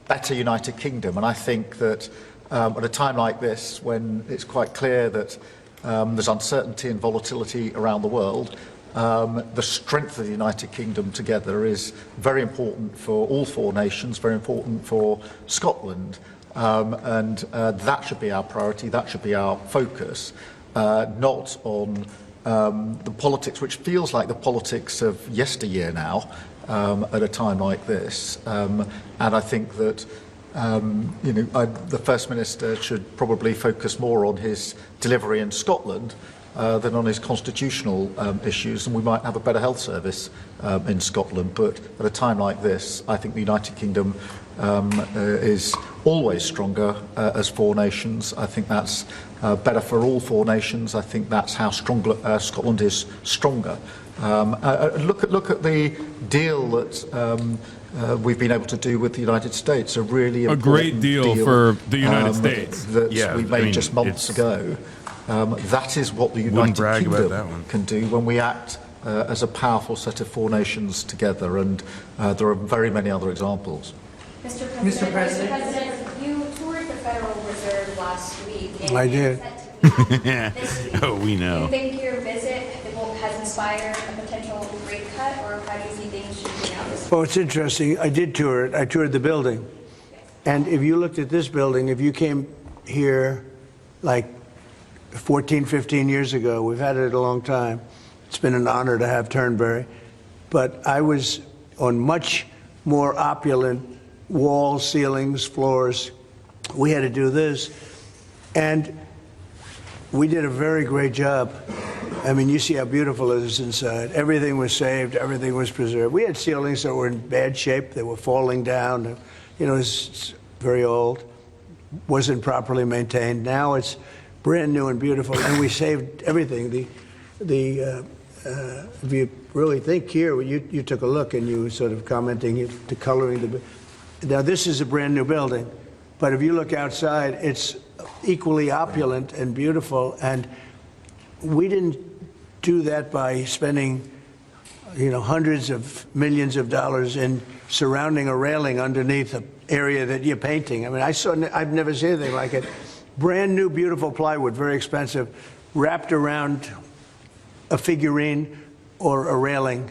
better United Kingdom. And I think that at a time like this, when it's quite clear that there's uncertainty and volatility around the world, the strength of the United Kingdom together is very important for all 4 nations, very important for Scotland. And that should be our priority, that should be our focus, not on the politics, which feels like the politics of yesteryear now, at a time like this. And I think that the First Minister should probably focus more on his delivery in Scotland than on his constitutional issues, and we might have a better health service in Scotland. But at a time like this, I think the United Kingdom is always stronger as four nations. I think that's better for all four nations. I think that's how Scotland is stronger. Look at the deal that we've been able to do with the United States. A really important great deal for the United States that we made just months ago. That is what the United Kingdom can do when we act as a powerful set of four nations together, and there are very many other examples. Mr. President, you toured the Federal Reserve last week. I did. Oh, we know. Do you think your visit has inspired a potential rate cut, or how do you see things shaping out this? Well, it's interesting. I did tour it. I toured the building. And if you looked at this building, if you came here like 14, 15 years ago, we've had it a long time. It's been an honor to have Turnberry. But I was on much more opulent walls, ceilings, floors. We had to do this. And we did a very great job. I mean, you see how beautiful it is inside. Everything was saved. Everything was preserved. We had ceilings that were in bad shape. They were falling down. You know, it's very old. Wasn't properly maintained. Now it's brand new and beautiful, and we saved everything. If you really think here, you took a look and you were sort of commenting to coloring now this is a brand new building, but if you look outside, it's equally opulent and beautiful, and we didn't do that by spending hundreds of millions of dollars in surrounding a railing underneath an area that you're painting. I mean, I've never seen anything like it. Brand new, beautiful plywood, very expensive, wrapped around a figurine or a railing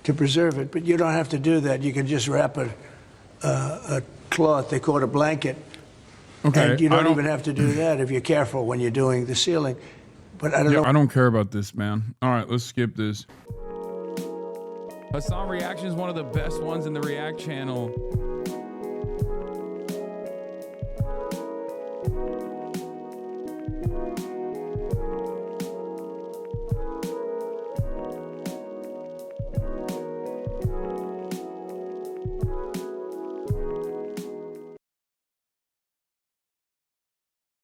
to preserve it. But you don't have to do that. You can just wrap a cloth, they call it a blanket. Okay. And you don't even have to do that if you're careful when you're doing the ceiling. But I don't know. I don't care about this, man. All right, let's skip this. Hasan Reaction is one of the best ones in the React channel.